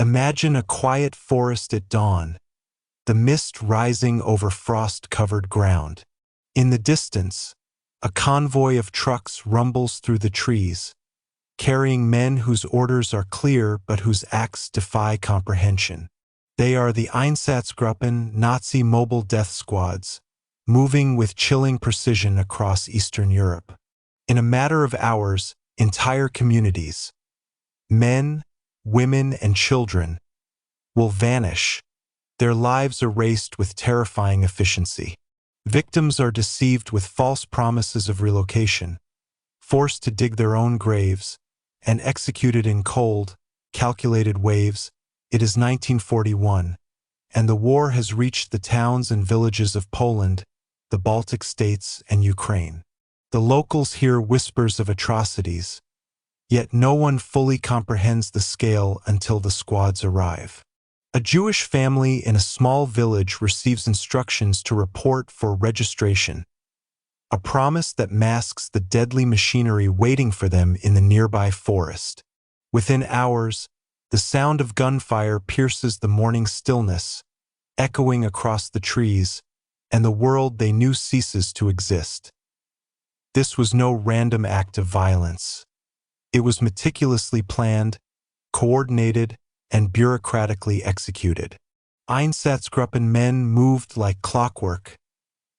Imagine a quiet forest at dawn, the mist rising over frost-covered ground. In the distance, a convoy of trucks rumbles through the trees, carrying men whose orders are clear but whose acts defy comprehension. They are the Einsatzgruppen, Nazi mobile death squads, moving with chilling precision across Eastern Europe. In a matter of hours, entire communities, men, women, and children, will vanish, their lives erased with terrifying efficiency. Victims are deceived with false promises of relocation, forced to dig their own graves, and executed in cold, calculated waves. It is 1941, and the war has reached the towns and villages of Poland, the Baltic states, and Ukraine. The locals hear whispers of atrocities, yet no one fully comprehends the scale until the squads arrive. A Jewish family in a small village receives instructions to report for registration, a promise that masks the deadly machinery waiting for them in the nearby forest. Within hours, the sound of gunfire pierces the morning stillness, echoing across the trees, and the world they knew ceases to exist. This was no random act of violence. It was meticulously planned, coordinated, and bureaucratically executed. Einsatzgruppen men moved like clockwork,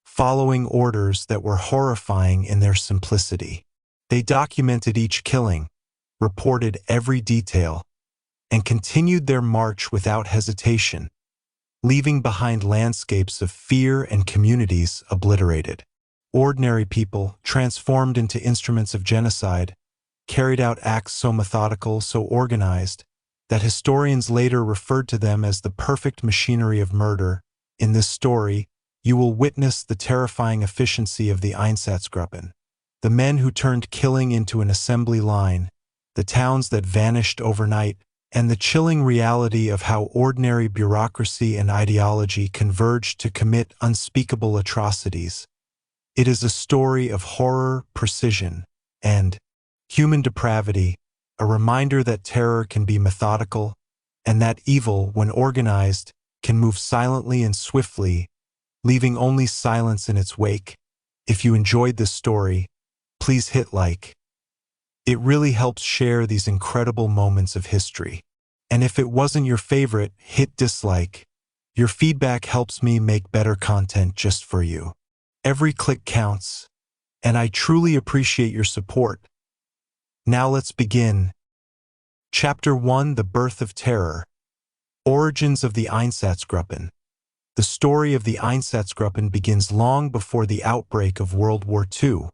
following orders that were horrifying in their simplicity. They documented each killing, reported every detail, and continued their march without hesitation, leaving behind landscapes of fear and communities obliterated. Ordinary people, transformed into instruments of genocide, carried out acts so methodical, so organized, that historians later referred to them as the perfect machinery of murder. In this story, you will witness the terrifying efficiency of the Einsatzgruppen, the men who turned killing into an assembly line, the towns that vanished overnight, and the chilling reality of how ordinary bureaucracy and ideology converged to commit unspeakable atrocities. It is a story of horror, precision, and human depravity, a reminder that terror can be methodical, and that evil, when organized, can move silently and swiftly, leaving only silence in its wake. If you enjoyed this story, please hit like. It really helps share these incredible moments of history. And if it wasn't your favorite, hit dislike. Your feedback helps me make better content just for you. Every click counts, and I truly appreciate your support. Now let's begin. Chapter 1: The Birth of Terror. Origins of the Einsatzgruppen. The story of the Einsatzgruppen begins long before the outbreak of World War II,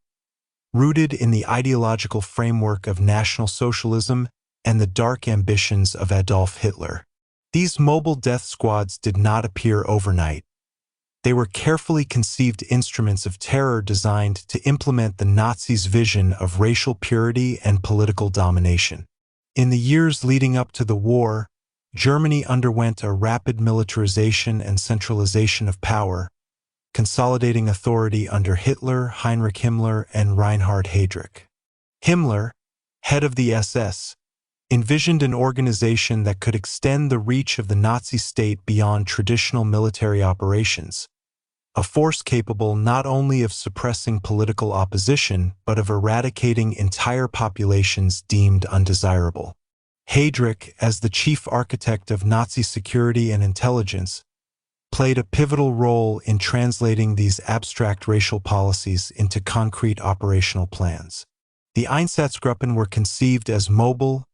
rooted in the ideological framework of National Socialism and the dark ambitions of Adolf Hitler. These mobile death squads did not appear overnight. They were carefully conceived instruments of terror designed to implement the Nazis' vision of racial purity and political domination. In the years leading up to the war, Germany underwent a rapid militarization and centralization of power, consolidating authority under Hitler, Heinrich Himmler, and Reinhard Heydrich. Himmler, head of the SS, envisioned an organization that could extend the reach of the Nazi state beyond traditional military operations, a force capable not only of suppressing political opposition but of eradicating entire populations deemed undesirable. Heydrich, as the chief architect of Nazi security and intelligence, played a pivotal role in translating these abstract racial policies into concrete operational plans. The Einsatzgruppen were conceived as mobile,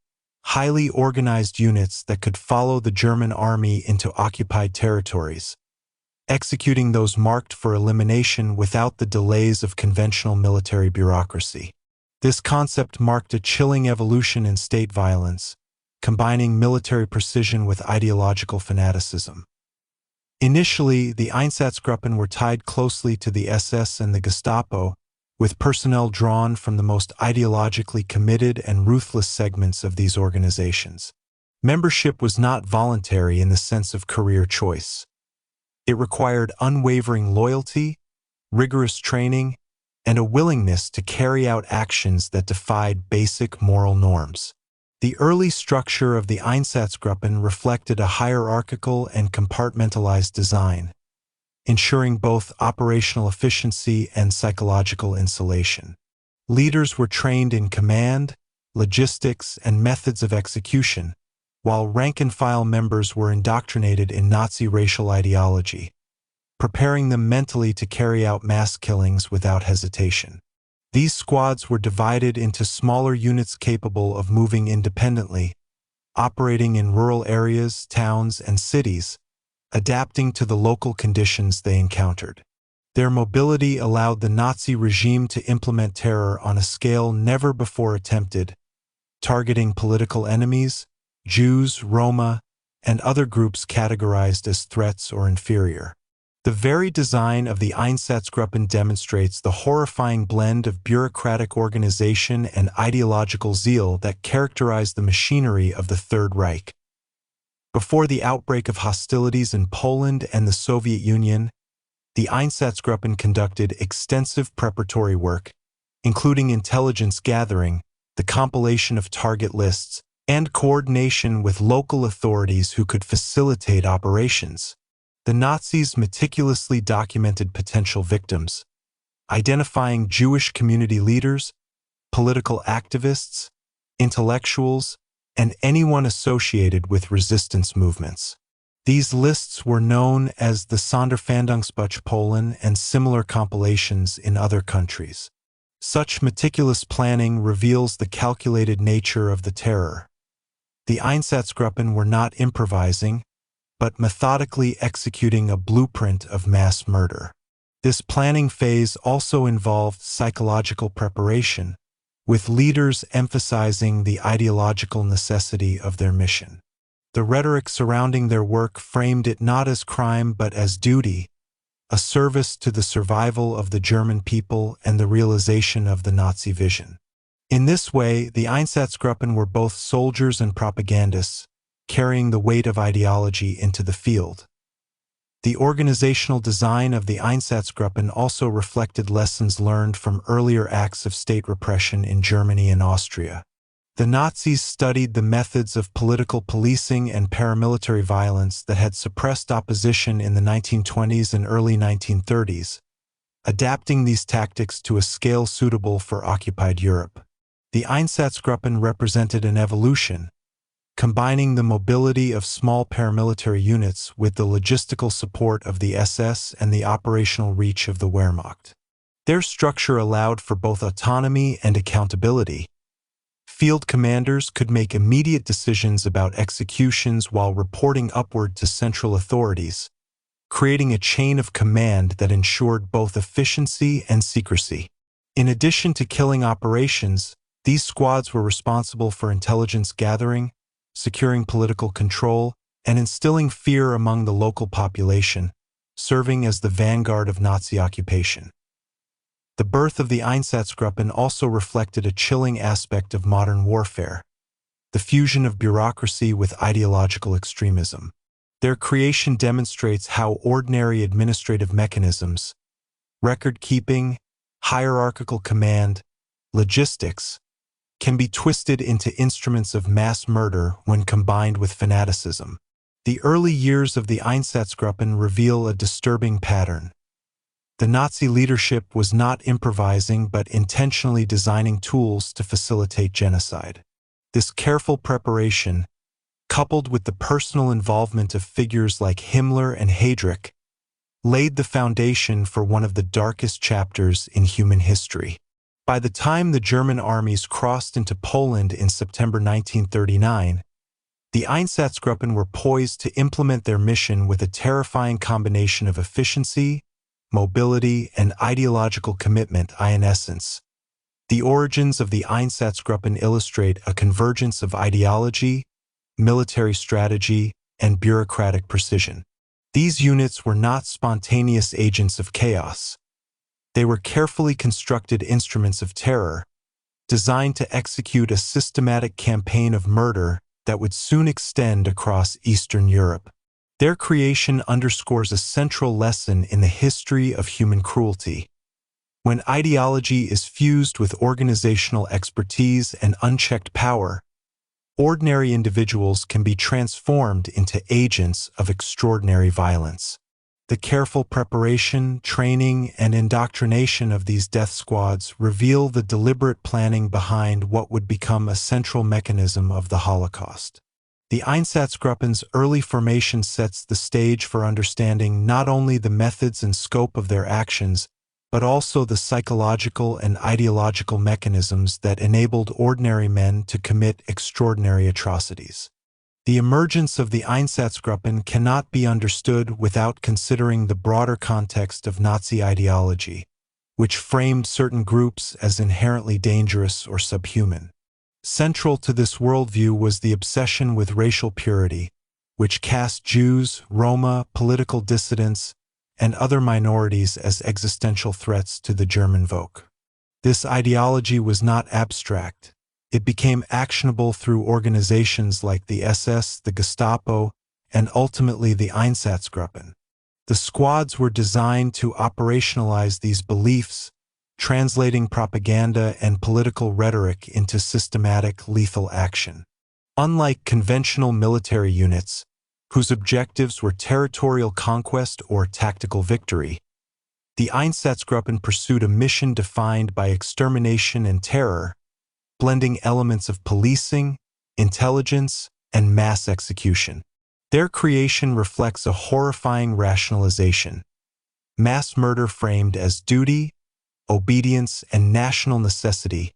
highly organized units that could follow the German army into occupied territories, executing those marked for elimination without the delays of conventional military bureaucracy. This concept marked a chilling evolution in state violence, combining military precision with ideological fanaticism. Initially, the Einsatzgruppen were tied closely to the SS and the Gestapo, with personnel drawn from the most ideologically committed and ruthless segments of these organizations. Membership was not voluntary in the sense of career choice. It required unwavering loyalty, rigorous training, and a willingness to carry out actions that defied basic moral norms. The early structure of the Einsatzgruppen reflected a hierarchical and compartmentalized design, ensuring both operational efficiency and psychological insulation. Leaders were trained in command, logistics, and methods of execution, while rank-and-file members were indoctrinated in Nazi racial ideology, preparing them mentally to carry out mass killings without hesitation. These squads were divided into smaller units capable of moving independently, operating in rural areas, towns, and cities, adapting to the local conditions they encountered. Their mobility allowed the Nazi regime to implement terror on a scale never before attempted, targeting political enemies, Jews, Roma, and other groups categorized as threats or inferior. The very design of the Einsatzgruppen demonstrates the horrifying blend of bureaucratic organization and ideological zeal that characterized the machinery of the Third Reich. Before the outbreak of hostilities in Poland and the Soviet Union, the Einsatzgruppen conducted extensive preparatory work, including intelligence gathering, the compilation of target lists, and coordination with local authorities who could facilitate operations. The Nazis meticulously documented potential victims, identifying Jewish community leaders, political activists, intellectuals, and anyone associated with resistance movements. These lists were known as the Sonderfahndungsbuch Poland and similar compilations in other countries. Such meticulous planning reveals the calculated nature of the terror. The Einsatzgruppen were not improvising, but methodically executing a blueprint of mass murder. This planning phase also involved psychological preparation, with leaders emphasizing the ideological necessity of their mission. The rhetoric surrounding their work framed it not as crime but as duty, a service to the survival of the German people and the realization of the Nazi vision. In this way, the Einsatzgruppen were both soldiers and propagandists, carrying the weight of ideology into the field. The organizational design of the Einsatzgruppen also reflected lessons learned from earlier acts of state repression in Germany and Austria. The Nazis studied the methods of political policing and paramilitary violence that had suppressed opposition in the 1920s and early 1930s, adapting these tactics to a scale suitable for occupied Europe. The Einsatzgruppen represented an evolution, combining the mobility of small paramilitary units with the logistical support of the SS and the operational reach of the Wehrmacht. Their structure allowed for both autonomy and accountability. Field commanders could make immediate decisions about executions while reporting upward to central authorities, creating a chain of command that ensured both efficiency and secrecy. In addition to killing operations, these squads were responsible for intelligence gathering, securing political control, and instilling fear among the local population, serving as the vanguard of Nazi occupation. The birth of the Einsatzgruppen also reflected a chilling aspect of modern warfare, the fusion of bureaucracy with ideological extremism. Their creation demonstrates how ordinary administrative mechanisms, record-keeping, hierarchical command, logistics, can be twisted into instruments of mass murder when combined with fanaticism. The early years of the Einsatzgruppen reveal a disturbing pattern. The Nazi leadership was not improvising but intentionally designing tools to facilitate genocide. This careful preparation, coupled with the personal involvement of figures like Himmler and Heydrich, laid the foundation for one of the darkest chapters in human history. By the time the German armies crossed into Poland in September 1939, the Einsatzgruppen were poised to implement their mission with a terrifying combination of efficiency, mobility, and ideological commitment. In essence, the origins of the Einsatzgruppen illustrate a convergence of ideology, military strategy, and bureaucratic precision. These units were not spontaneous agents of chaos. They were carefully constructed instruments of terror, designed to execute a systematic campaign of murder that would soon extend across Eastern Europe. Their creation underscores a central lesson in the history of human cruelty. When ideology is fused with organizational expertise and unchecked power, ordinary individuals can be transformed into agents of extraordinary violence. The careful preparation, training, and indoctrination of these death squads reveal the deliberate planning behind what would become a central mechanism of the Holocaust. The Einsatzgruppen's early formation sets the stage for understanding not only the methods and scope of their actions, but also the psychological and ideological mechanisms that enabled ordinary men to commit extraordinary atrocities. The emergence of the Einsatzgruppen cannot be understood without considering the broader context of Nazi ideology, which framed certain groups as inherently dangerous or subhuman. Central to this worldview was the obsession with racial purity, which cast Jews, Roma, political dissidents, and other minorities as existential threats to the German Volk. This ideology was not abstract. It became actionable through organizations like the SS, the Gestapo, and ultimately the Einsatzgruppen. The squads were designed to operationalize these beliefs, translating propaganda and political rhetoric into systematic, lethal action. Unlike conventional military units, whose objectives were territorial conquest or tactical victory, the Einsatzgruppen pursued a mission defined by extermination and terror, blending elements of policing, intelligence, and mass execution. Their creation reflects a horrifying rationalization. Mass murder framed as duty, obedience, and national necessity.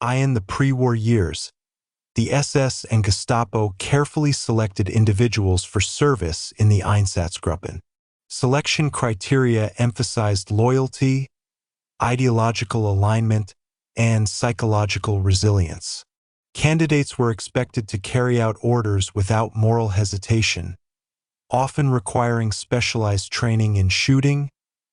In the pre-war years, the SS and Gestapo carefully selected individuals for service in the Einsatzgruppen. Selection criteria emphasized loyalty, ideological alignment, and psychological resilience. Candidates were expected to carry out orders without moral hesitation, often requiring specialized training in shooting,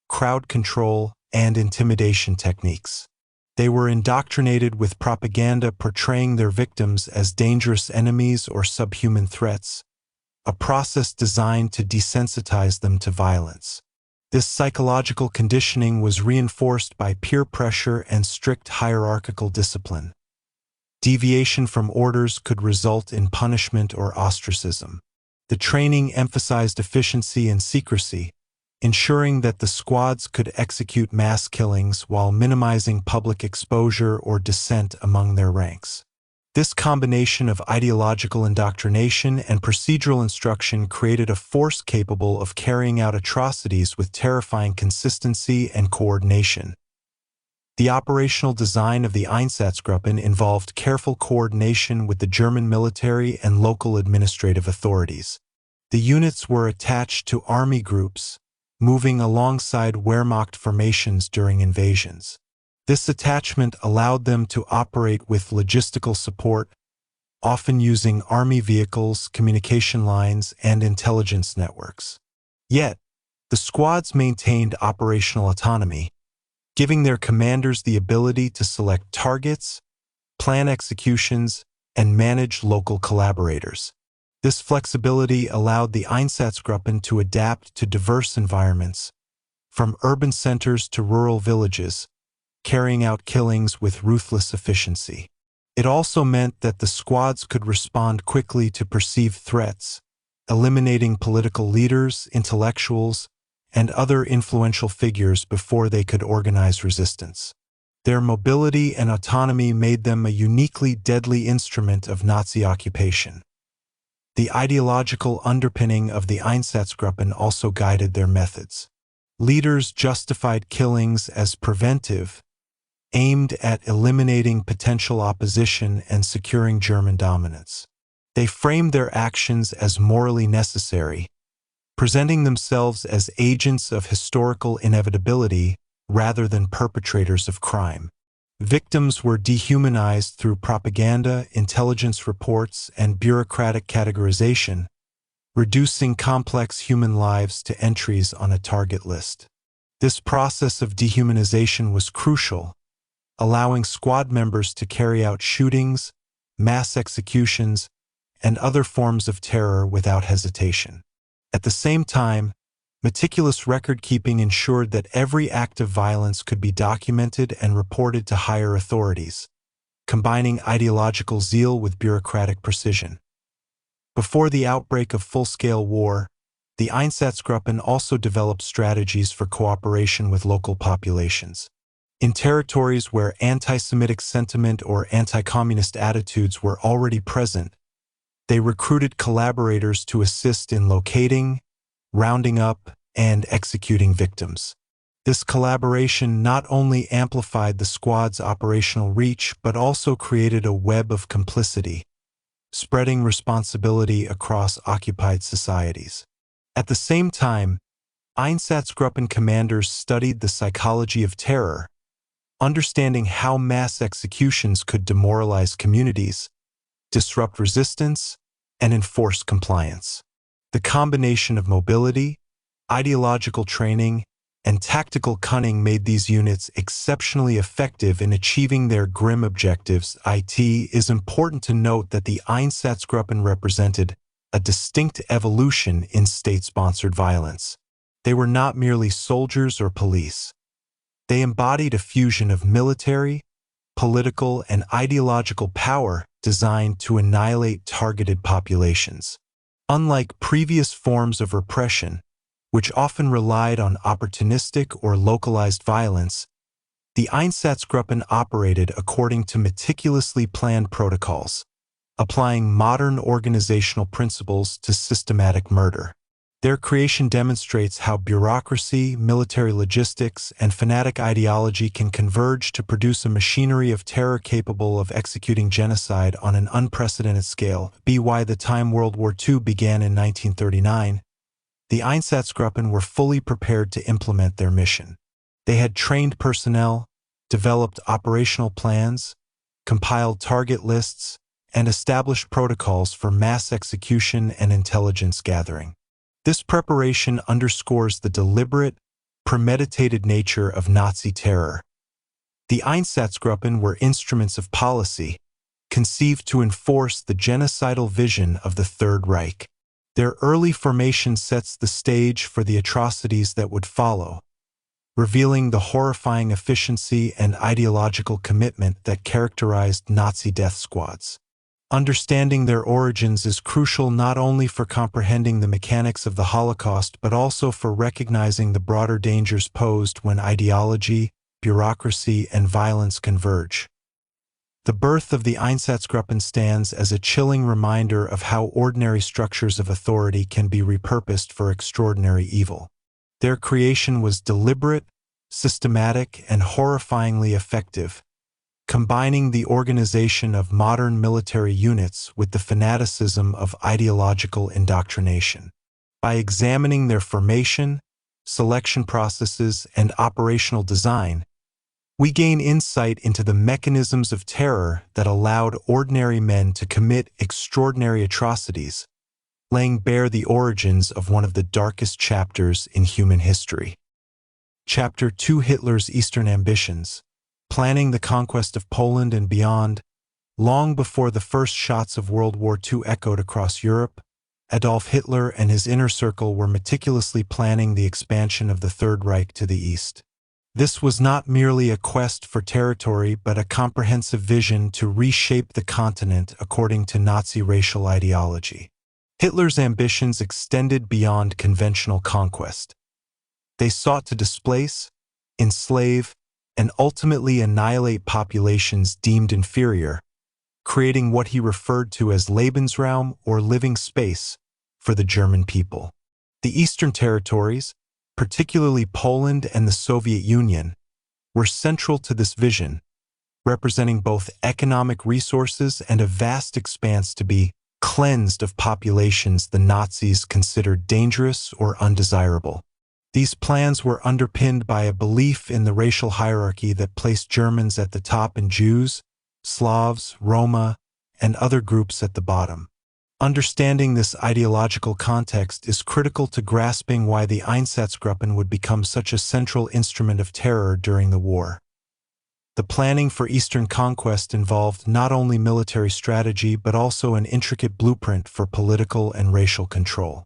crowd control, and intimidation techniques. They were indoctrinated with propaganda portraying their victims as dangerous enemies or subhuman threats, a process designed to desensitize them to violence. This psychological conditioning was reinforced by peer pressure and strict hierarchical discipline. Deviation from orders could result in punishment or ostracism. The training emphasized efficiency and secrecy, ensuring that the squads could execute mass killings while minimizing public exposure or dissent among their ranks. This combination of ideological indoctrination and procedural instruction created a force capable of carrying out atrocities with terrifying consistency and coordination. The operational design of the Einsatzgruppen involved careful coordination with the German military and local administrative authorities. The units were attached to army groups, moving alongside Wehrmacht formations during invasions. This attachment allowed them to operate with logistical support, often using army vehicles, communication lines, and intelligence networks. Yet, the squads maintained operational autonomy, giving their commanders the ability to select targets, plan executions, and manage local collaborators. This flexibility allowed the Einsatzgruppen to adapt to diverse environments, from urban centers to rural villages, carrying out killings with ruthless efficiency. It also meant that the squads could respond quickly to perceived threats, eliminating political leaders, intellectuals, and other influential figures before they could organize resistance. Their mobility and autonomy made them a uniquely deadly instrument of Nazi occupation. The ideological underpinning of the Einsatzgruppen also guided their methods. Leaders justified killings as preventive, aimed at eliminating potential opposition and securing German dominance. They framed their actions as morally necessary, presenting themselves as agents of historical inevitability rather than perpetrators of crime. Victims were dehumanized through propaganda, intelligence reports, and bureaucratic categorization, reducing complex human lives to entries on a target list. This process of dehumanization was crucial, allowing squad members to carry out shootings, mass executions, and other forms of terror without hesitation. At the same time, meticulous record-keeping ensured that every act of violence could be documented and reported to higher authorities, combining ideological zeal with bureaucratic precision. Before the outbreak of full-scale war, the Einsatzgruppen also developed strategies for cooperation with local populations. In territories where anti-Semitic sentiment or anti-communist attitudes were already present, they recruited collaborators to assist in locating, rounding up, and executing victims. This collaboration not only amplified the squad's operational reach but also created a web of complicity, spreading responsibility across occupied societies. At the same time, Einsatzgruppen commanders studied the psychology of terror, understanding how mass executions could demoralize communities, disrupt resistance, and enforce compliance. The combination of mobility, ideological training, and tactical cunning made these units exceptionally effective in achieving their grim objectives. It is important to note that the Einsatzgruppen represented a distinct evolution in state-sponsored violence. They were not merely soldiers or police. They embodied a fusion of military, political, and ideological power designed to annihilate targeted populations. Unlike previous forms of repression, which often relied on opportunistic or localized violence, the Einsatzgruppen operated according to meticulously planned protocols, applying modern organizational principles to systematic murder. Their creation demonstrates how bureaucracy, military logistics, and fanatic ideology can converge to produce a machinery of terror capable of executing genocide on an unprecedented scale. By the time World War II began in 1939, the Einsatzgruppen were fully prepared to implement their mission. They had trained personnel, developed operational plans, compiled target lists, and established protocols for mass execution and intelligence gathering. This preparation underscores the deliberate, premeditated nature of Nazi terror. The Einsatzgruppen were instruments of policy, conceived to enforce the genocidal vision of the Third Reich. Their early formation sets the stage for the atrocities that would follow, revealing the horrifying efficiency and ideological commitment that characterized Nazi death squads. Understanding their origins is crucial not only for comprehending the mechanics of the Holocaust but also for recognizing the broader dangers posed when ideology, bureaucracy, and violence converge. The birth of the Einsatzgruppen stands as a chilling reminder of how ordinary structures of authority can be repurposed for extraordinary evil. Their creation was deliberate, systematic, and horrifyingly effective, combining the organization of modern military units with the fanaticism of ideological indoctrination. By examining their formation, selection processes, and operational design, we gain insight into the mechanisms of terror that allowed ordinary men to commit extraordinary atrocities, laying bare the origins of one of the darkest chapters in human history. Chapter 2: Hitler's Eastern Ambitions. Planning the conquest of Poland and beyond. Long before the first shots of World War II echoed across Europe, Adolf Hitler and his inner circle were meticulously planning the expansion of the Third Reich to the east. This was not merely a quest for territory but a comprehensive vision to reshape the continent according to Nazi racial ideology. Hitler's ambitions extended beyond conventional conquest. They sought to displace, enslave, and ultimately annihilate populations deemed inferior, creating what he referred to as Lebensraum or living space for the German people. The Eastern territories, particularly Poland and the Soviet Union, were central to this vision, representing both economic resources and a vast expanse to be cleansed of populations the Nazis considered dangerous or undesirable. These plans were underpinned by a belief in the racial hierarchy that placed Germans at the top and Jews, Slavs, Roma, and other groups at the bottom. Understanding this ideological context is critical to grasping why the Einsatzgruppen would become such a central instrument of terror during the war. The planning for Eastern conquest involved not only military strategy but also an intricate blueprint for political and racial control.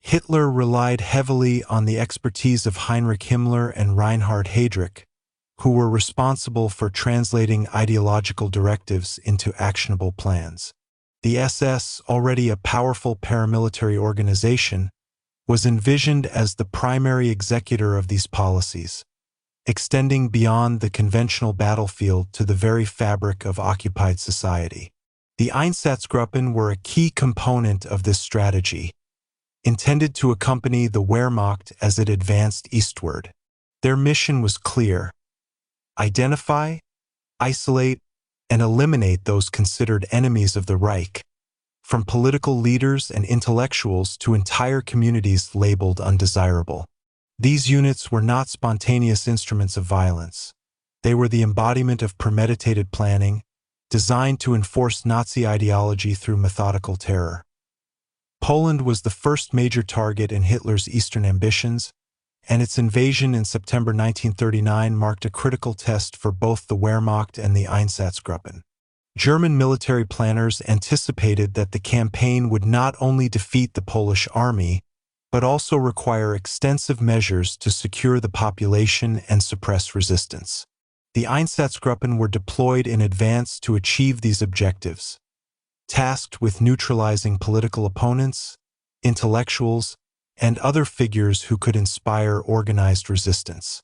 Hitler relied heavily on the expertise of Heinrich Himmler and Reinhard Heydrich, who were responsible for translating ideological directives into actionable plans. The SS, already a powerful paramilitary organization, was envisioned as the primary executor of these policies, extending beyond the conventional battlefield to the very fabric of occupied society. The Einsatzgruppen were a key component of this strategy, intended to accompany the Wehrmacht as it advanced eastward. Their mission was clear: identify, isolate, and eliminate those considered enemies of the Reich, from political leaders and intellectuals to entire communities labeled undesirable. These units were not spontaneous instruments of violence. They were the embodiment of premeditated planning, designed to enforce Nazi ideology through methodical terror. Poland was the first major target in Hitler's eastern ambitions, and its invasion in September 1939 marked a critical test for both the Wehrmacht and the Einsatzgruppen. German military planners anticipated that the campaign would not only defeat the Polish army, but also require extensive measures to secure the population and suppress resistance. The Einsatzgruppen were deployed in advance to achieve these objectives, tasked with neutralizing political opponents, intellectuals, and other figures who could inspire organized resistance.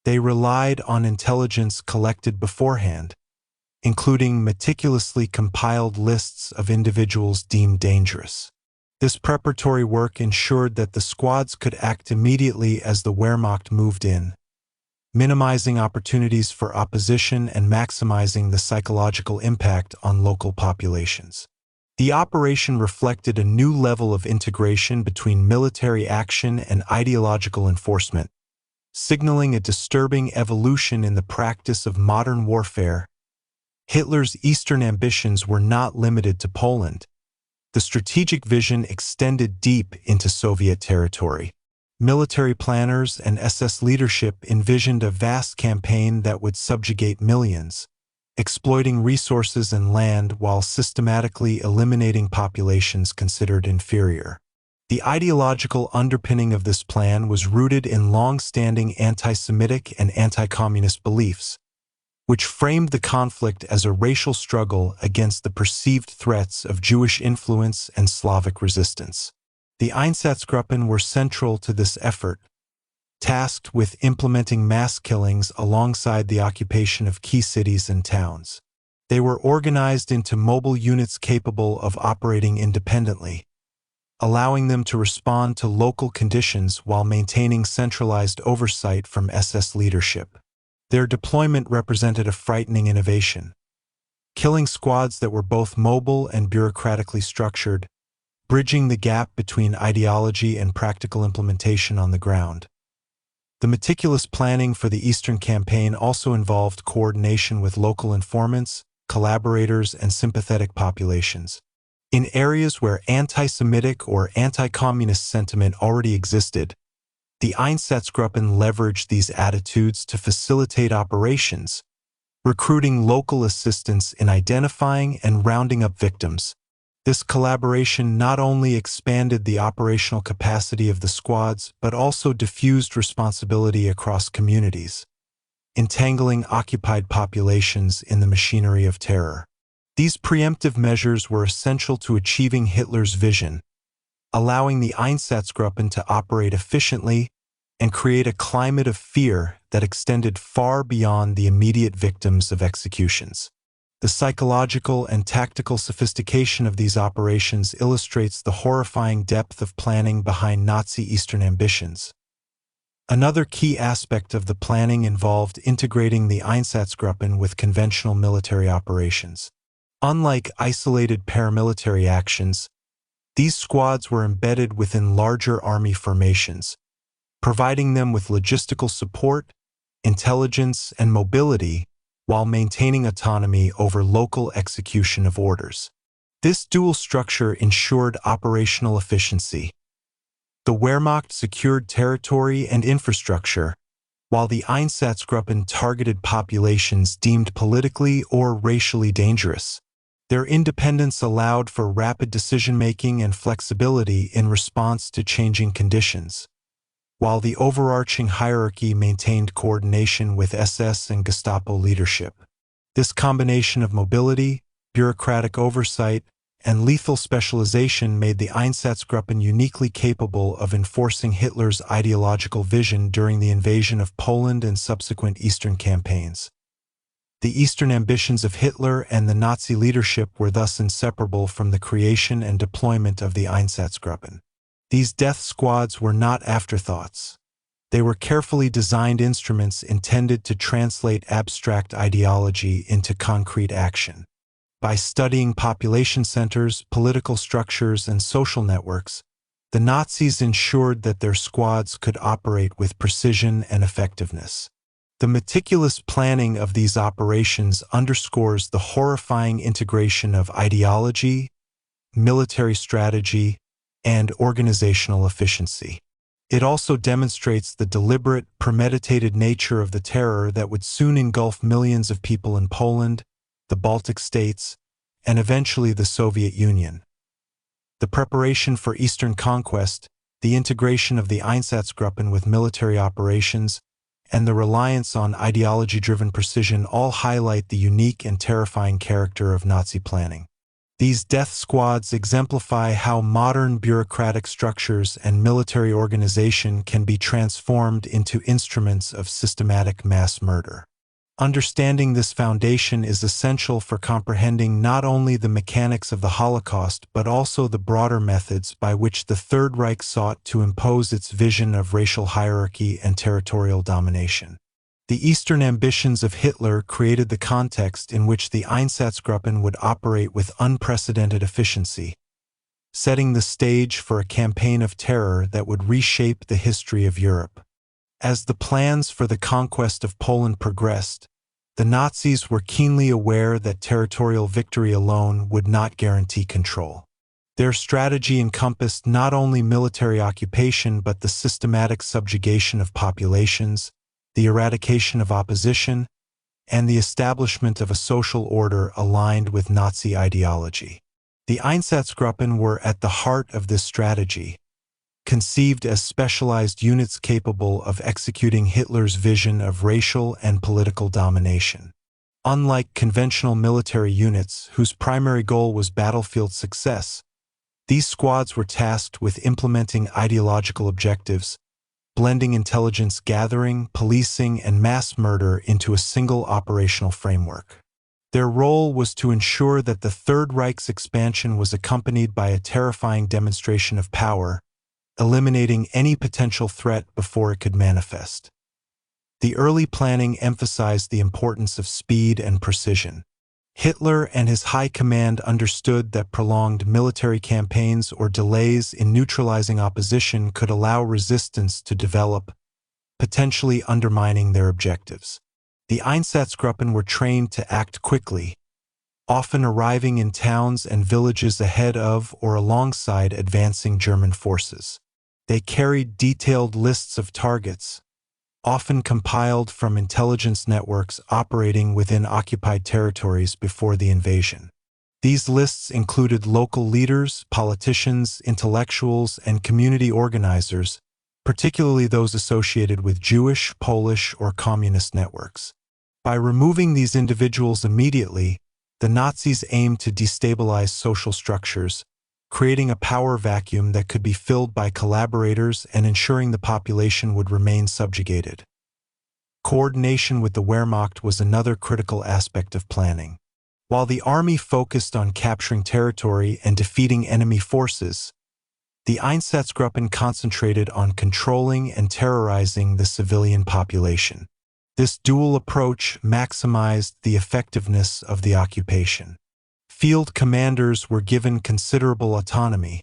They relied on intelligence collected beforehand, including meticulously compiled lists of individuals deemed dangerous. This preparatory work ensured that the squads could act immediately as the Wehrmacht moved in, minimizing opportunities for opposition and maximizing the psychological impact on local populations. The operation reflected a new level of integration between military action and ideological enforcement, signaling a disturbing evolution in the practice of modern warfare. Hitler's eastern ambitions were not limited to Poland. The strategic vision extended deep into Soviet territory. Military planners and SS leadership envisioned a vast campaign that would subjugate millions, exploiting resources and land while systematically eliminating populations considered inferior. The ideological underpinning of this plan was rooted in long-standing anti-Semitic and anti-communist beliefs, which framed the conflict as a racial struggle against the perceived threats of Jewish influence and Slavic resistance. The Einsatzgruppen were central to this effort, tasked with implementing mass killings alongside the occupation of key cities and towns. They were organized into mobile units capable of operating independently, allowing them to respond to local conditions while maintaining centralized oversight from SS leadership. Their deployment represented a frightening innovation, killing squads that were both mobile and bureaucratically structured, bridging the gap between ideology and practical implementation on the ground. The meticulous planning for the Eastern Campaign also involved coordination with local informants, collaborators, and sympathetic populations. In areas where anti-Semitic or anti-communist sentiment already existed, the Einsatzgruppen leveraged these attitudes to facilitate operations, recruiting local assistance in identifying and rounding up victims. This collaboration not only expanded the operational capacity of the squads, but also diffused responsibility across communities, entangling occupied populations in the machinery of terror. These preemptive measures were essential to achieving Hitler's vision, allowing the Einsatzgruppen to operate efficiently and create a climate of fear that extended far beyond the immediate victims of executions. The psychological and tactical sophistication of these operations illustrates the horrifying depth of planning behind Nazi Eastern ambitions. Another key aspect of the planning involved integrating the Einsatzgruppen with conventional military operations. Unlike isolated paramilitary actions, these squads were embedded within larger army formations, providing them with logistical support, intelligence, and mobility while maintaining autonomy over local execution of orders. This dual structure ensured operational efficiency. The Wehrmacht secured territory and infrastructure, while the Einsatzgruppen targeted populations deemed politically or racially dangerous. Their independence allowed for rapid decision-making and flexibility in response to changing conditions. while the overarching hierarchy maintained coordination with SS and Gestapo leadership. This combination of mobility, bureaucratic oversight, and lethal specialization made the Einsatzgruppen uniquely capable of enforcing Hitler's ideological vision during the invasion of Poland and subsequent Eastern campaigns. The Eastern ambitions of Hitler and the Nazi leadership were thus inseparable from the creation and deployment of the Einsatzgruppen. These death squads were not afterthoughts. They were carefully designed instruments intended to translate abstract ideology into concrete action. By studying population centers, political structures, and social networks, the Nazis ensured that their squads could operate with precision and effectiveness. The meticulous planning of these operations underscores the horrifying integration of ideology, military strategy, and organizational efficiency. It also demonstrates the deliberate, premeditated nature of the terror that would soon engulf millions of people in Poland, the Baltic states, and eventually the Soviet Union. The preparation for Eastern conquest, the integration of the Einsatzgruppen with military operations, and the reliance on ideology-driven precision all highlight the unique and terrifying character of Nazi planning. These death squads exemplify how modern bureaucratic structures and military organization can be transformed into instruments of systematic mass murder. Understanding this foundation is essential for comprehending not only the mechanics of the Holocaust but also the broader methods by which the Third Reich sought to impose its vision of racial hierarchy and territorial domination. The Eastern ambitions of Hitler created the context in which the Einsatzgruppen would operate with unprecedented efficiency, setting the stage for a campaign of terror that would reshape the history of Europe. As the plans for the conquest of Poland progressed, the Nazis were keenly aware that territorial victory alone would not guarantee control. Their strategy encompassed not only military occupation but the systematic subjugation of populations, the eradication of opposition, and the establishment of a social order aligned with Nazi ideology. The Einsatzgruppen were at the heart of this strategy, conceived as specialized units capable of executing Hitler's vision of racial and political domination. Unlike conventional military units, whose primary goal was battlefield success, these squads were tasked with implementing ideological objectives, blending intelligence gathering, policing, and mass murder into a single operational framework. Their role was to ensure that the Third Reich's expansion was accompanied by a terrifying demonstration of power, eliminating any potential threat before it could manifest. The early planning emphasized the importance of speed and precision. Hitler and his high command understood that prolonged military campaigns or delays in neutralizing opposition could allow resistance to develop, potentially undermining their objectives. The Einsatzgruppen were trained to act quickly, often arriving in towns and villages ahead of or alongside advancing German forces. They carried detailed lists of targets, often compiled from intelligence networks operating within occupied territories before the invasion. These lists included local leaders, politicians, intellectuals, and community organizers, particularly those associated with Jewish, Polish, or communist networks. By removing these individuals immediately, the Nazis aimed to destabilize social structures, creating a power vacuum that could be filled by collaborators and ensuring the population would remain subjugated. Coordination with the Wehrmacht was another critical aspect of planning. While the army focused on capturing territory and defeating enemy forces, the Einsatzgruppen concentrated on controlling and terrorizing the civilian population. This dual approach maximized the effectiveness of the occupation. Field commanders were given considerable autonomy,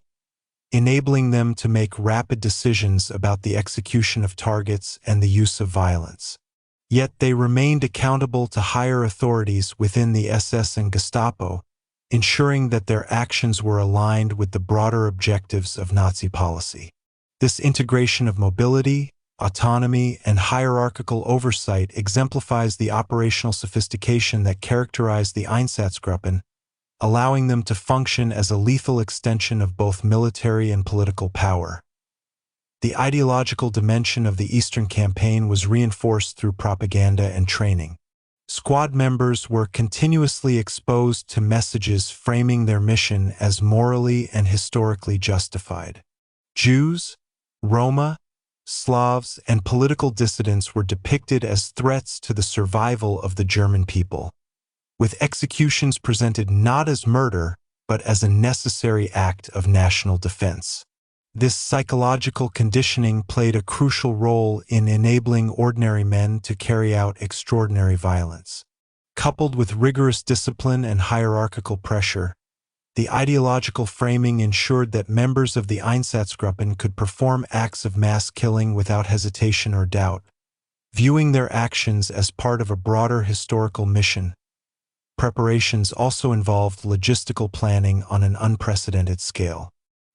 enabling them to make rapid decisions about the execution of targets and the use of violence. Yet they remained accountable to higher authorities within the SS and Gestapo, ensuring that their actions were aligned with the broader objectives of Nazi policy. This integration of mobility, autonomy, and hierarchical oversight exemplifies the operational sophistication that characterized the Einsatzgruppen, allowing them to function as a lethal extension of both military and political power. The ideological dimension of the Eastern Campaign was reinforced through propaganda and training. Squad members were continuously exposed to messages framing their mission as morally and historically justified. Jews, Roma, Slavs, and political dissidents were depicted as threats to the survival of the German people, with executions presented not as murder, but as a necessary act of national defense. This psychological conditioning played a crucial role in enabling ordinary men to carry out extraordinary violence. Coupled with rigorous discipline and hierarchical pressure, the ideological framing ensured that members of the Einsatzgruppen could perform acts of mass killing without hesitation or doubt, viewing their actions as part of a broader historical mission. Preparations also involved logistical planning on an unprecedented scale.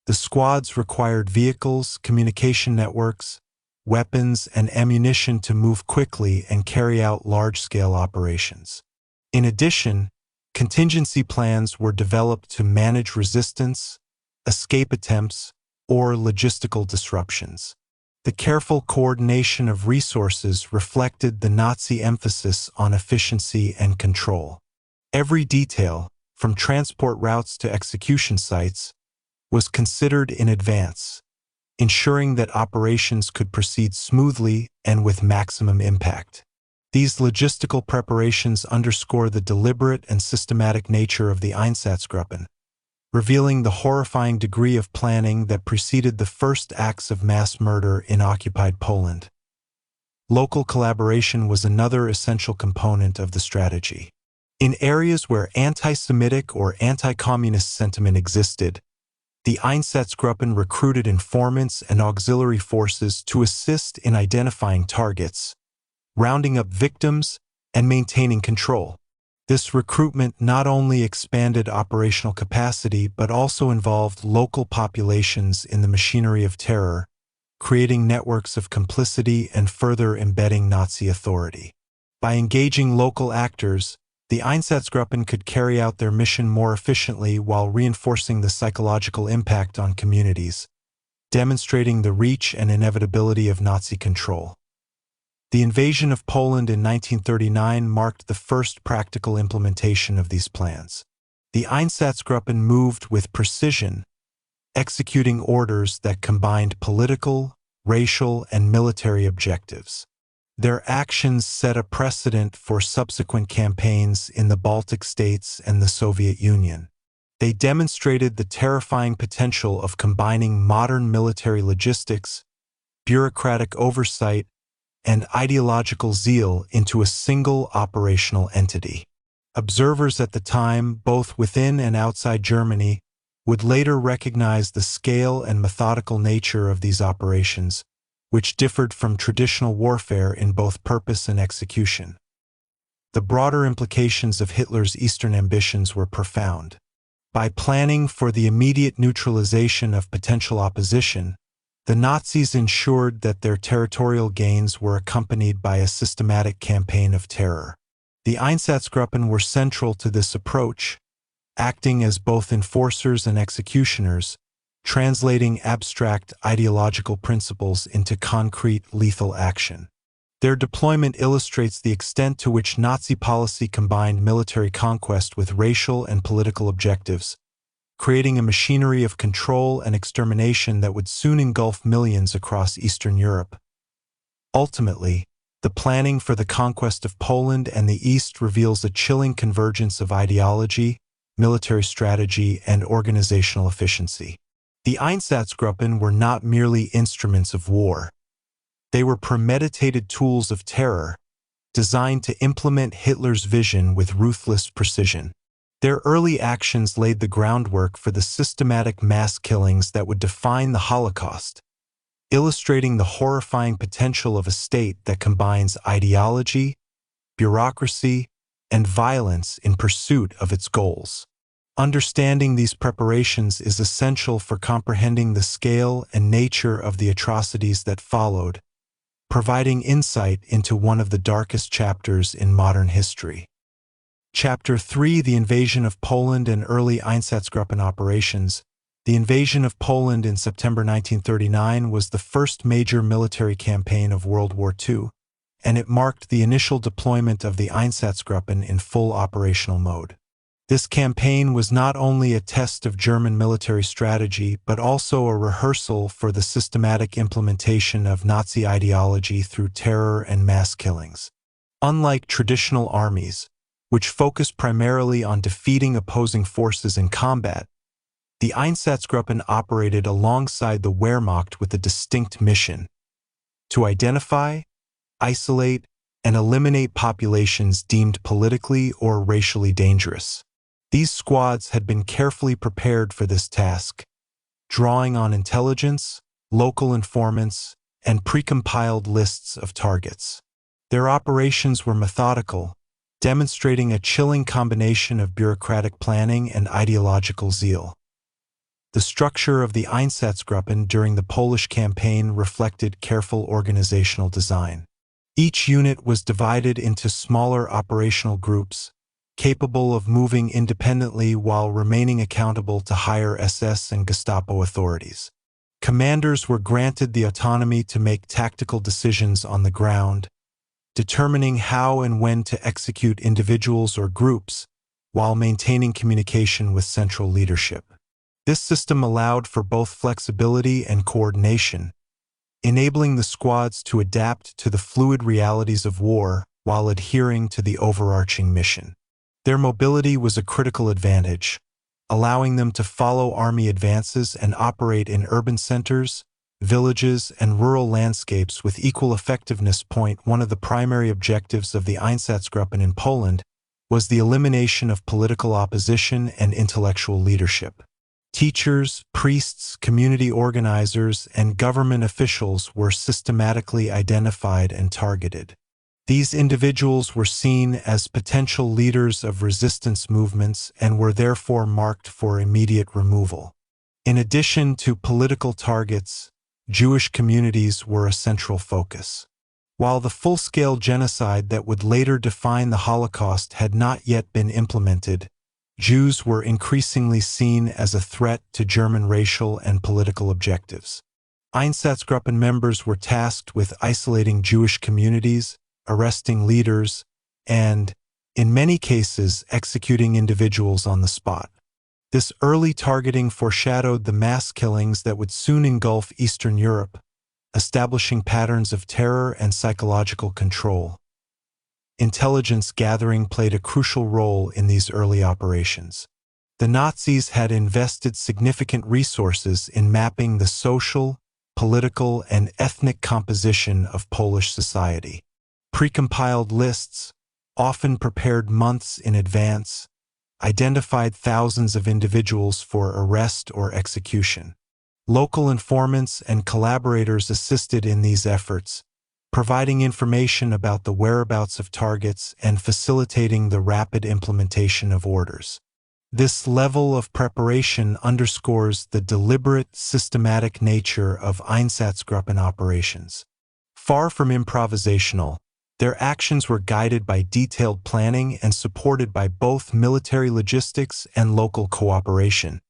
The squads required vehicles, communication networks, weapons, and ammunition to move quickly and carry out large-scale operations. In addition, contingency plans were developed to manage resistance, escape attempts, or logistical disruptions. The careful coordination of resources reflected the Nazi emphasis on efficiency and control. Every detail, from transport routes to execution sites, was considered in advance, ensuring that operations could proceed smoothly and with maximum impact. These logistical preparations underscore the deliberate and systematic nature of the Einsatzgruppen, revealing the horrifying degree of planning that preceded the first acts of mass murder in occupied Poland. Local collaboration was another essential component of the strategy. In areas where anti-Semitic or anti-communist sentiment existed, the Einsatzgruppen recruited informants and auxiliary forces to assist in identifying targets, rounding up victims, and maintaining control. This recruitment not only expanded operational capacity but also involved local populations in the machinery of terror, creating networks of complicity and further embedding Nazi authority. By engaging local actors, the Einsatzgruppen could carry out their mission more efficiently while reinforcing the psychological impact on communities, demonstrating the reach and inevitability of Nazi control. The invasion of Poland in 1939 marked the first practical implementation of these plans. The Einsatzgruppen moved with precision, executing orders that combined political, racial, and military objectives. Their actions set a precedent for subsequent campaigns in the Baltic states and the Soviet Union. They demonstrated the terrifying potential of combining modern military logistics, bureaucratic oversight, and ideological zeal into a single operational entity. Observers at the time, both within and outside Germany, would later recognize the scale and methodical nature of these operations, which differed from traditional warfare in both purpose and execution. The broader implications of Hitler's Eastern ambitions were profound. By planning for the immediate neutralization of potential opposition, the Nazis ensured that their territorial gains were accompanied by a systematic campaign of terror. The Einsatzgruppen were central to this approach, acting as both enforcers and executioners, translating abstract ideological principles into concrete lethal action. Their deployment illustrates the extent to which Nazi policy combined military conquest with racial and political objectives, creating a machinery of control and extermination that would soon engulf millions across Eastern Europe. Ultimately, the planning for the conquest of Poland and the East reveals a chilling convergence of ideology, military strategy, and organizational efficiency. The Einsatzgruppen were not merely instruments of war. They were premeditated tools of terror, designed to implement Hitler's vision with ruthless precision. Their early actions laid the groundwork for the systematic mass killings that would define the Holocaust, illustrating the horrifying potential of a state that combines ideology, bureaucracy, and violence in pursuit of its goals. Understanding these preparations is essential for comprehending the scale and nature of the atrocities that followed, providing insight into one of the darkest chapters in modern history. Chapter 3: The Invasion of Poland and Early Einsatzgruppen Operations. The invasion of Poland in September 1939 was the first major military campaign of World War II, and it marked the initial deployment of the Einsatzgruppen in full operational mode. This campaign was not only a test of German military strategy, but also a rehearsal for the systematic implementation of Nazi ideology through terror and mass killings. Unlike traditional armies, which focused primarily on defeating opposing forces in combat, the Einsatzgruppen operated alongside the Wehrmacht with a distinct mission: to identify, isolate, and eliminate populations deemed politically or racially dangerous. These squads had been carefully prepared for this task, drawing on intelligence, local informants, and precompiled lists of targets. Their operations were methodical, demonstrating a chilling combination of bureaucratic planning and ideological zeal. The structure of the Einsatzgruppen during the Polish campaign reflected careful organizational design. Each unit was divided into smaller operational groups, capable of moving independently while remaining accountable to higher SS and Gestapo authorities. Commanders were granted the autonomy to make tactical decisions on the ground, determining how and when to execute individuals or groups while maintaining communication with central leadership. This system allowed for both flexibility and coordination, enabling the squads to adapt to the fluid realities of war while adhering to the overarching mission. Their mobility was a critical advantage, allowing them to follow army advances and operate in urban centers, villages, and rural landscapes with equal effectiveness. One of the primary objectives of the Einsatzgruppen in Poland was the elimination of political opposition and intellectual leadership. Teachers, priests, community organizers, and government officials were systematically identified and targeted. These individuals were seen as potential leaders of resistance movements and were therefore marked for immediate removal. In addition to political targets, Jewish communities were a central focus. While the full-scale genocide that would later define the Holocaust had not yet been implemented, Jews were increasingly seen as a threat to German racial and political objectives. Einsatzgruppen members were tasked with isolating Jewish communities, arresting leaders, and, in many cases, executing individuals on the spot. This early targeting foreshadowed the mass killings that would soon engulf Eastern Europe, establishing patterns of terror and psychological control. Intelligence gathering played a crucial role in these early operations. The Nazis had invested significant resources in mapping the social, political, and ethnic composition of Polish society. Precompiled lists, often prepared months in advance, identified thousands of individuals for arrest or execution. Local informants and collaborators assisted in these efforts, providing information about the whereabouts of targets and facilitating the rapid implementation of orders. This level of preparation underscores the deliberate, systematic nature of Einsatzgruppen operations. Far from improvisational, their actions were guided by detailed planning and supported by both military logistics and local cooperation.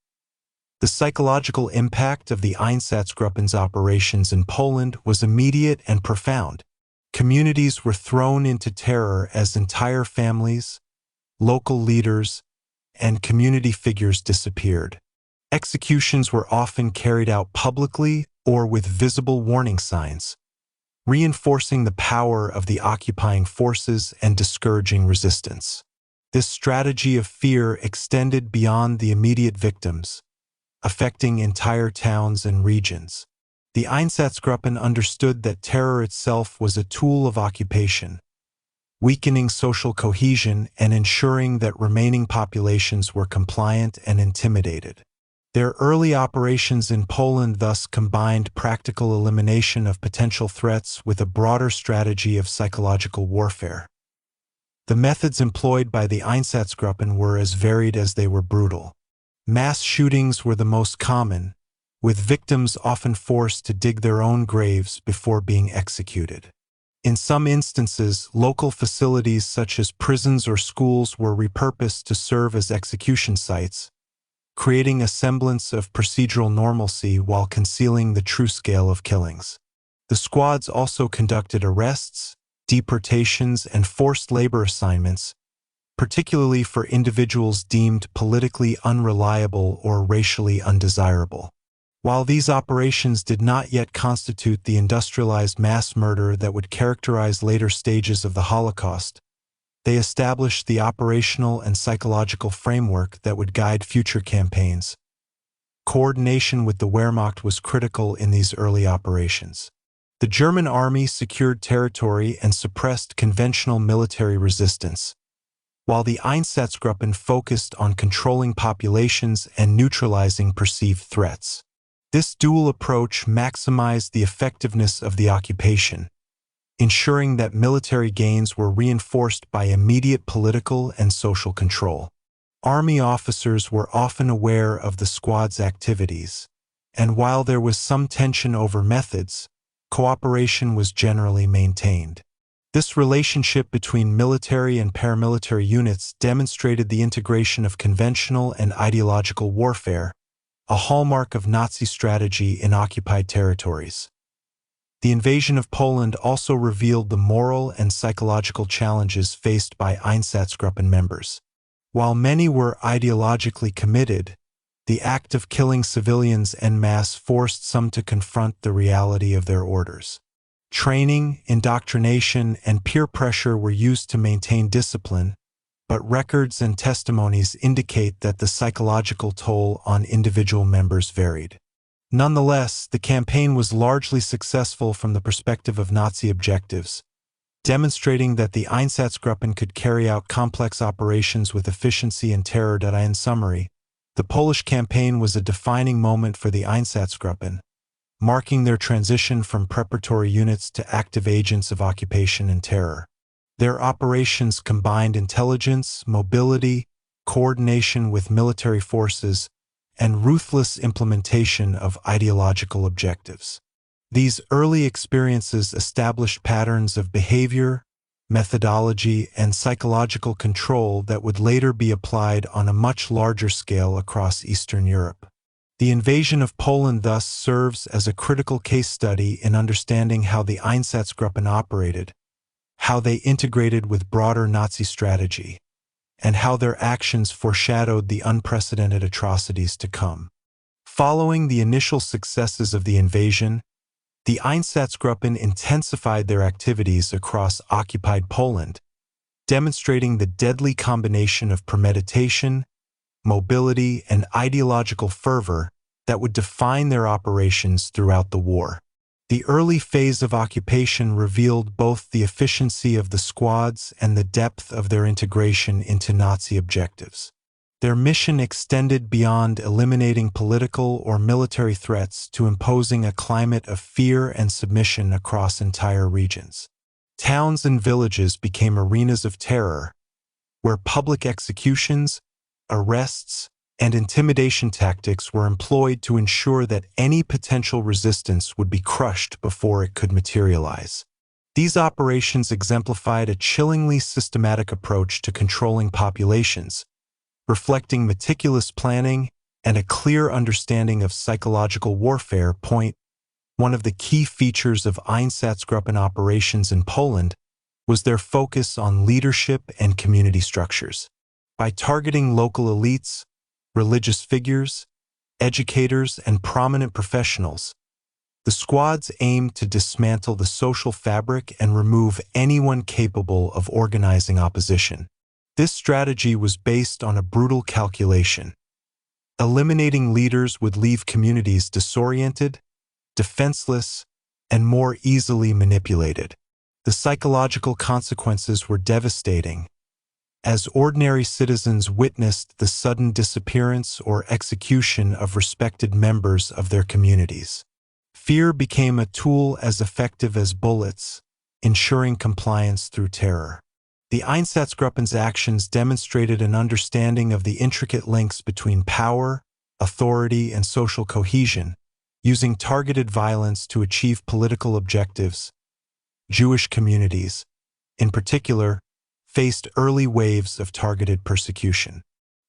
The psychological impact of the Einsatzgruppen's operations in Poland was immediate and profound. Communities were thrown into terror as entire families, local leaders, and community figures disappeared. Executions were often carried out publicly or with visible warning signs, reinforcing the power of the occupying forces and discouraging resistance. This strategy of fear extended beyond the immediate victims, affecting entire towns and regions. The Einsatzgruppen understood that terror itself was a tool of occupation, weakening social cohesion and ensuring that remaining populations were compliant and intimidated. Their early operations in Poland thus combined practical elimination of potential threats with a broader strategy of psychological warfare. The methods employed by the Einsatzgruppen were as varied as they were brutal. Mass shootings were the most common, with victims often forced to dig their own graves before being executed. In some instances, local facilities such as prisons or schools were repurposed to serve as execution sites, creating a semblance of procedural normalcy while concealing the true scale of killings. The squads also conducted arrests, deportations, and forced labor assignments, particularly for individuals deemed politically unreliable or racially undesirable. While these operations did not yet constitute the industrialized mass murder that would characterize later stages of the Holocaust, they established the operational and psychological framework that would guide future campaigns. Coordination with the Wehrmacht was critical in these early operations. The German army secured territory and suppressed conventional military resistance, while the Einsatzgruppen focused on controlling populations and neutralizing perceived threats. This dual approach maximized the effectiveness of the occupation, ensuring that military gains were reinforced by immediate political and social control. Army officers were often aware of the squad's activities, and while there was some tension over methods, cooperation was generally maintained. This relationship between military and paramilitary units demonstrated the integration of conventional and ideological warfare, a hallmark of Nazi strategy in occupied territories. The invasion of Poland also revealed the moral and psychological challenges faced by Einsatzgruppen members. While many were ideologically committed, the act of killing civilians en masse forced some to confront the reality of their orders. Training, indoctrination, and peer pressure were used to maintain discipline, but records and testimonies indicate that the psychological toll on individual members varied. Nonetheless, the campaign was largely successful from the perspective of Nazi objectives, demonstrating that the Einsatzgruppen could carry out complex operations with efficiency and terror. In summary, the Polish campaign was a defining moment for the Einsatzgruppen, marking their transition from preparatory units to active agents of occupation and terror. Their operations combined intelligence, mobility, coordination with military forces, and ruthless implementation of ideological objectives. These early experiences established patterns of behavior, methodology, and psychological control that would later be applied on a much larger scale across Eastern Europe. The invasion of Poland thus serves as a critical case study in understanding how the Einsatzgruppen operated, how they integrated with broader Nazi strategy, and how their actions foreshadowed the unprecedented atrocities to come. Following the initial successes of the invasion, the Einsatzgruppen intensified their activities across occupied Poland, demonstrating the deadly combination of premeditation, mobility, and ideological fervor that would define their operations throughout the war. The early phase of occupation revealed both the efficiency of the squads and the depth of their integration into Nazi objectives. Their mission extended beyond eliminating political or military threats to imposing a climate of fear and submission across entire regions. Towns and villages became arenas of terror, where public executions, arrests, and intimidation tactics were employed to ensure that any potential resistance would be crushed before it could materialize. These operations exemplified a chillingly systematic approach to controlling populations, reflecting meticulous planning and a clear understanding of psychological warfare. One of the key features of Einsatzgruppen operations in Poland was their focus on leadership and community structures. By targeting local elites, religious figures, educators, and prominent professionals, the squads aimed to dismantle the social fabric and remove anyone capable of organizing opposition. This strategy was based on a brutal calculation. Eliminating leaders would leave communities disoriented, defenseless, and more easily manipulated. The psychological consequences were devastating, as ordinary citizens witnessed the sudden disappearance or execution of respected members of their communities. Fear became a tool as effective as bullets, ensuring compliance through terror. The Einsatzgruppen's actions demonstrated an understanding of the intricate links between power, authority, and social cohesion, using targeted violence to achieve political objectives. Jewish communities, in particular, faced early waves of targeted persecution.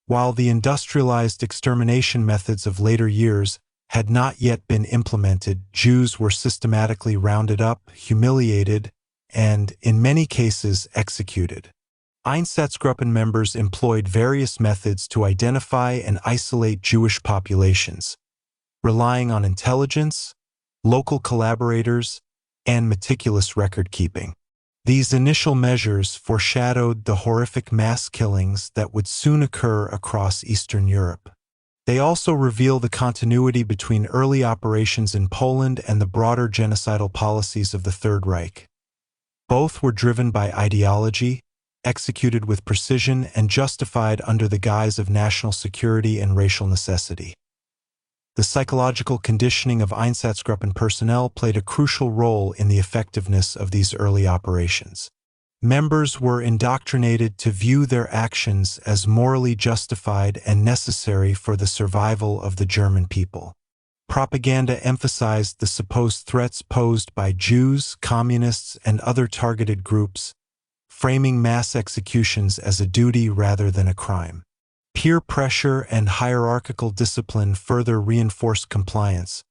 While the industrialized extermination methods of later years had not yet been implemented, Jews were systematically rounded up, humiliated, and, in many cases, executed. Einsatzgruppen members employed various methods to identify and isolate Jewish populations, relying on intelligence, local collaborators, and meticulous record-keeping. These initial measures foreshadowed the horrific mass killings that would soon occur across Eastern Europe. They also reveal the continuity between early operations in Poland and the broader genocidal policies of the Third Reich. Both were driven by ideology, executed with precision, and justified under the guise of national security and racial necessity. The psychological conditioning of Einsatzgruppen personnel played a crucial role in the effectiveness of these early operations. Members were indoctrinated to view their actions as morally justified and necessary for the survival of the German people. Propaganda emphasized the supposed threats posed by Jews, communists, and other targeted groups, framing mass executions as a duty rather than a crime. Peer pressure and hierarchical discipline further reinforced compliance,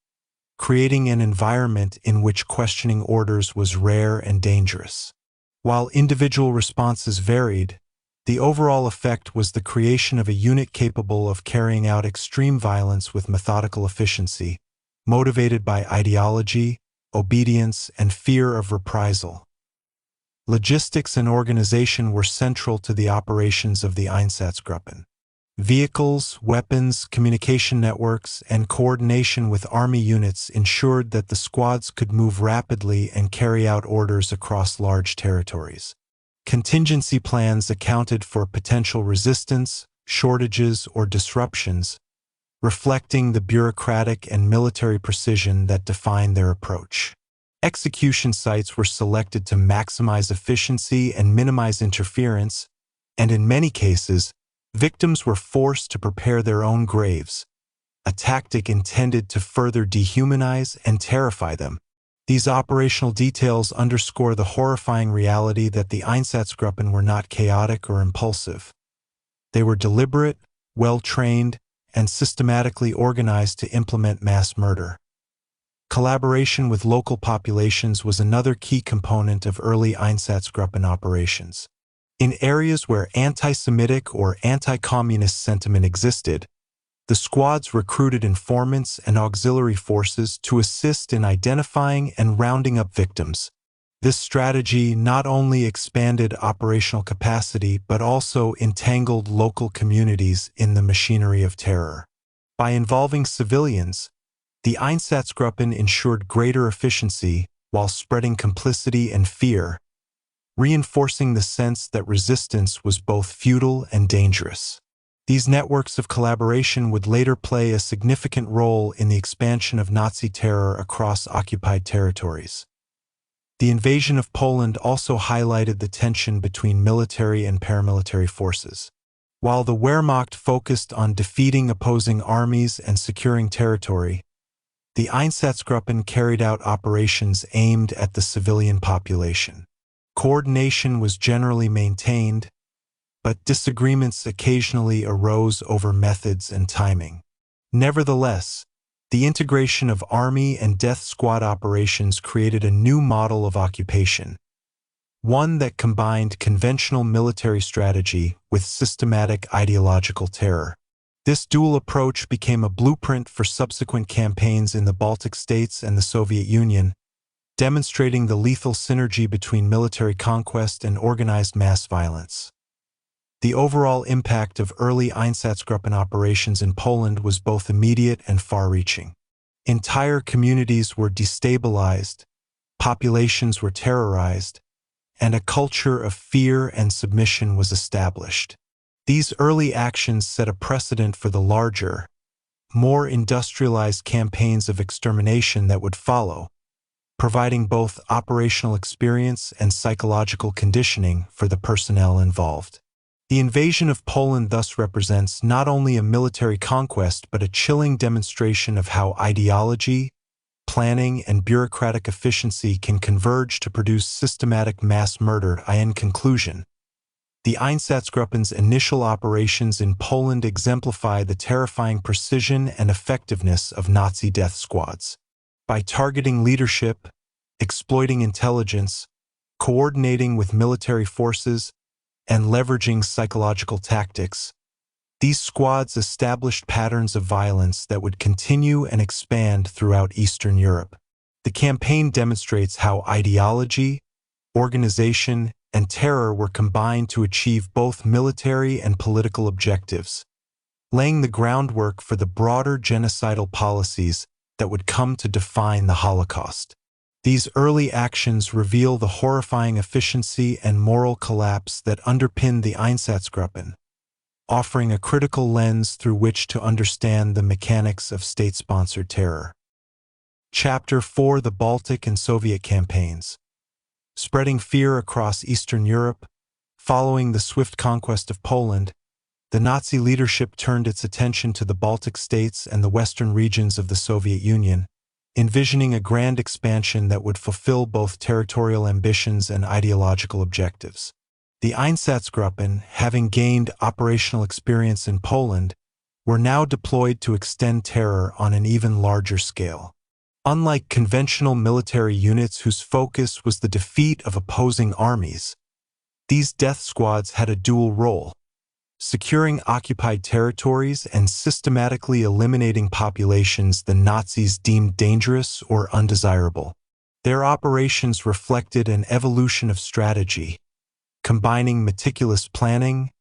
creating an environment in which questioning orders was rare and dangerous. While individual responses varied, the overall effect was the creation of a unit capable of carrying out extreme violence with methodical efficiency, motivated by ideology, obedience, and fear of reprisal. Logistics and organization were central to the operations of the Einsatzgruppen. Vehicles, weapons, communication networks, and coordination with army units ensured that the squads could move rapidly and carry out orders across large territories. Contingency plans accounted for potential resistance, shortages, or disruptions, reflecting the bureaucratic and military precision that defined their approach. Execution sites were selected to maximize efficiency and minimize interference, and in many cases, victims were forced to prepare their own graves, a tactic intended to further dehumanize and terrify them. These operational details underscore the horrifying reality that the Einsatzgruppen were not chaotic or impulsive. They were deliberate, well-trained, and systematically organized to implement mass murder. Collaboration with local populations was another key component of early Einsatzgruppen operations. In areas where anti-Semitic or anti-communist sentiment existed, the squads recruited informants and auxiliary forces to assist in identifying and rounding up victims. This strategy not only expanded operational capacity but also entangled local communities in the machinery of terror. By involving civilians, the Einsatzgruppen ensured greater efficiency while spreading complicity and fear, reinforcing the sense that resistance was both futile and dangerous. These networks of collaboration would later play a significant role in the expansion of Nazi terror across occupied territories. The invasion of Poland also highlighted the tension between military and paramilitary forces. While the Wehrmacht focused on defeating opposing armies and securing territory, the Einsatzgruppen carried out operations aimed at the civilian population. Coordination was generally maintained, but disagreements occasionally arose over methods and timing. Nevertheless, the integration of army and death squad operations created a new model of occupation, one that combined conventional military strategy with systematic ideological terror. This dual approach became a blueprint for subsequent campaigns in the Baltic states and the Soviet Union, demonstrating the lethal synergy between military conquest and organized mass violence. The overall impact of early Einsatzgruppen operations in Poland was both immediate and far-reaching. Entire communities were destabilized, populations were terrorized, and a culture of fear and submission was established. These early actions set a precedent for the larger, more industrialized campaigns of extermination that would follow, providing both operational experience and psychological conditioning for the personnel involved. The invasion of Poland thus represents not only a military conquest but a chilling demonstration of how ideology, planning, and bureaucratic efficiency can converge to produce systematic mass murder. In conclusion, The Einsatzgruppen's initial operations in Poland exemplify the terrifying precision and effectiveness of Nazi death squads. By targeting leadership, exploiting intelligence, coordinating with military forces, and leveraging psychological tactics, these squads established patterns of violence that would continue and expand throughout Eastern Europe. The campaign demonstrates how ideology, organization, and terror were combined to achieve both military and political objectives, laying the groundwork for the broader genocidal policies that would come to define the Holocaust. These early actions reveal the horrifying efficiency and moral collapse that underpinned the Einsatzgruppen, offering a critical lens through which to understand the mechanics of state-sponsored terror. Chapter 4: The Baltic and Soviet Campaigns. Spreading fear across Eastern Europe, following the swift conquest of Poland, the Nazi leadership turned its attention to the Baltic states and the western regions of the Soviet Union, envisioning a grand expansion that would fulfill both territorial ambitions and ideological objectives. The Einsatzgruppen, having gained operational experience in Poland, were now deployed to extend terror on an even larger scale. Unlike conventional military units whose focus was the defeat of opposing armies, these death squads had a dual role: securing occupied territories and systematically eliminating populations the Nazis deemed dangerous or undesirable. Their operations reflected an evolution of strategy, combining meticulous planning,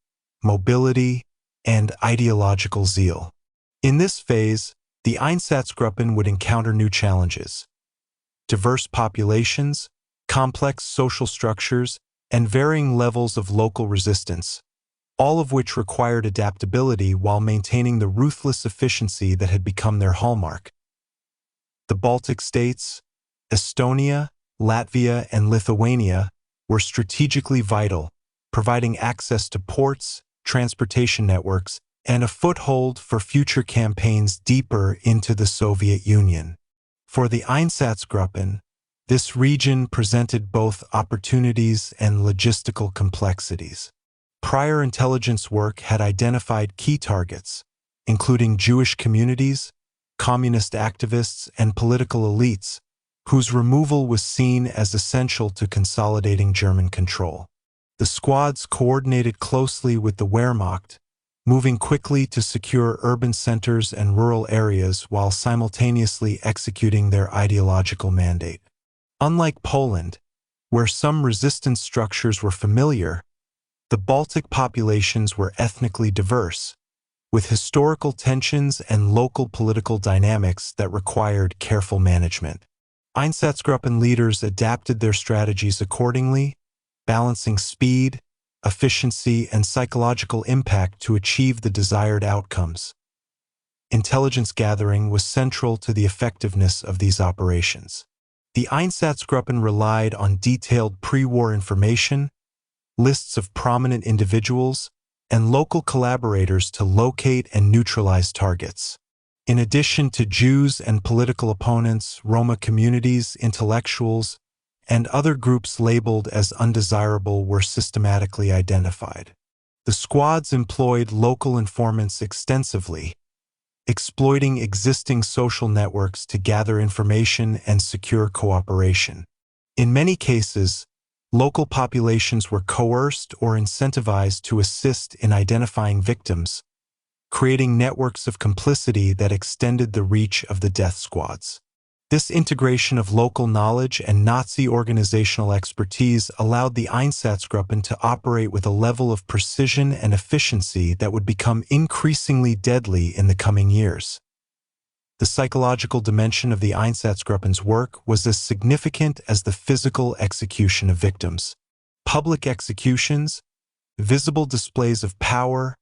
mobility, and ideological zeal. In this phase, the Einsatzgruppen would encounter new challenges: diverse populations, complex social structures, and varying levels of local resistance, all of which required adaptability while maintaining the ruthless efficiency that had become their hallmark. The Baltic states, Estonia, Latvia, and Lithuania were strategically vital, providing access to ports, transportation networks, and a foothold for future campaigns deeper into the Soviet Union. For the Einsatzgruppen, this region presented both opportunities and logistical complexities. Prior intelligence work had identified key targets, including Jewish communities, communist activists, and political elites, whose removal was seen as essential to consolidating German control. The squads coordinated closely with the Wehrmacht, moving quickly to secure urban centers and rural areas while simultaneously executing their ideological mandate. Unlike Poland, where some resistance structures were familiar, the Baltic populations were ethnically diverse, with historical tensions and local political dynamics that required careful management. Einsatzgruppen leaders adapted their strategies accordingly, balancing speed, efficiency, and psychological impact to achieve the desired outcomes. Intelligence gathering was central to the effectiveness of these operations. The Einsatzgruppen relied on detailed pre-war information, lists of prominent individuals, and local collaborators to locate and neutralize targets. In addition to Jews and political opponents, Roma communities, intellectuals, and other groups labeled as undesirable were systematically identified. The squads employed local informants extensively, exploiting existing social networks to gather information and secure cooperation. In many cases, local populations were coerced or incentivized to assist in identifying victims, creating networks of complicity that extended the reach of the death squads. This integration of local knowledge and Nazi organizational expertise allowed the Einsatzgruppen to operate with a level of precision and efficiency that would become increasingly deadly in the coming years. The psychological dimension of the Einsatzgruppen's work was as significant as the physical execution of victims. Public executions, visible displays of power,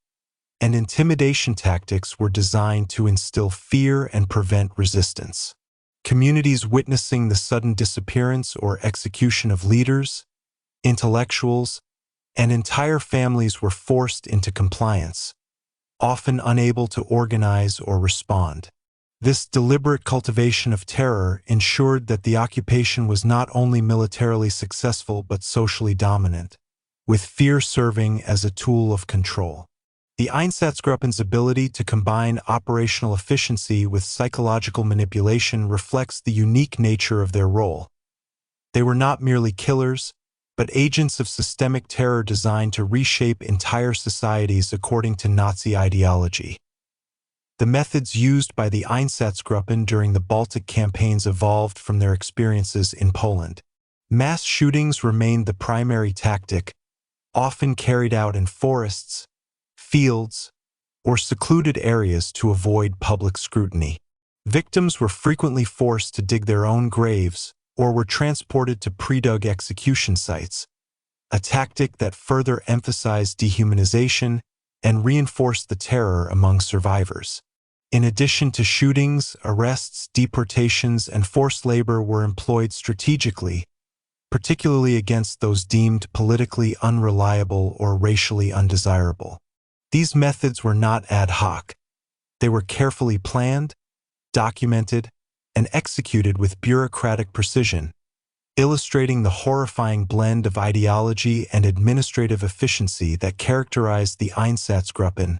and intimidation tactics were designed to instill fear and prevent resistance. Communities witnessing the sudden disappearance or execution of leaders, intellectuals, and entire families were forced into compliance, often unable to organize or respond. This deliberate cultivation of terror ensured that the occupation was not only militarily successful but socially dominant, with fear serving as a tool of control. The Einsatzgruppen's ability to combine operational efficiency with psychological manipulation reflects the unique nature of their role. They were not merely killers, but agents of systemic terror designed to reshape entire societies according to Nazi ideology. The methods used by the Einsatzgruppen during the Baltic campaigns evolved from their experiences in Poland. Mass shootings remained the primary tactic, often carried out in forests, fields, or secluded areas to avoid public scrutiny. Victims were frequently forced to dig their own graves or were transported to pre-dug execution sites, a tactic that further emphasized dehumanization and reinforced the terror among survivors. In addition to shootings, arrests, deportations, and forced labor were employed strategically, particularly against those deemed politically unreliable or racially undesirable. These methods were not ad hoc. They were carefully planned, documented, and executed with bureaucratic precision, illustrating the horrifying blend of ideology and administrative efficiency that characterized the Einsatzgruppen.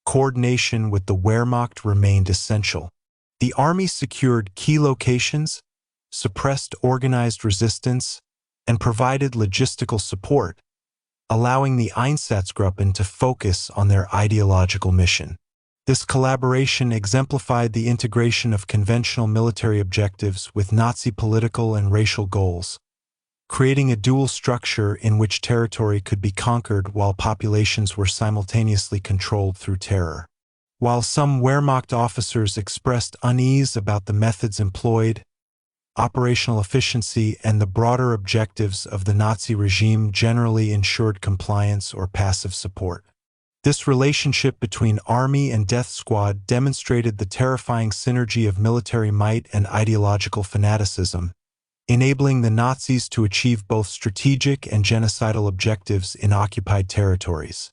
Coordination with the Wehrmacht remained essential. The army secured key locations, suppressed organized resistance, and provided logistical support, allowing the Einsatzgruppen to focus on their ideological mission. This collaboration exemplified the integration of conventional military objectives with Nazi political and racial goals, creating a dual structure in which territory could be conquered while populations were simultaneously controlled through terror. While some Wehrmacht officers expressed unease about the methods employed, operational efficiency and the broader objectives of the Nazi regime generally ensured compliance or passive support. This relationship between army and death squad demonstrated the terrifying synergy of military might and ideological fanaticism, enabling the Nazis to achieve both strategic and genocidal objectives in occupied territories.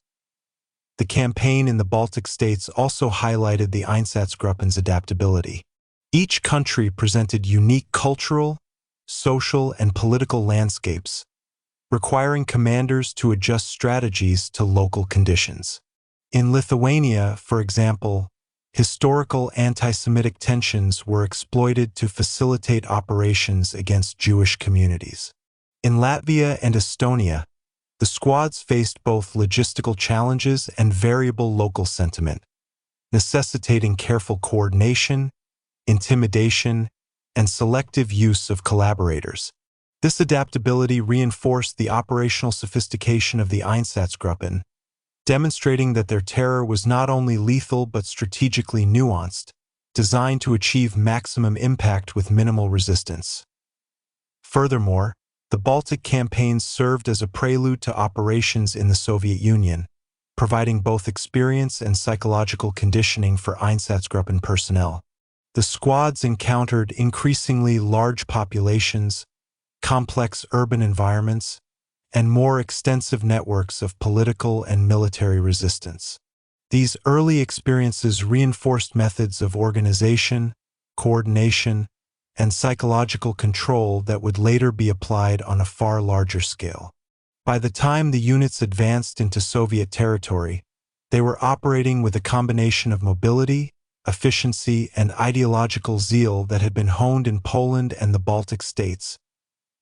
The campaign in the Baltic states also highlighted the Einsatzgruppen's adaptability. Each country presented unique cultural, social, and political landscapes, requiring commanders to adjust strategies to local conditions. In Lithuania, for example, historical anti-Semitic tensions were exploited to facilitate operations against Jewish communities. In Latvia and Estonia, the squads faced both logistical challenges and variable local sentiment, necessitating careful coordination, intimidation, and selective use of collaborators. This adaptability reinforced the operational sophistication of the Einsatzgruppen, demonstrating that their terror was not only lethal but strategically nuanced, designed to achieve maximum impact with minimal resistance. Furthermore, the Baltic campaigns served as a prelude to operations in the Soviet Union, providing both experience and psychological conditioning for Einsatzgruppen personnel. The squads encountered increasingly large populations, complex urban environments, and more extensive networks of political and military resistance. These early experiences reinforced methods of organization, coordination, and psychological control that would later be applied on a far larger scale. By the time the units advanced into Soviet territory, they were operating with a combination of mobility, efficiency, and ideological zeal that had been honed in Poland and the Baltic states,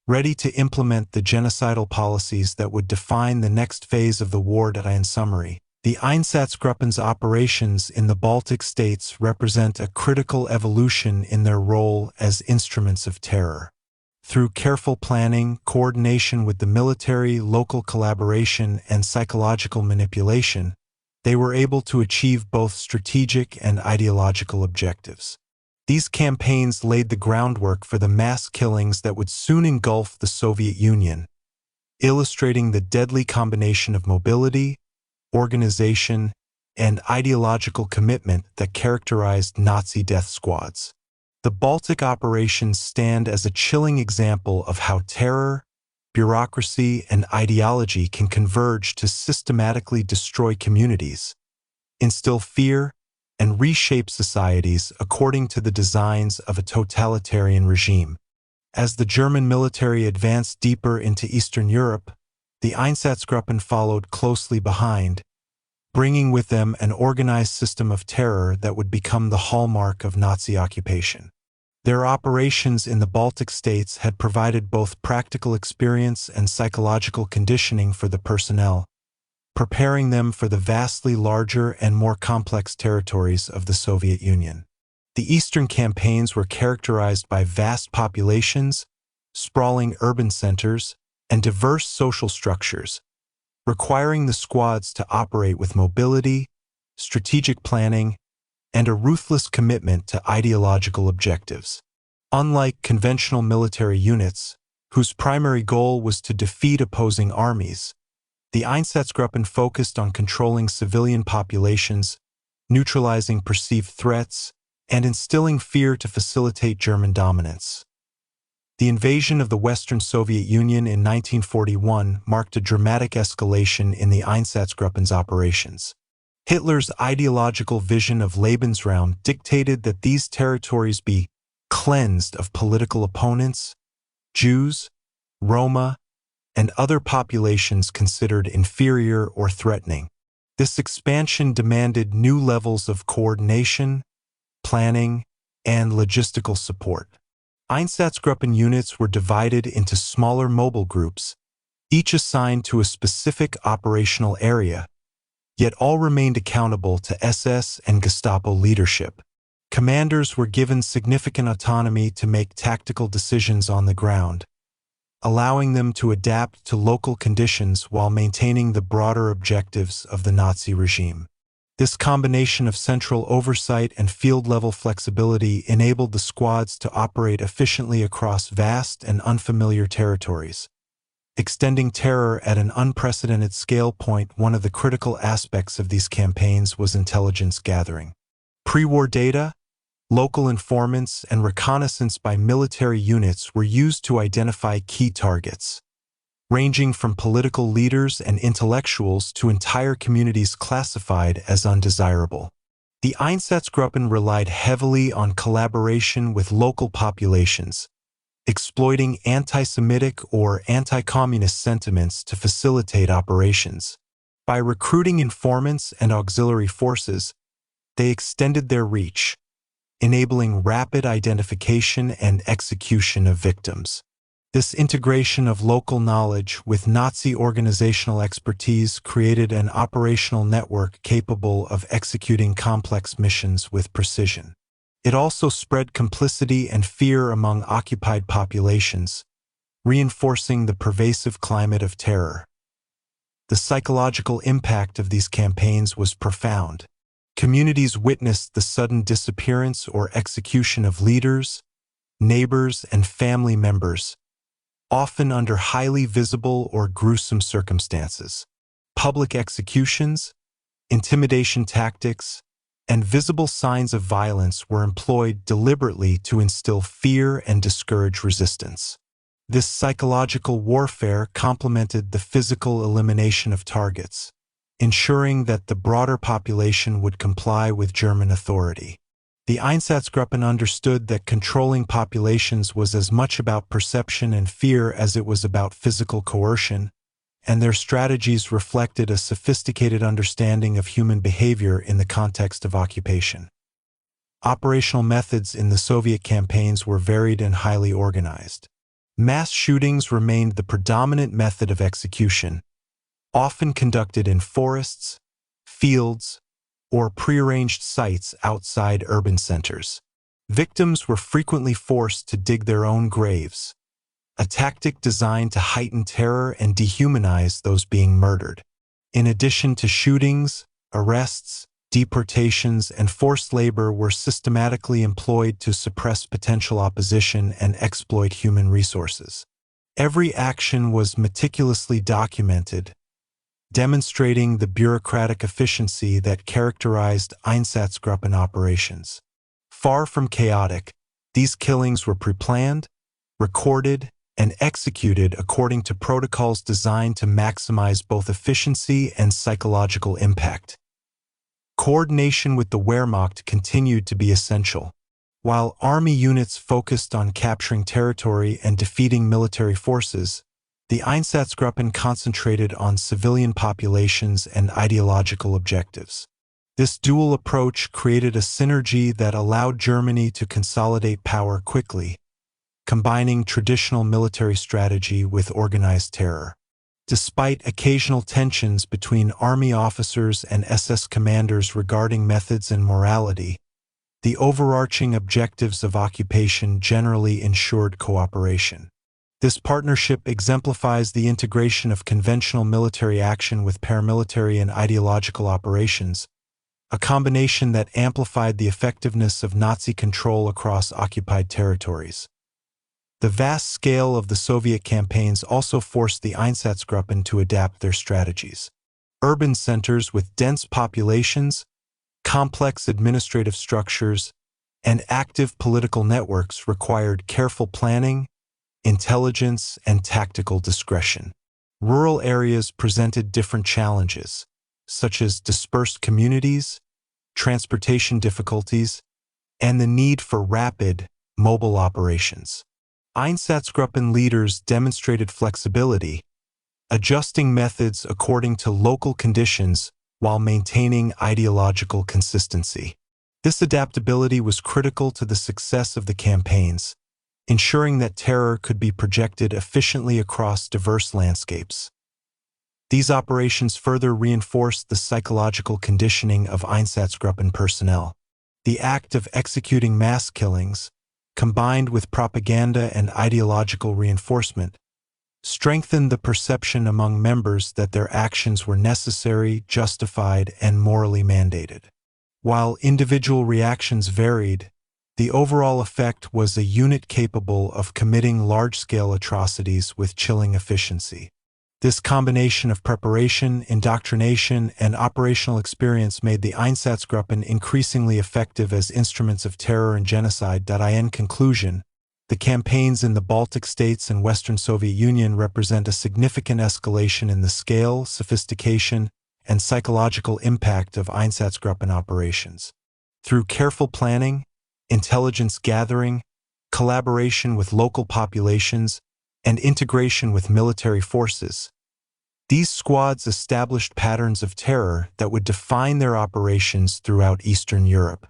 ready to implement the genocidal policies that would define the next phase of the war. In summary, the Einsatzgruppen's operations in the Baltic states represent a critical evolution in their role as instruments of terror. Through careful planning, coordination with the military, local collaboration, and psychological manipulation, they were able to achieve both strategic and ideological objectives. These campaigns laid the groundwork for the mass killings that would soon engulf the Soviet Union, illustrating the deadly combination of mobility, organization, and ideological commitment that characterized Nazi death squads. The Baltic operations stand as a chilling example of how terror, bureaucracy, and ideology can converge to systematically destroy communities, instill fear, and reshape societies according to the designs of a totalitarian regime. As the German military advanced deeper into Eastern Europe, The Einsatzgruppen followed closely behind, bringing with them an organized system of terror that would become the hallmark of Nazi occupation. Their operations in the Baltic states had provided both practical experience and psychological conditioning for the personnel, preparing them for the vastly larger and more complex territories of the Soviet Union. The Eastern campaigns were characterized by vast populations, sprawling urban centers, and diverse social structures, requiring the squads to operate with mobility, strategic planning, and a ruthless commitment to ideological objectives. Unlike conventional military units, whose primary goal was to defeat opposing armies, the Einsatzgruppen focused on controlling civilian populations, neutralizing perceived threats, and instilling fear to facilitate German dominance. The invasion of the Western Soviet Union in 1941 marked a dramatic escalation in the Einsatzgruppen's operations. Hitler's ideological vision of Lebensraum dictated that these territories be cleansed of political opponents, Jews, Roma, and other populations considered inferior or threatening. This expansion demanded new levels of coordination, planning, and logistical support. Einsatzgruppen units were divided into smaller mobile groups, each assigned to a specific operational area, yet all remained accountable to SS and Gestapo leadership. Commanders were given significant autonomy to make tactical decisions on the ground, allowing them to adapt to local conditions while maintaining the broader objectives of the Nazi regime. This combination of central oversight and field-level flexibility enabled the squads to operate efficiently across vast and unfamiliar territories, extending terror at an unprecedented scale. One of the critical aspects of these campaigns was intelligence gathering. Pre-war data, local informants, and reconnaissance by military units were used to identify key targets, ranging from political leaders and intellectuals to entire communities classified as undesirable. The Einsatzgruppen relied heavily on collaboration with local populations, exploiting anti-Semitic or anti-communist sentiments to facilitate operations. By recruiting informants and auxiliary forces, they extended their reach, enabling rapid identification and execution of victims. This integration of local knowledge with Nazi organizational expertise created an operational network capable of executing complex missions with precision. It also spread complicity and fear among occupied populations, reinforcing the pervasive climate of terror. The psychological impact of these campaigns was profound. Communities witnessed the sudden disappearance or execution of leaders, neighbors, and family members, often under highly visible or gruesome circumstances. Public executions, intimidation tactics, and visible signs of violence were employed deliberately to instill fear and discourage resistance. This psychological warfare complemented the physical elimination of targets, ensuring that the broader population would comply with German authority. The Einsatzgruppen understood that controlling populations was as much about perception and fear as it was about physical coercion, and their strategies reflected a sophisticated understanding of human behavior in the context of occupation. Operational methods in the Soviet campaigns were varied and highly organized. Mass shootings remained the predominant method of execution, often conducted in forests, fields, or prearranged sites outside urban centers. Victims were frequently forced to dig their own graves, a tactic designed to heighten terror and dehumanize those being murdered. In addition to shootings, arrests, deportations, and forced labor were systematically employed to suppress potential opposition and exploit human resources. Every action was meticulously documented, demonstrating the bureaucratic efficiency that characterized Einsatzgruppen operations. Far from chaotic, these killings were pre-planned, recorded, and executed according to protocols designed to maximize both efficiency and psychological impact. Coordination with the Wehrmacht continued to be essential. While army units focused on capturing territory and defeating military forces, The Einsatzgruppen concentrated on civilian populations and ideological objectives. This dual approach created a synergy that allowed Germany to consolidate power quickly, combining traditional military strategy with organized terror. Despite occasional tensions between army officers and SS commanders regarding methods and morality, the overarching objectives of occupation generally ensured cooperation. This partnership exemplifies the integration of conventional military action with paramilitary and ideological operations, a combination that amplified the effectiveness of Nazi control across occupied territories. The vast scale of the Soviet campaigns also forced the Einsatzgruppen to adapt their strategies. Urban centers with dense populations, complex administrative structures, and active political networks required careful planning, intelligence, and tactical discretion. Rural areas presented different challenges, such as dispersed communities, transportation difficulties, and the need for rapid, mobile operations. Einsatzgruppen leaders demonstrated flexibility, adjusting methods according to local conditions while maintaining ideological consistency. This adaptability was critical to the success of the campaigns, ensuring that terror could be projected efficiently across diverse landscapes. These operations further reinforced the psychological conditioning of Einsatzgruppen personnel. The act of executing mass killings, combined with propaganda and ideological reinforcement, strengthened the perception among members that their actions were necessary, justified, and morally mandated. While individual reactions varied, the overall effect was a unit capable of committing large-scale atrocities with chilling efficiency. This combination of preparation, indoctrination, and operational experience made the Einsatzgruppen increasingly effective as instruments of terror and genocide. In conclusion, the campaigns in the Baltic states and Western Soviet Union represent a significant escalation in the scale, sophistication, and psychological impact of Einsatzgruppen operations. Through careful planning, intelligence gathering, collaboration with local populations, and integration with military forces, these squads established patterns of terror that would define their operations throughout Eastern Europe.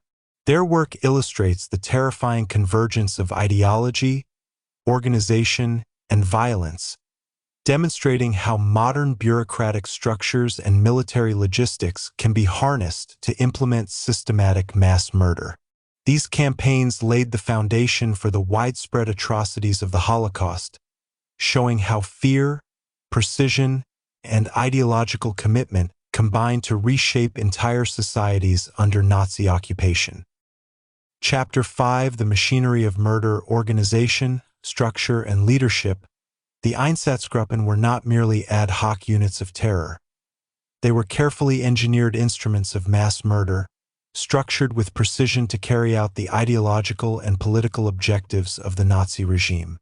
Their work illustrates the terrifying convergence of ideology, organization, and violence, demonstrating how modern bureaucratic structures and military logistics can be harnessed to implement systematic mass murder. These campaigns laid the foundation for the widespread atrocities of the Holocaust, showing how fear, precision, and ideological commitment combined to reshape entire societies under Nazi occupation. Chapter 5: The Machinery of Murder. Organization, Structure, and Leadership. The Einsatzgruppen were not merely ad hoc units of terror. They were carefully engineered instruments of mass murder, structured with precision to carry out the ideological and political objectives of the Nazi regime.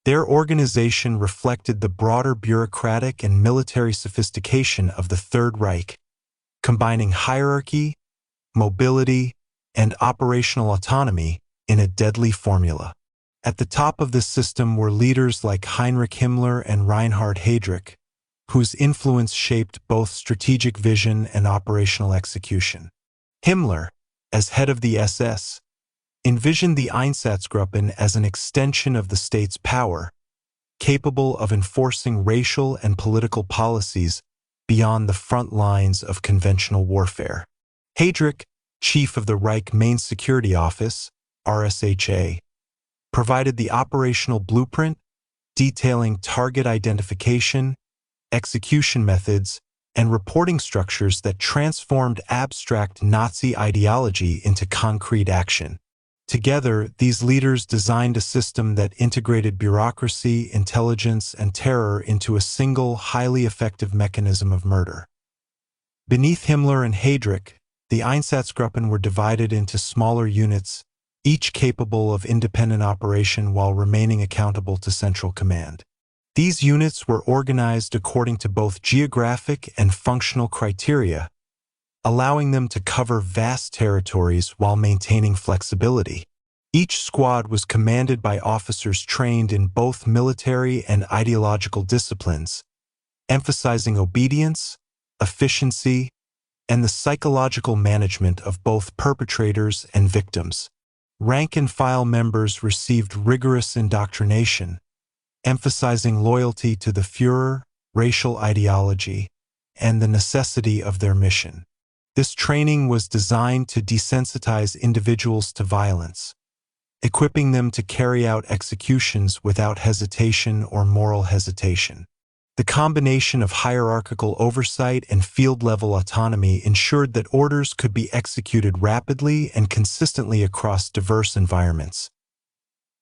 Their organization reflected the broader bureaucratic and military sophistication of the Third Reich, combining hierarchy, mobility, and operational autonomy in a deadly formula. At the top of this system were leaders like Heinrich Himmler and Reinhard Heydrich, whose influence shaped both strategic vision and operational execution. Himmler, as head of the SS, envisioned the Einsatzgruppen as an extension of the state's power, capable of enforcing racial and political policies beyond the front lines of conventional warfare. Heydrich, chief of the Reich Main Security Office, RSHA, provided the operational blueprint, detailing target identification, execution methods, and reporting structures that transformed abstract Nazi ideology into concrete action. Together, these leaders designed a system that integrated bureaucracy, intelligence, and terror into a single, highly effective mechanism of murder. Beneath Himmler and Heydrich, the Einsatzgruppen were divided into smaller units, each capable of independent operation while remaining accountable to Central Command. These units were organized according to both geographic and functional criteria, allowing them to cover vast territories while maintaining flexibility. Each squad was commanded by officers trained in both military and ideological disciplines, emphasizing obedience, efficiency, and the psychological management of both perpetrators and victims. Rank-and-file members received rigorous indoctrination, emphasizing loyalty to the Führer, racial ideology, and the necessity of their mission. This training was designed to desensitize individuals to violence, equipping them to carry out executions without hesitation or moral hesitation. The combination of hierarchical oversight and field-level autonomy ensured that orders could be executed rapidly and consistently across diverse environments.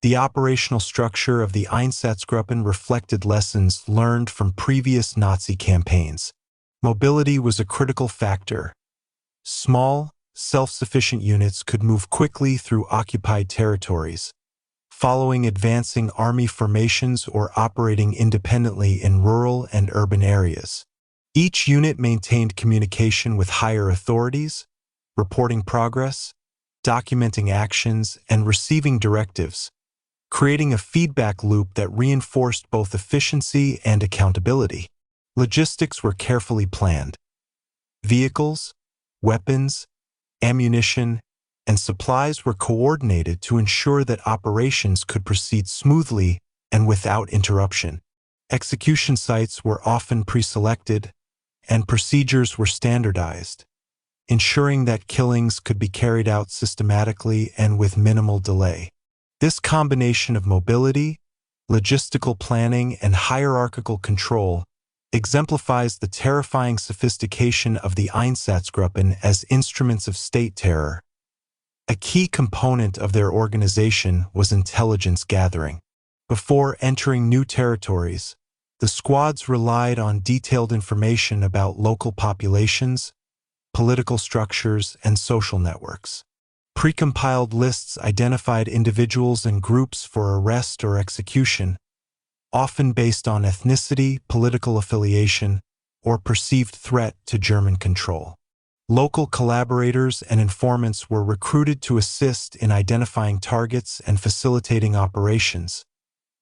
The operational structure of the Einsatzgruppen reflected lessons learned from previous Nazi campaigns. Mobility was a critical factor. Small, self-sufficient units could move quickly through occupied territories, following advancing army formations or operating independently in rural and urban areas. Each unit maintained communication with higher authorities, reporting progress, documenting actions, and receiving directives, creating a feedback loop that reinforced both efficiency and accountability. Logistics were carefully planned. Vehicles, weapons, ammunition, and supplies were coordinated to ensure that operations could proceed smoothly and without interruption. Execution sites were often pre-selected, and procedures were standardized, ensuring that killings could be carried out systematically and with minimal delay. This combination of mobility, logistical planning, and hierarchical control exemplifies the terrifying sophistication of the Einsatzgruppen as instruments of state terror. A key component of their organization was intelligence gathering. Before entering new territories, the squads relied on detailed information about local populations, political structures, and social networks. Precompiled lists identified individuals and groups for arrest or execution, often based on ethnicity, political affiliation, or perceived threat to German control. Local collaborators and informants were recruited to assist in identifying targets and facilitating operations,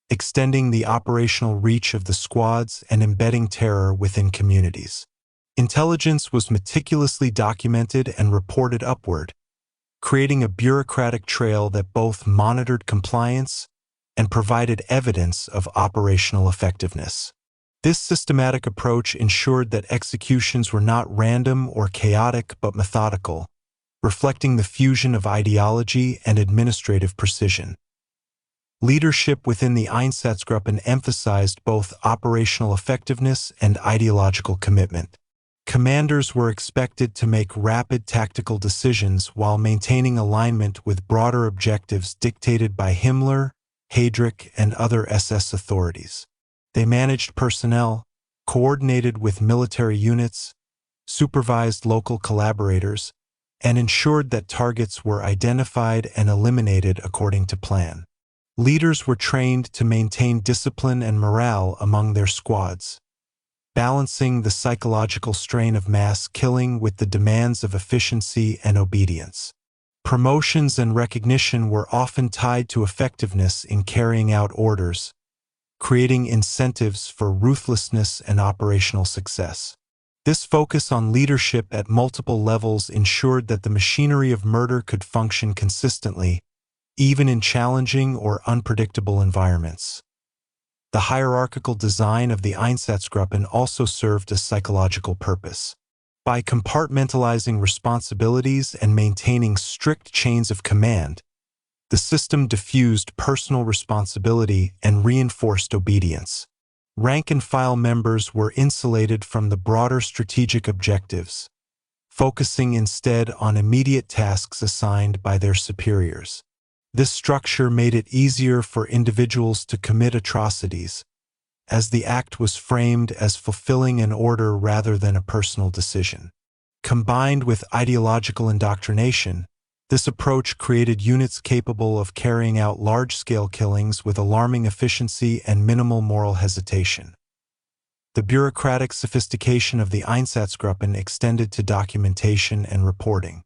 extending the operational reach of the squads and embedding terror within communities. Intelligence was meticulously documented and reported upward, creating a bureaucratic trail that both monitored compliance and provided evidence of operational effectiveness. This systematic approach ensured that executions were not random or chaotic but methodical, reflecting the fusion of ideology and administrative precision. Leadership within the Einsatzgruppen emphasized both operational effectiveness and ideological commitment. Commanders were expected to make rapid tactical decisions while maintaining alignment with broader objectives dictated by Himmler, Heydrich, and other SS authorities. They managed personnel, coordinated with military units, supervised local collaborators, and ensured that targets were identified and eliminated according to plan. Leaders were trained to maintain discipline and morale among their squads, balancing the psychological strain of mass killing with the demands of efficiency and obedience. Promotions and recognition were often tied to effectiveness in carrying out orders, creating incentives for ruthlessness and operational success. This focus on leadership at multiple levels ensured that the machinery of murder could function consistently, even in challenging or unpredictable environments. The hierarchical design of the Einsatzgruppen also served a psychological purpose. By compartmentalizing responsibilities and maintaining strict chains of command, the system diffused personal responsibility and reinforced obedience. Rank-and-file members were insulated from the broader strategic objectives, focusing instead on immediate tasks assigned by their superiors. This structure made it easier for individuals to commit atrocities, as the act was framed as fulfilling an order rather than a personal decision. Combined with ideological indoctrination, this approach created units capable of carrying out large-scale killings with alarming efficiency and minimal moral hesitation. The bureaucratic sophistication of the Einsatzgruppen extended to documentation and reporting.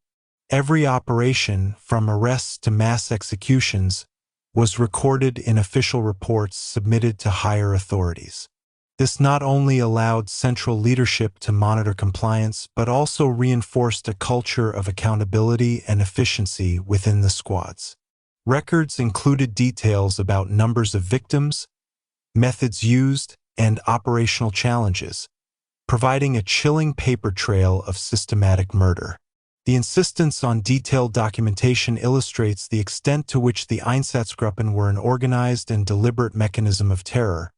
Every operation, from arrests to mass executions, was recorded in official reports submitted to higher authorities. This not only allowed central leadership to monitor compliance, but also reinforced a culture of accountability and efficiency within the squads. Records included details about numbers of victims, methods used, and operational challenges, providing a chilling paper trail of systematic murder. The insistence on detailed documentation illustrates the extent to which the Einsatzgruppen were an organized and deliberate mechanism of terror,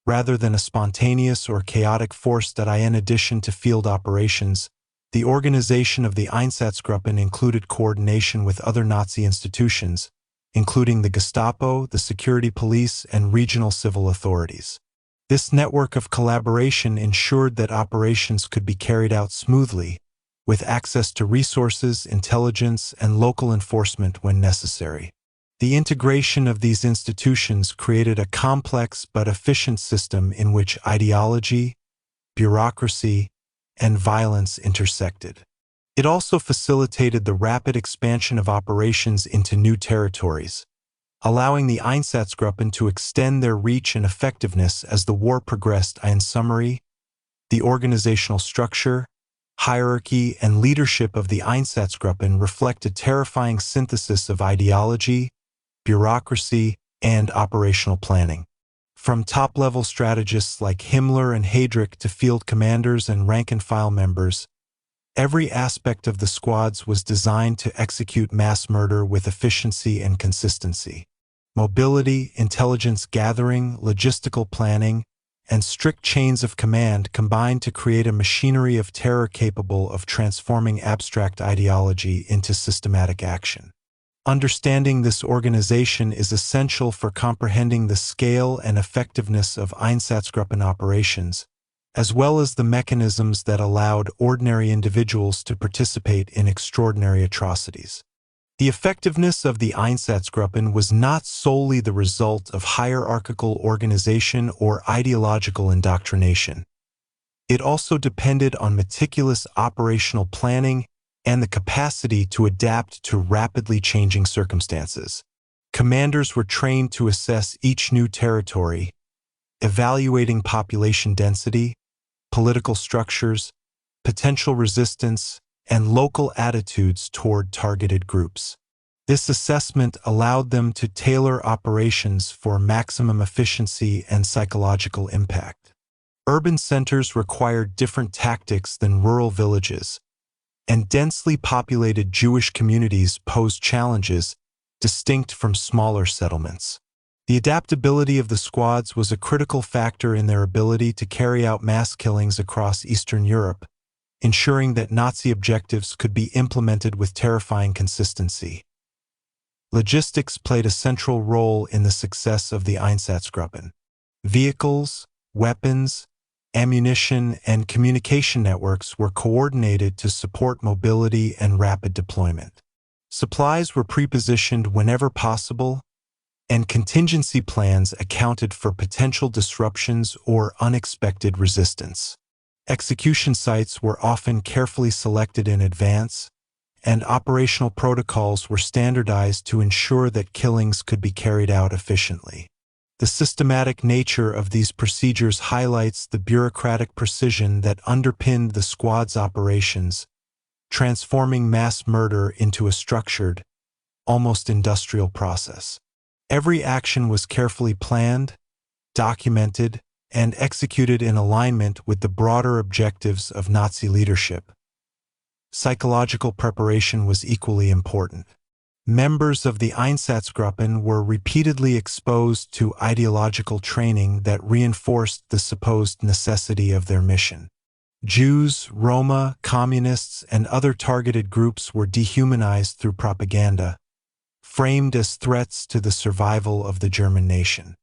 rather than a spontaneous or chaotic force that in addition to field operations, the organization of the Einsatzgruppen included coordination with other Nazi institutions, including the Gestapo, the security police, and regional civil authorities. This network of collaboration ensured that operations could be carried out smoothly, with access to resources, intelligence, and local enforcement when necessary. The integration of these institutions created a complex but efficient system in which ideology, bureaucracy, and violence intersected. It also facilitated the rapid expansion of operations into new territories, allowing the Einsatzgruppen to extend their reach and effectiveness as the war progressed. In summary, the organizational structure, hierarchy, and leadership of the Einsatzgruppen reflect a terrifying synthesis of ideology, bureaucracy, and operational planning. From top-level strategists like Himmler and Heydrich to field commanders and rank-and-file members, every aspect of the squads was designed to execute mass murder with efficiency and consistency. Mobility, intelligence gathering, logistical planning, and strict chains of command combined to create a machinery of terror capable of transforming abstract ideology into systematic action. Understanding this organization is essential for comprehending the scale and effectiveness of Einsatzgruppen operations, as well as the mechanisms that allowed ordinary individuals to participate in extraordinary atrocities. The effectiveness of the Einsatzgruppen was not solely the result of hierarchical organization or ideological indoctrination. It also depended on meticulous operational planning and the capacity to adapt to rapidly changing circumstances. Commanders were trained to assess each new territory, evaluating population density, political structures, potential resistance, and local attitudes toward targeted groups. This assessment allowed them to tailor operations for maximum efficiency and psychological impact. Urban centers required different tactics than rural villages, and densely populated Jewish communities posed challenges distinct from smaller settlements. The adaptability of the squads was a critical factor in their ability to carry out mass killings across Eastern Europe, ensuring that Nazi objectives could be implemented with terrifying consistency. Logistics played a central role in the success of the Einsatzgruppen. Vehicles, weapons, ammunition, and communication networks were coordinated to support mobility and rapid deployment. Supplies were pre-positioned whenever possible, and contingency plans accounted for potential disruptions or unexpected resistance. Execution sites were often carefully selected in advance, and operational protocols were standardized to ensure that killings could be carried out efficiently. The systematic nature of these procedures highlights the bureaucratic precision that underpinned the squad's operations, transforming mass murder into a structured, almost industrial process. Every action was carefully planned, documented, and executed in alignment with the broader objectives of Nazi leadership. Psychological preparation was equally important. Members of the Einsatzgruppen were repeatedly exposed to ideological training that reinforced the supposed necessity of their mission. Jews, Roma, communists, and other targeted groups were dehumanized through propaganda, framed as threats to the survival of the German nation.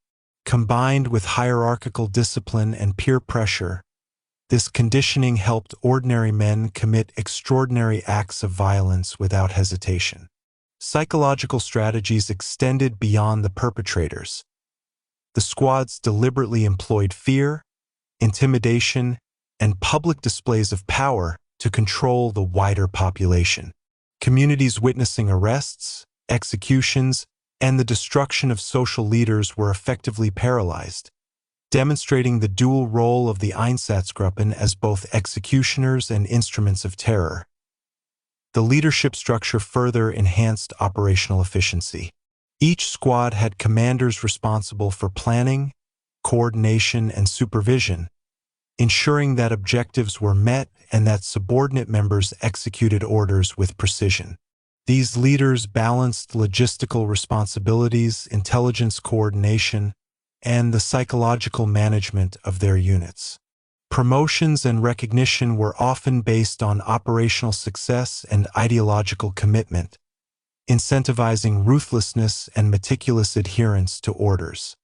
Combined with hierarchical discipline and peer pressure, this conditioning helped ordinary men commit extraordinary acts of violence without hesitation. Psychological strategies extended beyond the perpetrators. The squads deliberately employed fear, intimidation, and public displays of power to control the wider population. Communities witnessing arrests, executions, and the destruction of social leaders were effectively paralyzed, demonstrating the dual role of the Einsatzgruppen as both executioners and instruments of terror. The leadership structure further enhanced operational efficiency. Each squad had commanders responsible for planning, coordination, and supervision, ensuring that objectives were met and that subordinate members executed orders with precision. These leaders balanced logistical responsibilities, intelligence coordination, and the psychological management of their units. Promotions and recognition were often based on operational success and ideological commitment, incentivizing ruthlessness and meticulous adherence to orders.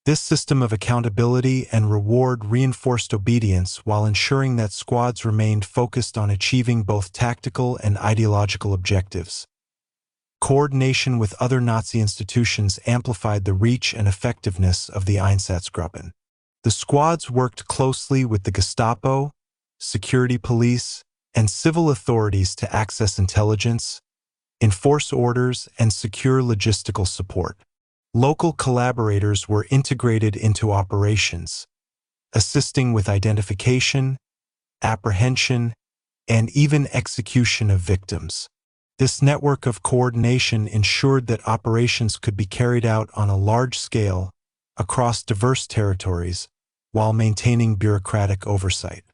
This system of accountability and reward reinforced obedience while ensuring that squads remained focused on achieving both tactical and ideological objectives. Coordination with other Nazi institutions amplified the reach and effectiveness of the Einsatzgruppen. The squads worked closely with the Gestapo, security police, and civil authorities to access intelligence, enforce orders, and secure logistical support. Local collaborators were integrated into operations, assisting with identification, apprehension, and even execution of victims. This network of coordination ensured that operations could be carried out on a large scale across diverse territories while maintaining bureaucratic oversight.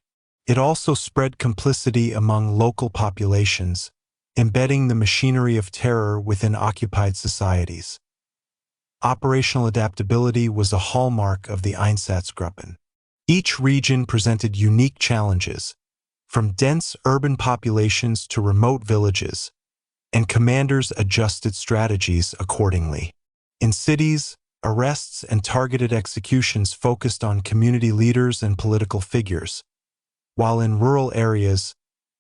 It also spread complicity among local populations, embedding the machinery of terror within occupied societies. Operational adaptability was a hallmark of the Einsatzgruppen. Each region presented unique challenges, from dense urban populations to remote villages, and commanders adjusted strategies accordingly. In cities, arrests and targeted executions focused on community leaders and political figures, while in rural areas,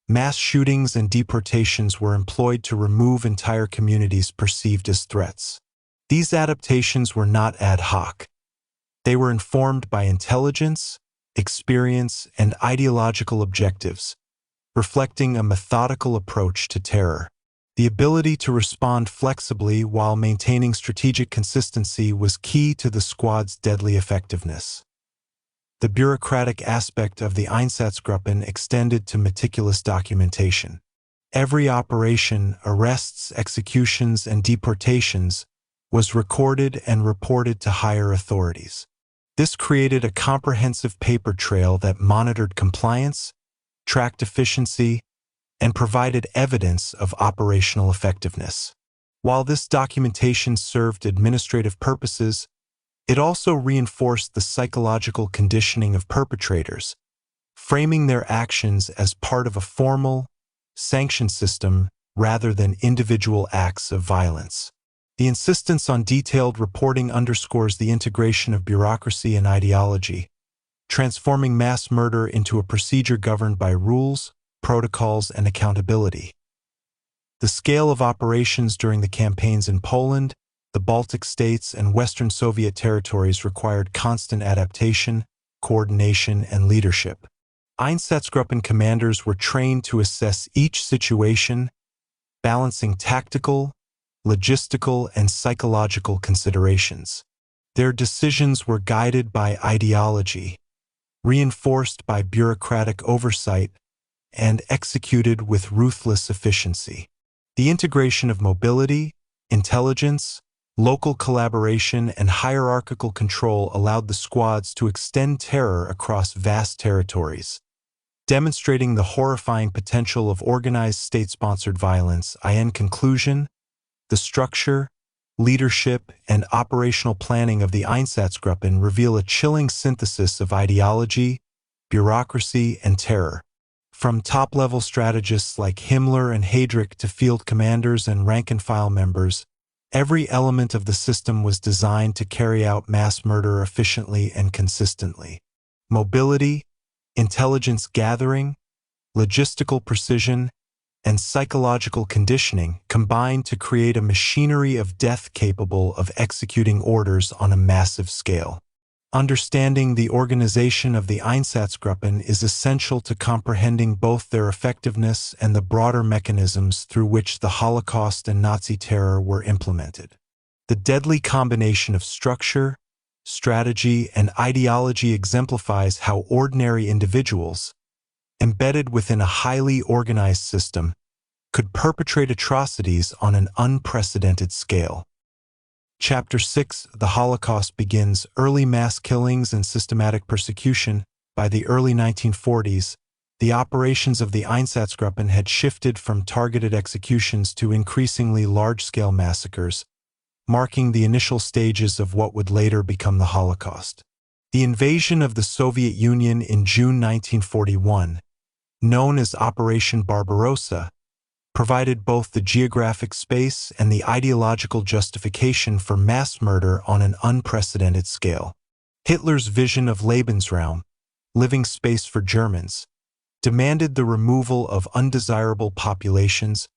mass shootings and deportations were employed to remove entire communities perceived as threats. These adaptations were not ad hoc. They were informed by intelligence, experience, and ideological objectives, reflecting a methodical approach to terror. The ability to respond flexibly while maintaining strategic consistency was key to the squad's deadly effectiveness. The bureaucratic aspect of the Einsatzgruppen extended to meticulous documentation. Every operation, arrests, executions, and deportations was recorded and reported to higher authorities. This created a comprehensive paper trail that monitored compliance, tracked efficiency, and provided evidence of operational effectiveness. While this documentation served administrative purposes, it also reinforced the psychological conditioning of perpetrators, framing their actions as part of a formal, sanctioned system rather than individual acts of violence. The insistence on detailed reporting underscores the integration of bureaucracy and ideology, transforming mass murder into a procedure governed by rules, protocols, and accountability. The scale of operations during the campaigns in Poland, the Baltic states, and Western Soviet territories required constant adaptation, coordination, and leadership. Einsatzgruppen commanders were trained to assess each situation, balancing tactical, logistical, and psychological considerations. Their decisions were guided by ideology, reinforced by bureaucratic oversight, and executed with ruthless efficiency. The integration of mobility, intelligence, local collaboration, and hierarchical control allowed the squads to extend terror across vast territories, demonstrating the horrifying potential of organized state-sponsored violence. In conclusion, the structure, leadership, and operational planning of the Einsatzgruppen reveal a chilling synthesis of ideology, bureaucracy, and terror. From top-level strategists like Himmler and Heydrich to field commanders and rank-and-file members, every element of the system was designed to carry out mass murder efficiently and consistently. Mobility, intelligence gathering, logistical precision, and psychological conditioning combined to create a machinery of death capable of executing orders on a massive scale. Understanding the organization of the Einsatzgruppen is essential to comprehending both their effectiveness and the broader mechanisms through which the Holocaust and Nazi terror were implemented. The deadly combination of structure, strategy, and ideology exemplifies how ordinary individuals, embedded within a highly organized system, could perpetrate atrocities on an unprecedented scale. Chapter 6: The Holocaust begins. Early mass killings and systematic persecution. By the early 1940s, the operations of the Einsatzgruppen had shifted from targeted executions to increasingly large-scale massacres, marking the initial stages of what would later become the Holocaust. The invasion of the Soviet Union in June 1941, known as Operation Barbarossa, provided both the geographic space and the ideological justification for mass murder on an unprecedented scale. Hitler's vision of Lebensraum, living space for Germans, demanded the removal of undesirable populations,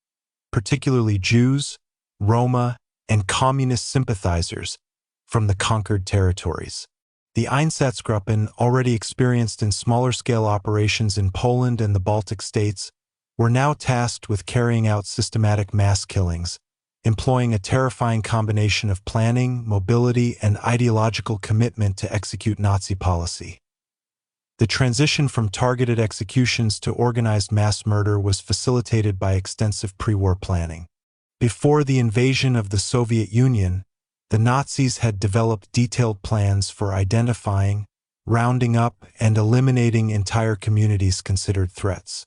particularly Jews, Roma, and communist sympathizers, from the conquered territories. The Einsatzgruppen, already experienced in smaller-scale operations in Poland and the Baltic states, were now tasked with carrying out systematic mass killings, employing a terrifying combination of planning, mobility, and ideological commitment to execute Nazi policy. The transition from targeted executions to organized mass murder was facilitated by extensive pre-war planning. Before the invasion of the Soviet Union, the Nazis had developed detailed plans for identifying, rounding up, and eliminating entire communities considered threats.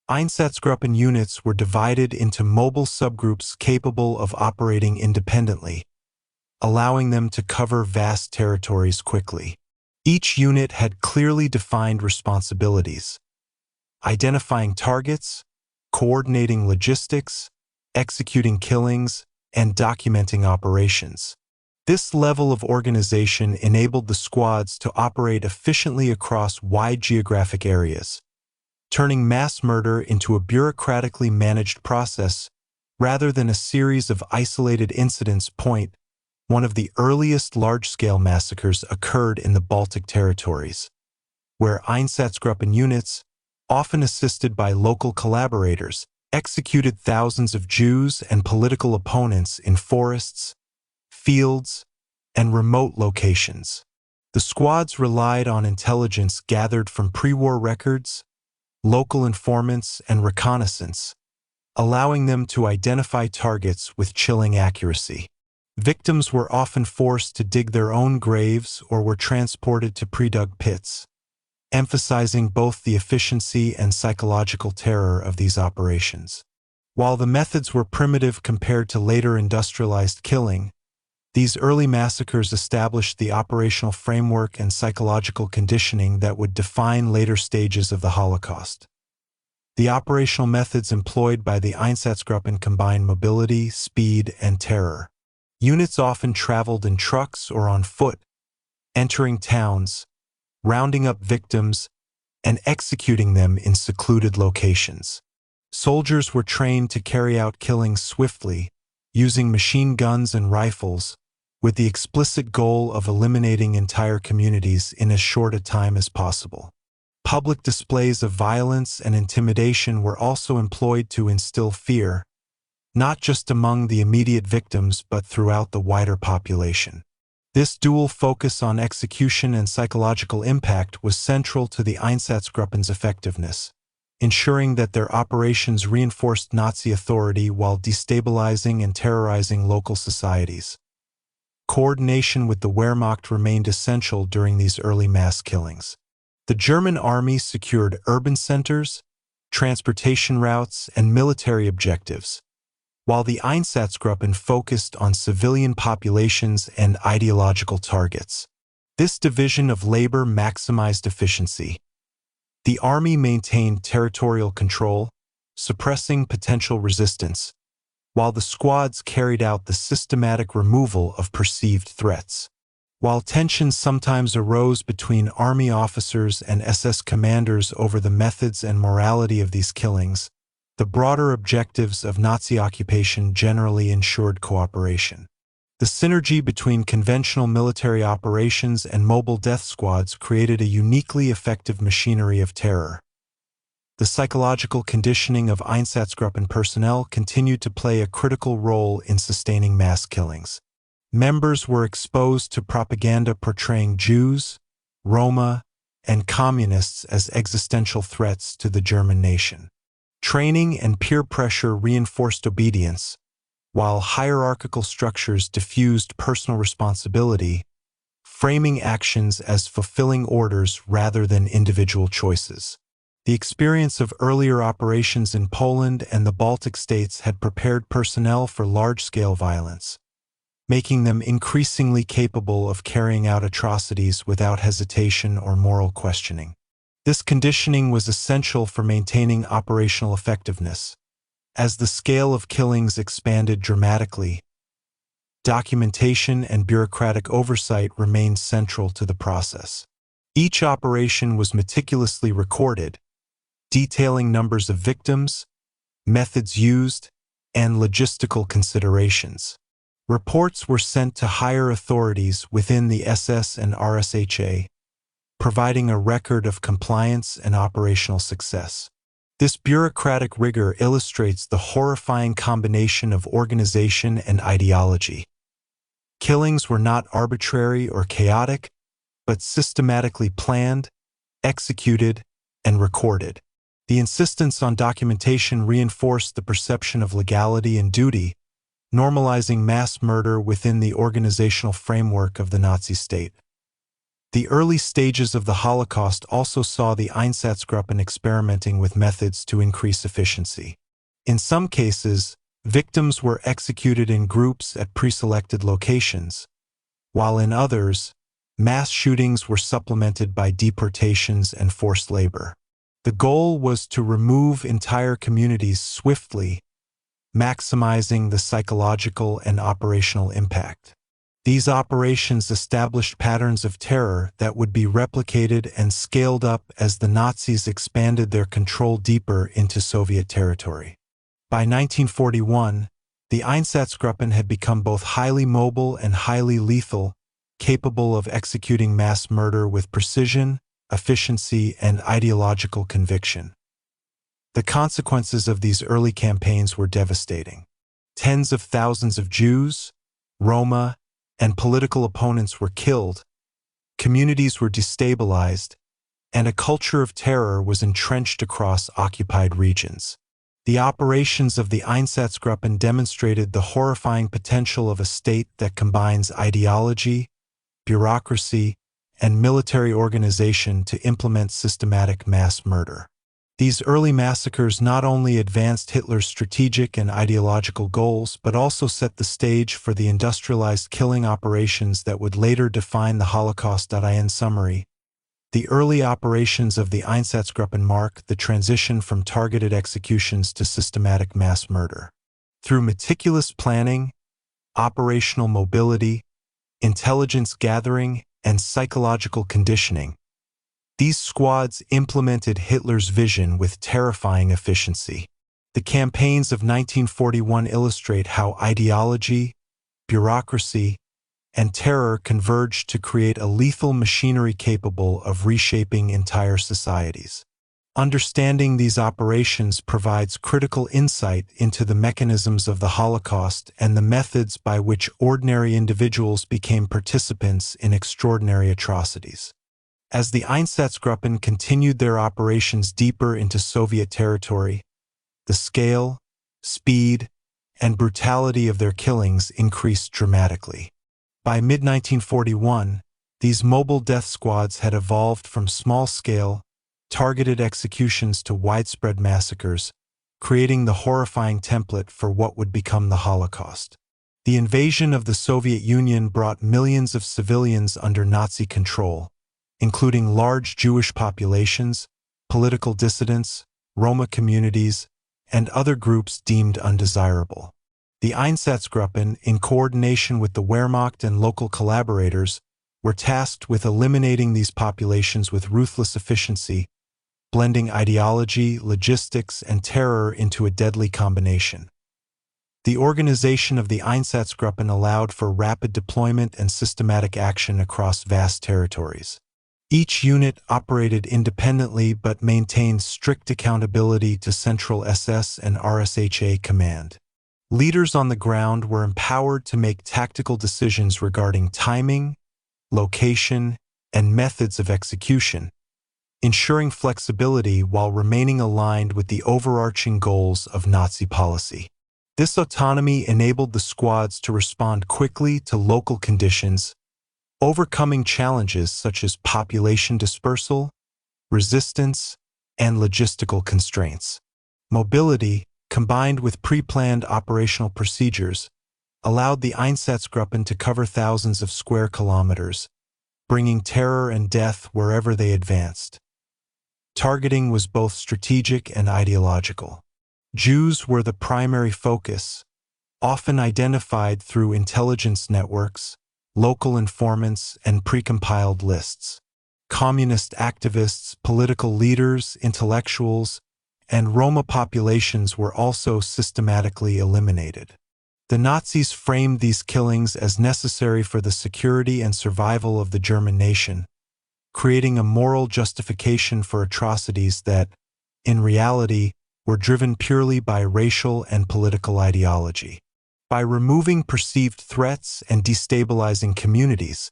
Einsatzgruppen units were divided into mobile subgroups capable of operating independently, allowing them to cover vast territories quickly. Each unit had clearly defined responsibilities: identifying targets, coordinating logistics, executing killings, and documenting operations. This level of organization enabled the squads to operate efficiently across wide geographic areas, turning mass murder into a bureaucratically managed process rather than a series of isolated incidents. One of the earliest large-scale massacres occurred in the Baltic territories, where Einsatzgruppen units, often assisted by local collaborators, executed thousands of Jews and political opponents in forests, fields, and remote locations. The squads relied on intelligence gathered from pre-war records, local informants, and reconnaissance, allowing them to identify targets with chilling accuracy. Victims were often forced to dig their own graves or were transported to pre-dug pits, emphasizing both the efficiency and psychological terror of these operations. While the methods were primitive compared to later industrialized killing, these early massacres established the operational framework and psychological conditioning that would define later stages of the Holocaust. The operational methods employed by the Einsatzgruppen combined mobility, speed, and terror. Units often traveled in trucks or on foot, entering towns, rounding up victims, and executing them in secluded locations. Soldiers were trained to carry out killings swiftly, using machine guns and rifles, with the explicit goal of eliminating entire communities in as short a time as possible. Public displays of violence and intimidation were also employed to instill fear, not just among the immediate victims but throughout the wider population. This dual focus on execution and psychological impact was central to the Einsatzgruppen's effectiveness, ensuring that their operations reinforced Nazi authority while destabilizing and terrorizing local societies. Coordination with the Wehrmacht remained essential during these early mass killings. The German army secured urban centers, transportation routes, and military objectives, while the Einsatzgruppen focused on civilian populations and ideological targets. This division of labor maximized efficiency. The army maintained territorial control, suppressing potential resistance, while the squads carried out the systematic removal of perceived threats. While tensions sometimes arose between army officers and SS commanders over the methods and morality of these killings, the broader objectives of Nazi occupation generally ensured cooperation. The synergy between conventional military operations and mobile death squads created a uniquely effective machinery of terror. The psychological conditioning of Einsatzgruppen personnel continued to play a critical role in sustaining mass killings. Members were exposed to propaganda portraying Jews, Roma, and communists as existential threats to the German nation. Training and peer pressure reinforced obedience, while hierarchical structures diffused personal responsibility, framing actions as fulfilling orders rather than individual choices. The experience of earlier operations in Poland and the Baltic states had prepared personnel for large-scale violence, making them increasingly capable of carrying out atrocities without hesitation or moral questioning. This conditioning was essential for maintaining operational effectiveness. As the scale of killings expanded dramatically, documentation and bureaucratic oversight remained central to the process. Each operation was meticulously recorded, detailing numbers of victims, methods used, and logistical considerations. Reports were sent to higher authorities within the SS and RSHA, providing a record of compliance and operational success. This bureaucratic rigor illustrates the horrifying combination of organization and ideology. Killings were not arbitrary or chaotic, but systematically planned, executed, and recorded. The insistence on documentation reinforced the perception of legality and duty, normalizing mass murder within the organizational framework of the Nazi state. The early stages of the Holocaust also saw the Einsatzgruppen experimenting with methods to increase efficiency. In some cases, victims were executed in groups at pre-selected locations, while in others, mass shootings were supplemented by deportations and forced labor. The goal was to remove entire communities swiftly, maximizing the psychological and operational impact. These operations established patterns of terror that would be replicated and scaled up as the Nazis expanded their control deeper into Soviet territory. By 1941, the Einsatzgruppen had become both highly mobile and highly lethal, capable of executing mass murder with precision, efficiency, and ideological conviction. The consequences of these early campaigns were devastating. Tens of thousands of Jews, Roma, and political opponents were killed, communities were destabilized, and a culture of terror was entrenched across occupied regions. The operations of the Einsatzgruppen demonstrated the horrifying potential of a state that combines ideology, bureaucracy, and military organization to implement systematic mass murder. These early massacres not only advanced Hitler's strategic and ideological goals, but also set the stage for the industrialized killing operations that would later define the Holocaust. In summary, the early operations of the Einsatzgruppen mark the transition from targeted executions to systematic mass murder. Through meticulous planning, operational mobility, intelligence gathering, and psychological conditioning, these squads implemented Hitler's vision with terrifying efficiency. The campaigns of 1941 illustrate how ideology, bureaucracy, and terror converged to create a lethal machinery capable of reshaping entire societies. Understanding these operations provides critical insight into the mechanisms of the Holocaust and the methods by which ordinary individuals became participants in extraordinary atrocities. As the Einsatzgruppen continued their operations deeper into Soviet territory, the scale, speed, and brutality of their killings increased dramatically. By mid-1941, these mobile death squads had evolved from small-scale, targeted executions to widespread massacres, creating the horrifying template for what would become the Holocaust. The invasion of the Soviet Union brought millions of civilians under Nazi control, including large Jewish populations, political dissidents, Roma communities, and other groups deemed undesirable. The Einsatzgruppen, in coordination with the Wehrmacht and local collaborators, were tasked with eliminating these populations with ruthless efficiency, blending ideology, logistics, and terror into a deadly combination. The organization of the Einsatzgruppen allowed for rapid deployment and systematic action across vast territories. Each unit operated independently but maintained strict accountability to Central SS and RSHA command. Leaders on the ground were empowered to make tactical decisions regarding timing, location, and methods of execution, ensuring flexibility while remaining aligned with the overarching goals of Nazi policy. This autonomy enabled the squads to respond quickly to local conditions, overcoming challenges such as population dispersal, resistance, and logistical constraints. Mobility, combined with pre-planned operational procedures, allowed the Einsatzgruppen to cover thousands of square kilometers, bringing terror and death wherever they advanced. Targeting was both strategic and ideological. Jews were the primary focus, often identified through intelligence networks, local informants, and precompiled lists. Communist activists, political leaders, intellectuals, and Roma populations were also systematically eliminated. The Nazis framed these killings as necessary for the security and survival of the German nation, creating a moral justification for atrocities that, in reality, were driven purely by racial and political ideology. By removing perceived threats and destabilizing communities,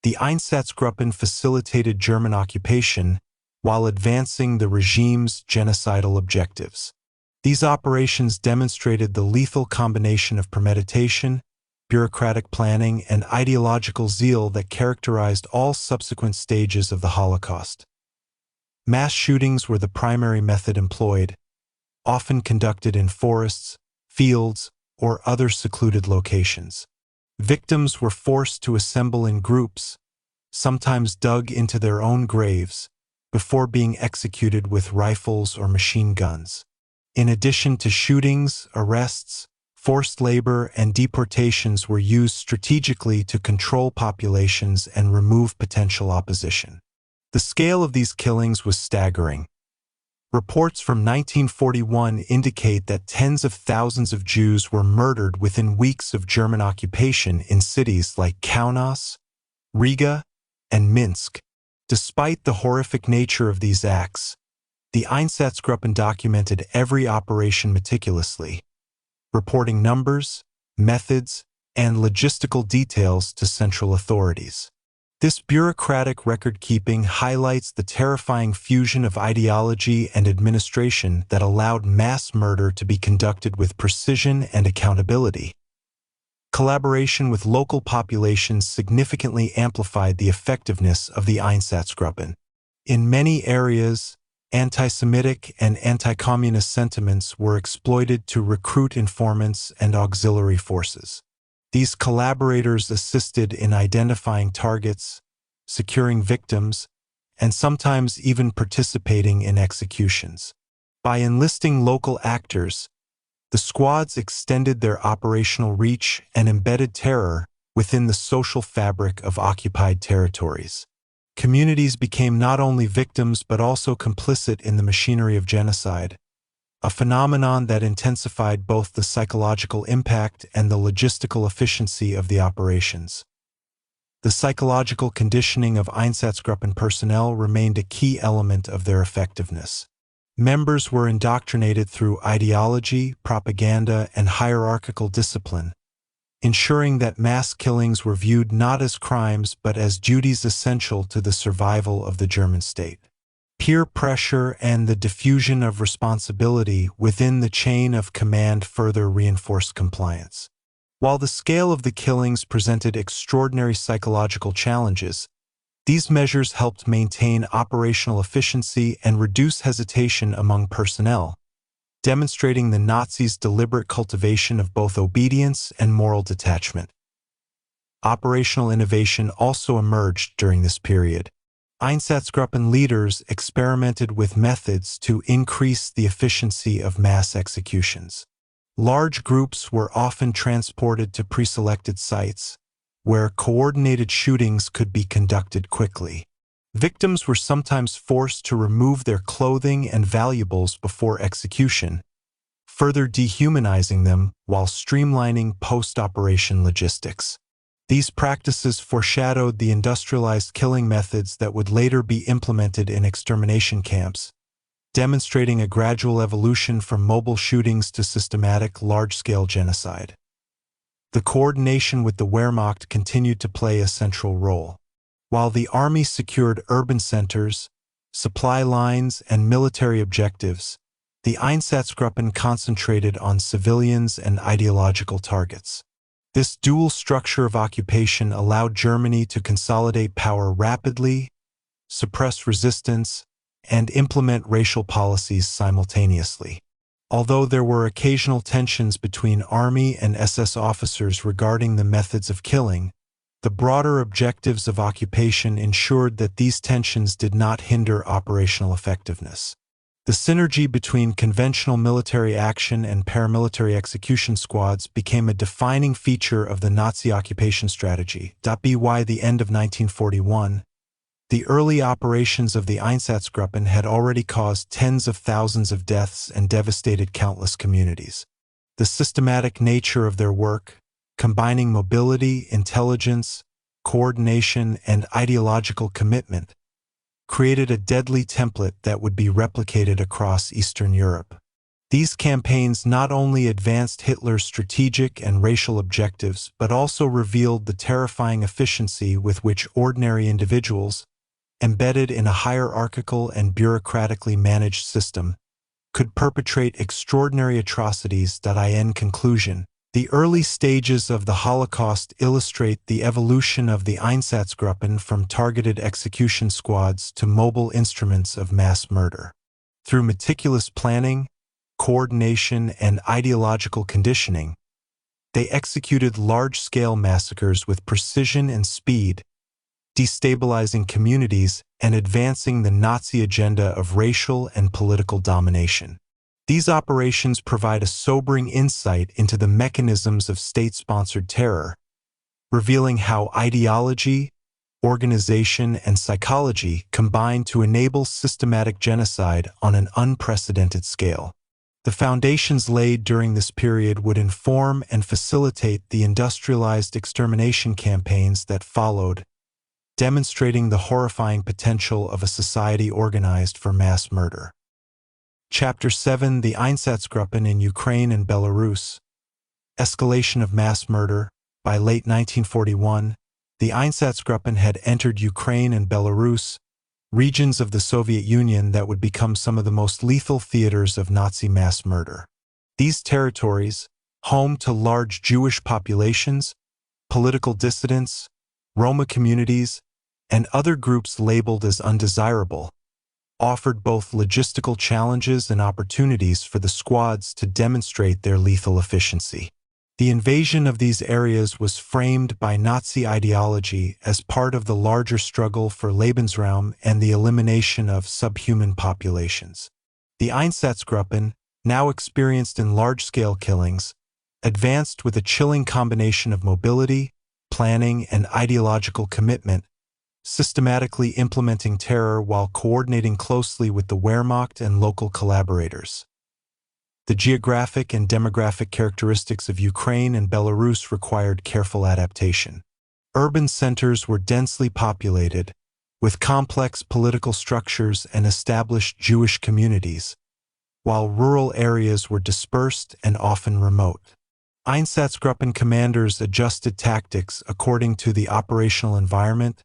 the Einsatzgruppen facilitated German occupation while advancing the regime's genocidal objectives. These operations demonstrated the lethal combination of premeditation, bureaucratic planning, and ideological zeal that characterized all subsequent stages of the Holocaust. Mass shootings were the primary method employed, often conducted in forests, fields, or other secluded locations. Victims were forced to assemble in groups, sometimes dug into their own graves, before being executed with rifles or machine guns. In addition to shootings, arrests, forced labor, and deportations were used strategically to control populations and remove potential opposition. The scale of these killings was staggering. Reports from 1941 indicate that tens of thousands of Jews were murdered within weeks of German occupation in cities like Kaunas, Riga, and Minsk. Despite the horrific nature of these acts, the Einsatzgruppen documented every operation meticulously, reporting numbers, methods, and logistical details to central authorities. This bureaucratic record-keeping highlights the terrifying fusion of ideology and administration that allowed mass murder to be conducted with precision and accountability. Collaboration with local populations significantly amplified the effectiveness of the Einsatzgruppen. In many areas, anti-Semitic and anti-communist sentiments were exploited to recruit informants and auxiliary forces. These collaborators assisted in identifying targets, securing victims, and sometimes even participating in executions. By enlisting local actors, the squads extended their operational reach and embedded terror within the social fabric of occupied territories. Communities became not only victims but also complicit in the machinery of genocide, a phenomenon that intensified both the psychological impact and the logistical efficiency of the operations. The psychological conditioning of Einsatzgruppen personnel remained a key element of their effectiveness. Members were indoctrinated through ideology, propaganda, and hierarchical discipline, ensuring that mass killings were viewed not as crimes but as duties essential to the survival of the German state. Peer pressure and the diffusion of responsibility within the chain of command further reinforced compliance. While the scale of the killings presented extraordinary psychological challenges, these measures helped maintain operational efficiency and reduce hesitation among personnel, demonstrating the Nazis' deliberate cultivation of both obedience and moral detachment. Operational innovation also emerged during this period. Einsatzgruppen leaders experimented with methods to increase the efficiency of mass executions. Large groups were often transported to pre-selected sites, where coordinated shootings could be conducted quickly. Victims were sometimes forced to remove their clothing and valuables before execution, further dehumanizing them while streamlining post-operation logistics. These practices foreshadowed the industrialized killing methods that would later be implemented in extermination camps, demonstrating a gradual evolution from mobile shootings to systematic, large-scale genocide. The coordination with the Wehrmacht continued to play a central role. While the army secured urban centers, supply lines, and military objectives, the Einsatzgruppen concentrated on civilians and ideological targets. This dual structure of occupation allowed Germany to consolidate power rapidly, suppress resistance, and implement racial policies simultaneously. Although there were occasional tensions between Army and SS officers regarding the methods of killing, the broader objectives of occupation ensured that these tensions did not hinder operational effectiveness. The synergy between conventional military action and paramilitary execution squads became a defining feature of the Nazi occupation strategy. By the end of 1941, the early operations of the Einsatzgruppen had already caused tens of thousands of deaths and devastated countless communities. The systematic nature of their work, combining mobility, intelligence, coordination, and ideological commitment, created a deadly template that would be replicated across Eastern Europe. These campaigns not only advanced Hitler's strategic and racial objectives, but also revealed the terrifying efficiency with which ordinary individuals, embedded in a hierarchical and bureaucratically managed system, could perpetrate extraordinary atrocities. In conclusion, the early stages of the Holocaust illustrate the evolution of the Einsatzgruppen from targeted execution squads to mobile instruments of mass murder. Through meticulous planning, coordination, and ideological conditioning, they executed large-scale massacres with precision and speed, destabilizing communities and advancing the Nazi agenda of racial and political domination. These operations provide a sobering insight into the mechanisms of state-sponsored terror, revealing how ideology, organization, and psychology combine to enable systematic genocide on an unprecedented scale. The foundations laid during this period would inform and facilitate the industrialized extermination campaigns that followed, demonstrating the horrifying potential of a society organized for mass murder. Chapter 7: The Einsatzgruppen in Ukraine and Belarus. Escalation of mass murder. By late 1941, the Einsatzgruppen had entered Ukraine and Belarus, regions of the Soviet Union that would become some of the most lethal theaters of Nazi mass murder. These territories, home to large Jewish populations, political dissidents, Roma communities, and other groups labeled as undesirable, offered both logistical challenges and opportunities for the squads to demonstrate their lethal efficiency. The invasion of these areas was framed by Nazi ideology as part of the larger struggle for Lebensraum and the elimination of subhuman populations. The Einsatzgruppen, now experienced in large-scale killings, advanced with a chilling combination of mobility, planning, and ideological commitment, systematically implementing terror while coordinating closely with the Wehrmacht and local collaborators. The geographic and demographic characteristics of Ukraine and Belarus required careful adaptation. Urban centers were densely populated, with complex political structures and established Jewish communities, while rural areas were dispersed and often remote. Einsatzgruppen commanders adjusted tactics according to the operational environment,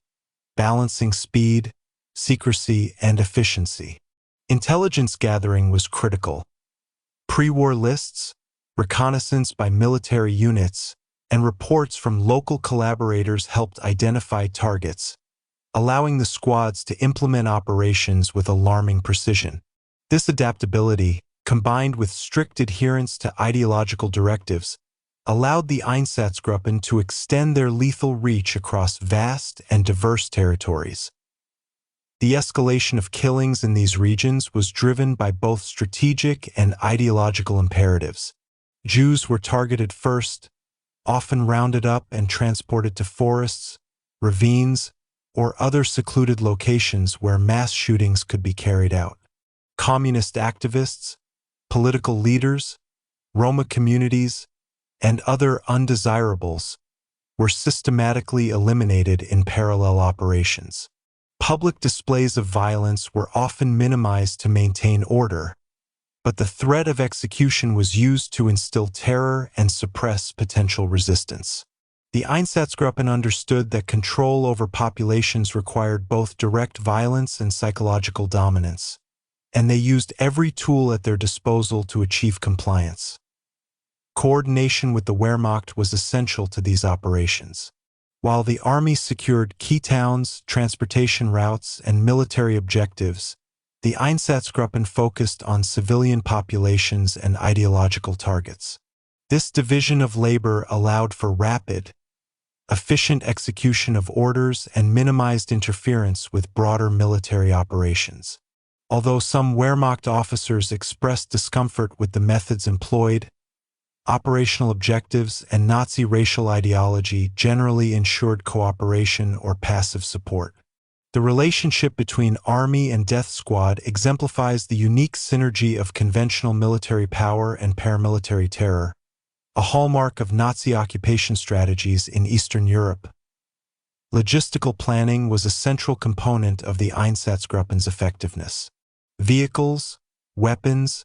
balancing speed, secrecy, and efficiency. Intelligence gathering was critical. Pre-war lists, reconnaissance by military units, and reports from local collaborators helped identify targets, allowing the squads to implement operations with alarming precision. This adaptability, combined with strict adherence to ideological directives, allowed the Einsatzgruppen to extend their lethal reach across vast and diverse territories. The escalation of killings in these regions was driven by both strategic and ideological imperatives. Jews were targeted first, often rounded up and transported to forests, ravines, or other secluded locations where mass shootings could be carried out. Communist activists, political leaders, Roma communities, and other undesirables were systematically eliminated in parallel operations. Public displays of violence were often minimized to maintain order, but the threat of execution was used to instill terror and suppress potential resistance. The Einsatzgruppen understood that control over populations required both direct violence and psychological dominance, and they used every tool at their disposal to achieve compliance. Coordination with the Wehrmacht was essential to these operations. While the army secured key towns, transportation routes, and military objectives, the Einsatzgruppen focused on civilian populations and ideological targets. This division of labor allowed for rapid, efficient execution of orders and minimized interference with broader military operations. Although some Wehrmacht officers expressed discomfort with the methods employed, operational objectives and Nazi racial ideology generally ensured cooperation or passive support. The relationship between Army and Death Squad exemplifies the unique synergy of conventional military power and paramilitary terror, a hallmark of Nazi occupation strategies in Eastern Europe. Logistical planning was a central component of the Einsatzgruppen's effectiveness. Vehicles, weapons,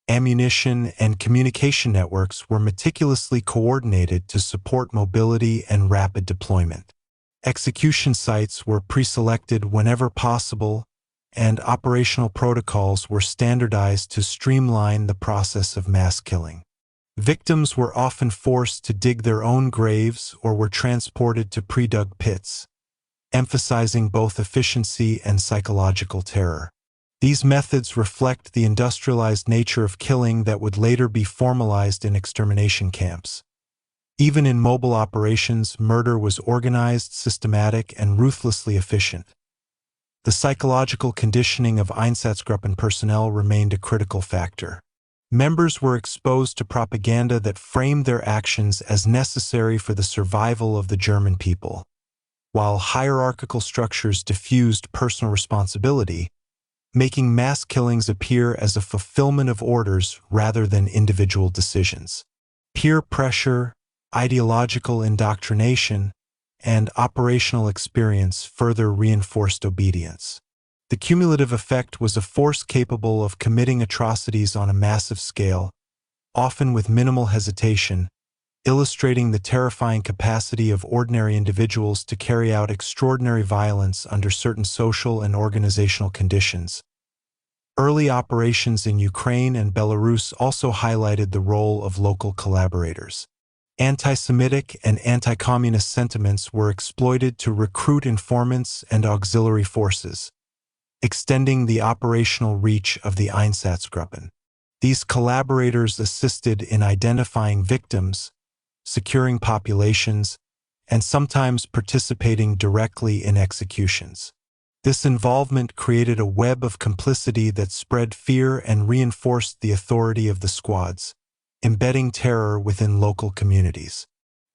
ammunition, and communication networks were meticulously coordinated to support mobility and rapid deployment. Execution sites were pre-selected whenever possible, and operational protocols were standardized to streamline the process of mass killing. Victims were often forced to dig their own graves or were transported to pre-dug pits, emphasizing both efficiency and psychological terror. These methods reflect the industrialized nature of killing that would later be formalized in extermination camps. Even in mobile operations, murder was organized, systematic, and ruthlessly efficient. The psychological conditioning of Einsatzgruppen personnel remained a critical factor. Members were exposed to propaganda that framed their actions as necessary for the survival of the German people, while hierarchical structures diffused personal responsibility, making mass killings appear as a fulfillment of orders rather than individual decisions. Peer pressure, ideological indoctrination, and operational experience further reinforced obedience. The cumulative effect was a force capable of committing atrocities on a massive scale, often with minimal hesitation, illustrating the terrifying capacity of ordinary individuals to carry out extraordinary violence under certain social and organizational conditions. Early operations in Ukraine and Belarus also highlighted the role of local collaborators. Anti-Semitic and anti-communist sentiments were exploited to recruit informants and auxiliary forces, extending the operational reach of the Einsatzgruppen. These collaborators assisted in identifying victims, securing populations, and sometimes participating directly in executions. This involvement created a web of complicity that spread fear and reinforced the authority of the squads, embedding terror within local communities.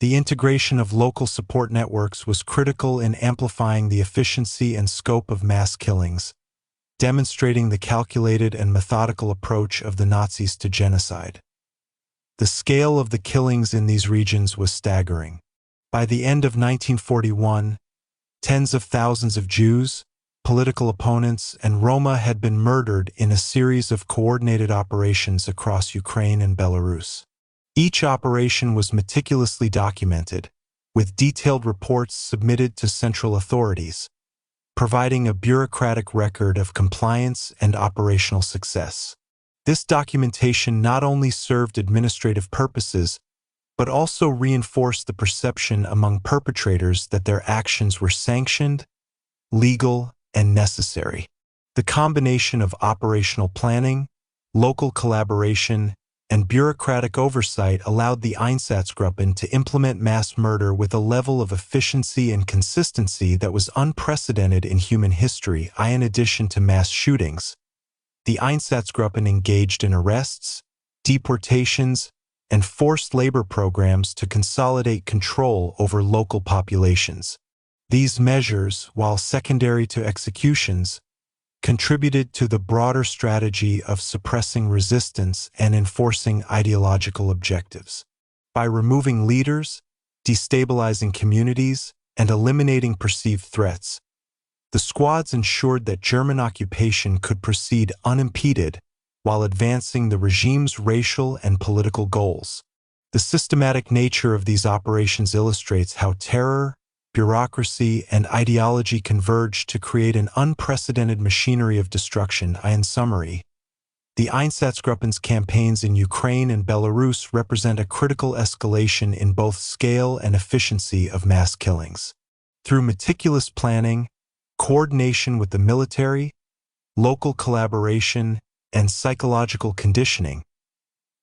The integration of local support networks was critical in amplifying the efficiency and scope of mass killings, demonstrating the calculated and methodical approach of the Nazis to genocide. The scale of the killings in these regions was staggering. By the end of 1941, tens of thousands of Jews, political opponents, and Roma had been murdered in a series of coordinated operations across Ukraine and Belarus. Each operation was meticulously documented, with detailed reports submitted to central authorities, providing a bureaucratic record of compliance and operational success. This documentation not only served administrative purposes, but also reinforced the perception among perpetrators that their actions were sanctioned, legal, and necessary. The combination of operational planning, local collaboration, and bureaucratic oversight allowed the Einsatzgruppen to implement mass murder with a level of efficiency and consistency that was unprecedented in human history. In addition to mass shootings, the Einsatzgruppen engaged in arrests, deportations, and forced labor programs to consolidate control over local populations. These measures, while secondary to executions, contributed to the broader strategy of suppressing resistance and enforcing ideological objectives. By removing leaders, destabilizing communities, and eliminating perceived threats, the squads ensured that German occupation could proceed unimpeded while advancing the regime's racial and political goals. The systematic nature of these operations illustrates how terror, bureaucracy, and ideology converged to create an unprecedented machinery of destruction. In summary, the Einsatzgruppen's campaigns in Ukraine and Belarus represent a critical escalation in both scale and efficiency of mass killings. Through meticulous planning, coordination with the military, local collaboration, and psychological conditioning,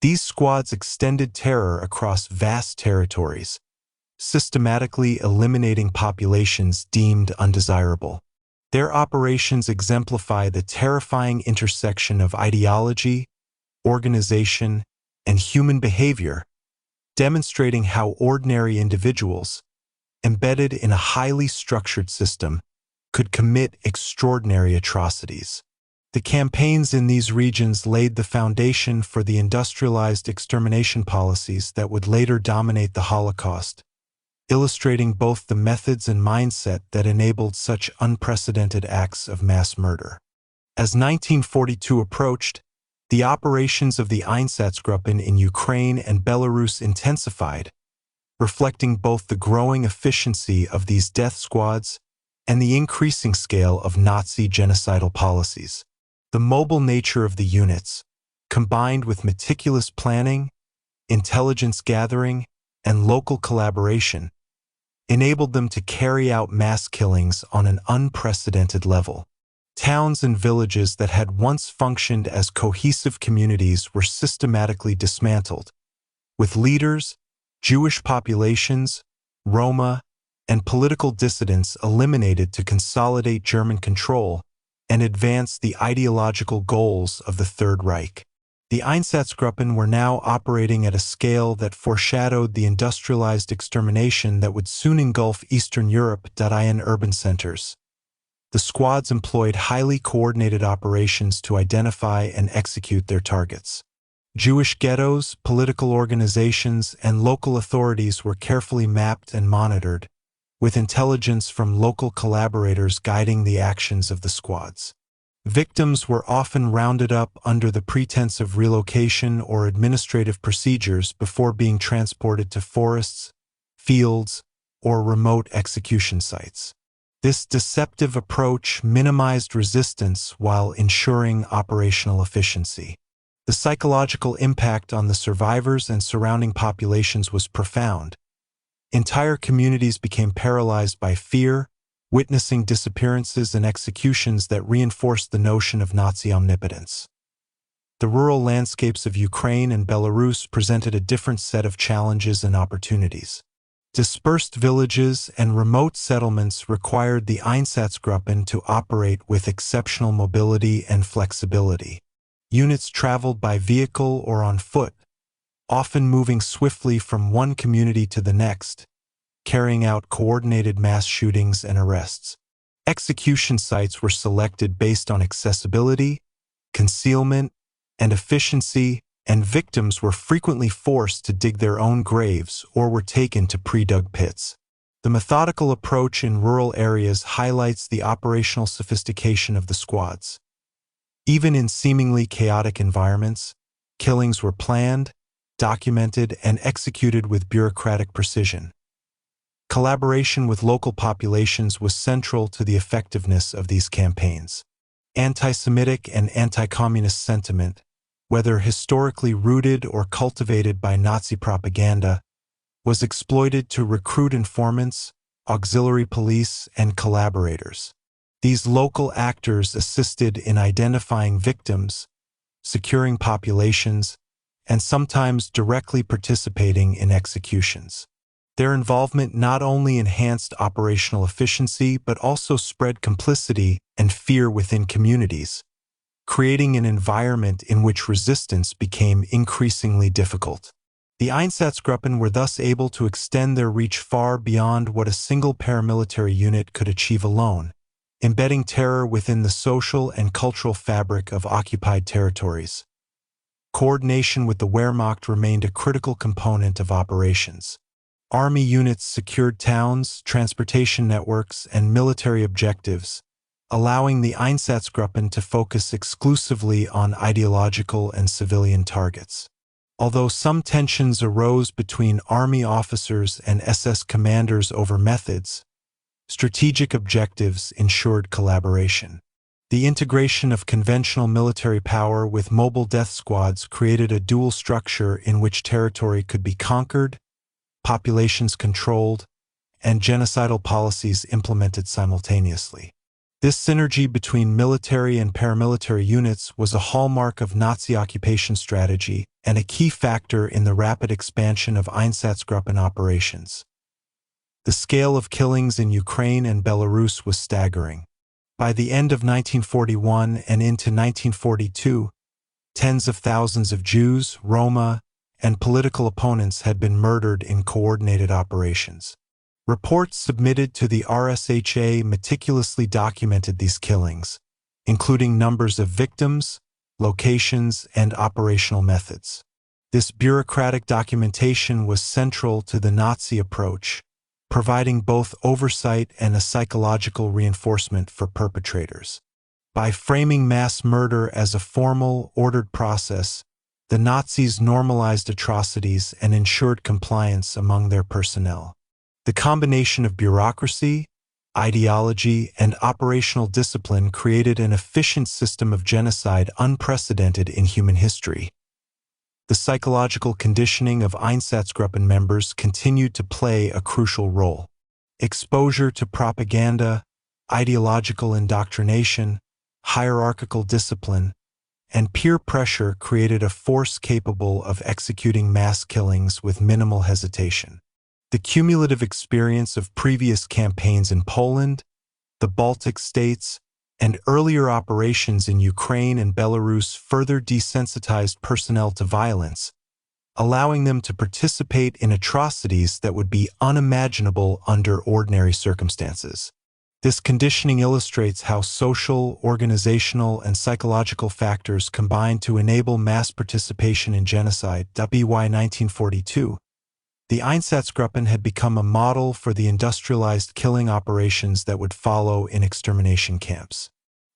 these squads extended terror across vast territories, systematically eliminating populations deemed undesirable. Their operations exemplify the terrifying intersection of ideology, organization, and human behavior, demonstrating how ordinary individuals, embedded in a highly structured system, could commit extraordinary atrocities. The campaigns in these regions laid the foundation for the industrialized extermination policies that would later dominate the Holocaust, illustrating both the methods and mindset that enabled such unprecedented acts of mass murder. As 1942 approached, the operations of the Einsatzgruppen in Ukraine and Belarus intensified, reflecting both the growing efficiency of these death squads and the increasing scale of Nazi genocidal policies. The mobile nature of the units, combined with meticulous planning, intelligence gathering, and local collaboration, enabled them to carry out mass killings on an unprecedented level. Towns and villages that had once functioned as cohesive communities were systematically dismantled, with leaders, Jewish populations, Roma, and political dissidents eliminated to consolidate German control and advance the ideological goals of the Third Reich. The Einsatzgruppen were now operating at a scale that foreshadowed the industrialized extermination that would soon engulf Eastern Europe. In urban centers, the squads employed highly coordinated operations to identify and execute their targets. Jewish ghettos, political organizations, and local authorities were carefully mapped and monitored, with intelligence from local collaborators guiding the actions of the squads. Victims were often rounded up under the pretense of relocation or administrative procedures before being transported to forests, fields, or remote execution sites. This deceptive approach minimized resistance while ensuring operational efficiency. The psychological impact on the survivors and surrounding populations was profound. Entire communities became paralyzed by fear, witnessing disappearances and executions that reinforced the notion of Nazi omnipotence. The rural landscapes of Ukraine and Belarus presented a different set of challenges and opportunities. Dispersed villages and remote settlements required the Einsatzgruppen to operate with exceptional mobility and flexibility. Units traveled by vehicle or on foot, often moving swiftly from one community to the next, carrying out coordinated mass shootings and arrests. Execution sites were selected based on accessibility, concealment, and efficiency, and victims were frequently forced to dig their own graves or were taken to pre-dug pits. The methodical approach in rural areas highlights the operational sophistication of the squads. Even in seemingly chaotic environments, killings were planned, documented, and executed with bureaucratic precision. Collaboration with local populations was central to the effectiveness of these campaigns. Anti-Semitic and anti-communist sentiment, whether historically rooted or cultivated by Nazi propaganda, was exploited to recruit informants, auxiliary police, and collaborators. These local actors assisted in identifying victims, securing populations, and sometimes directly participating in executions. Their involvement not only enhanced operational efficiency but also spread complicity and fear within communities, creating an environment in which resistance became increasingly difficult. The Einsatzgruppen were thus able to extend their reach far beyond what a single paramilitary unit could achieve alone, embedding terror within the social and cultural fabric of occupied territories. Coordination with the Wehrmacht remained a critical component of operations. Army units secured towns, transportation networks, and military objectives, allowing the Einsatzgruppen to focus exclusively on ideological and civilian targets. Although some tensions arose between Army officers and SS commanders over methods, strategic objectives ensured collaboration. The integration of conventional military power with mobile death squads created a dual structure in which territory could be conquered, populations controlled, and genocidal policies implemented simultaneously. This synergy between military and paramilitary units was a hallmark of Nazi occupation strategy and a key factor in the rapid expansion of Einsatzgruppen operations. The scale of killings in Ukraine and Belarus was staggering. By the end of 1941 and into 1942, tens of thousands of Jews, Roma, and political opponents had been murdered in coordinated operations. Reports submitted to the RSHA meticulously documented these killings, including numbers of victims, locations, and operational methods. This bureaucratic documentation was central to the Nazi approach, providing both oversight and a psychological reinforcement for perpetrators. By framing mass murder as a formal, ordered process, the Nazis normalized atrocities and ensured compliance among their personnel. The combination of bureaucracy, ideology, and operational discipline created an efficient system of genocide unprecedented in human history. The psychological conditioning of Einsatzgruppen members continued to play a crucial role. Exposure to propaganda, ideological indoctrination, hierarchical discipline, and peer pressure created a force capable of executing mass killings with minimal hesitation. The cumulative experience of previous campaigns in Poland, the Baltic states, and earlier operations in Ukraine and Belarus further desensitized personnel to violence, allowing them to participate in atrocities that would be unimaginable under ordinary circumstances. This conditioning illustrates how social, organizational, and psychological factors combine to enable mass participation in genocide. WWII 1942. The Einsatzgruppen had become a model for the industrialized killing operations that would follow in extermination camps.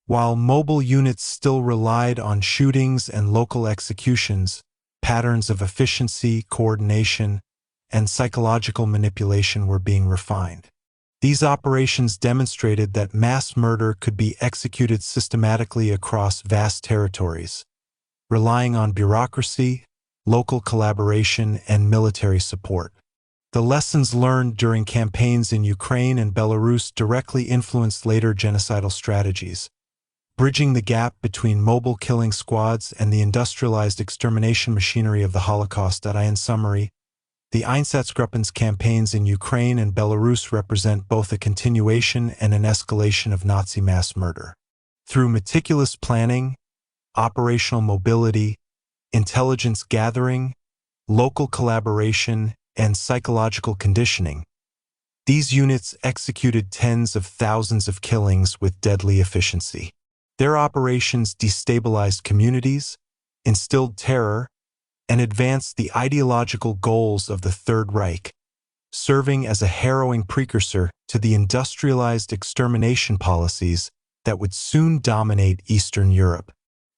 While mobile units still relied on shootings and local executions, patterns of efficiency, coordination, and psychological manipulation were being refined. These operations demonstrated that mass murder could be executed systematically across vast territories, relying on bureaucracy, local collaboration, and military support. The lessons learned during campaigns in Ukraine and Belarus directly influenced later genocidal strategies, bridging the gap between mobile killing squads and the industrialized extermination machinery of the Holocaust. In summary, the Einsatzgruppen's campaigns in Ukraine and Belarus represent both a continuation and an escalation of Nazi mass murder. Through meticulous planning, operational mobility, intelligence gathering, local collaboration, and psychological conditioning, these units executed tens of thousands of killings with deadly efficiency. Their operations destabilized communities, instilled terror, and advanced the ideological goals of the Third Reich, serving as a harrowing precursor to the industrialized extermination policies that would soon dominate Eastern Europe.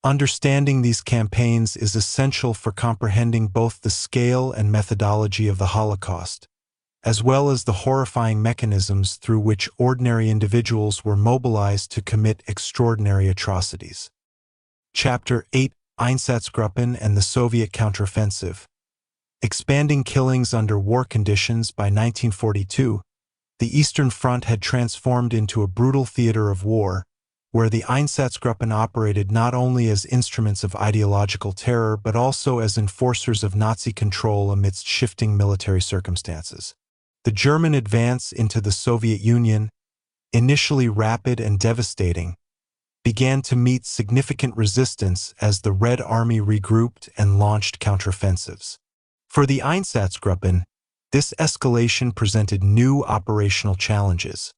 Understanding these campaigns is essential for comprehending both the scale and methodology of the Holocaust, as well as the horrifying mechanisms through which ordinary individuals were mobilized to commit extraordinary atrocities. Chapter 8: Einsatzgruppen and the Soviet Counteroffensive. Expanding killings under war conditions. By 1942, the Eastern Front had transformed into a brutal theater of war, where the Einsatzgruppen operated not only as instruments of ideological terror but also as enforcers of Nazi control amidst shifting military circumstances. The German advance into the Soviet Union, initially rapid and devastating, began to meet significant resistance as the Red Army regrouped and launched counteroffensives. For the Einsatzgruppen, this escalation presented new operational challenges.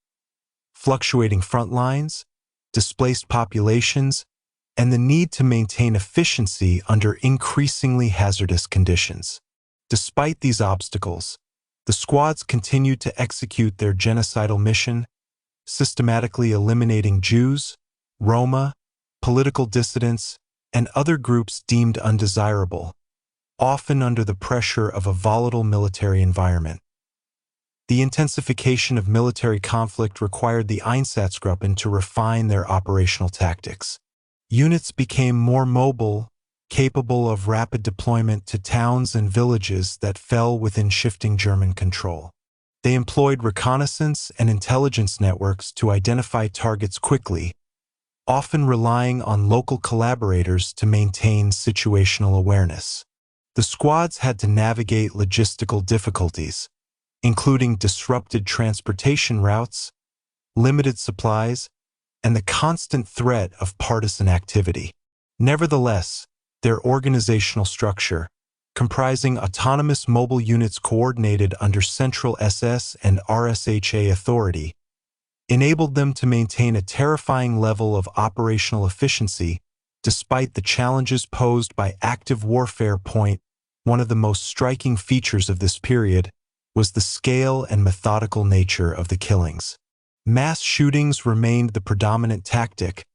fluctuating front lines, displaced populations, and the need to maintain efficiency under increasingly hazardous conditions. Despite these obstacles, the squads continued to execute their genocidal mission, systematically eliminating Jews, Roma, political dissidents, and other groups deemed undesirable, often under the pressure of a volatile military environment. The intensification of military conflict required the Einsatzgruppen to refine their operational tactics. Units became more mobile, capable of rapid deployment to towns and villages that fell within shifting German control. They employed reconnaissance and intelligence networks to identify targets quickly, often relying on local collaborators to maintain situational awareness. The squads had to navigate logistical difficulties, including disrupted transportation routes, limited supplies, and the constant threat of partisan activity. Nevertheless, their organizational structure, comprising autonomous mobile units coordinated under Central SS and RSHA authority, enabled them to maintain a terrifying level of operational efficiency despite the challenges posed by active warfare. One of the most striking features of this period was the scale and methodical nature of the killings. Mass shootings remained the predominant tactic,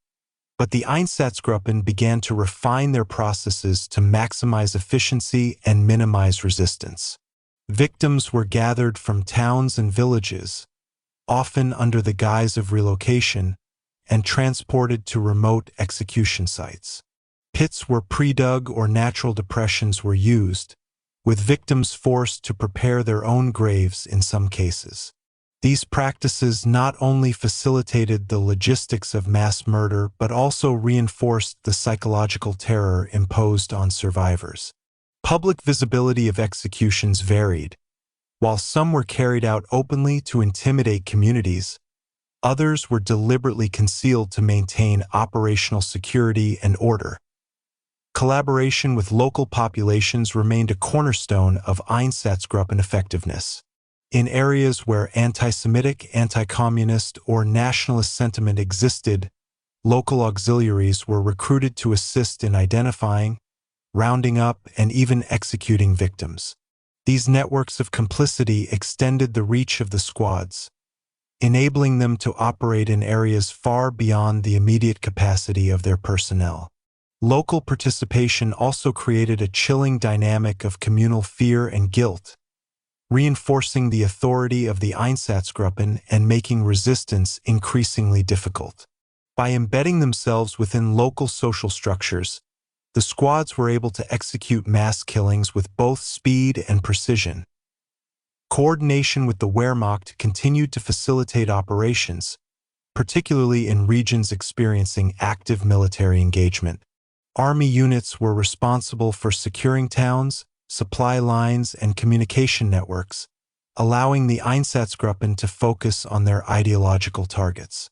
but the Einsatzgruppen began to refine their processes to maximize efficiency and minimize resistance. Victims were gathered from towns and villages, often under the guise of relocation, and transported to remote execution sites. Pits were pre-dug or natural depressions were used, with victims forced to prepare their own graves in some cases. These practices not only facilitated the logistics of mass murder but also reinforced the psychological terror imposed on survivors. Public visibility of executions varied. While some were carried out openly to intimidate communities, others were deliberately concealed to maintain operational security and order. Collaboration with local populations remained a cornerstone of Einsatzgruppen effectiveness. In areas where anti-Semitic, anti-communist, or nationalist sentiment existed, local auxiliaries were recruited to assist in identifying, rounding up, and even executing victims. These networks of complicity extended the reach of the squads, enabling them to operate in areas far beyond the immediate capacity of their personnel. Local participation also created a chilling dynamic of communal fear and guilt, reinforcing the authority of the Einsatzgruppen and making resistance increasingly difficult. By embedding themselves within local social structures, the squads were able to execute mass killings with both speed and precision. Coordination with the Wehrmacht continued to facilitate operations, particularly in regions experiencing active military engagement. Army units were responsible for securing towns, supply lines, and communication networks, allowing the Einsatzgruppen to focus on their ideological targets.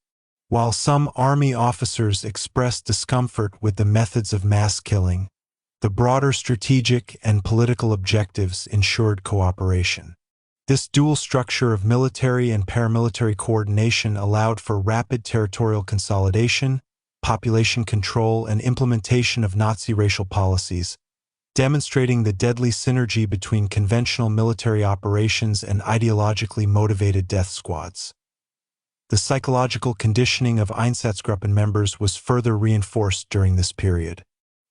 While some army officers expressed discomfort with the methods of mass killing, the broader strategic and political objectives ensured cooperation. This dual structure of military and paramilitary coordination allowed for rapid territorial consolidation, population control, and implementation of Nazi racial policies, demonstrating the deadly synergy between conventional military operations and ideologically motivated death squads. The psychological conditioning of Einsatzgruppen members was further reinforced during this period.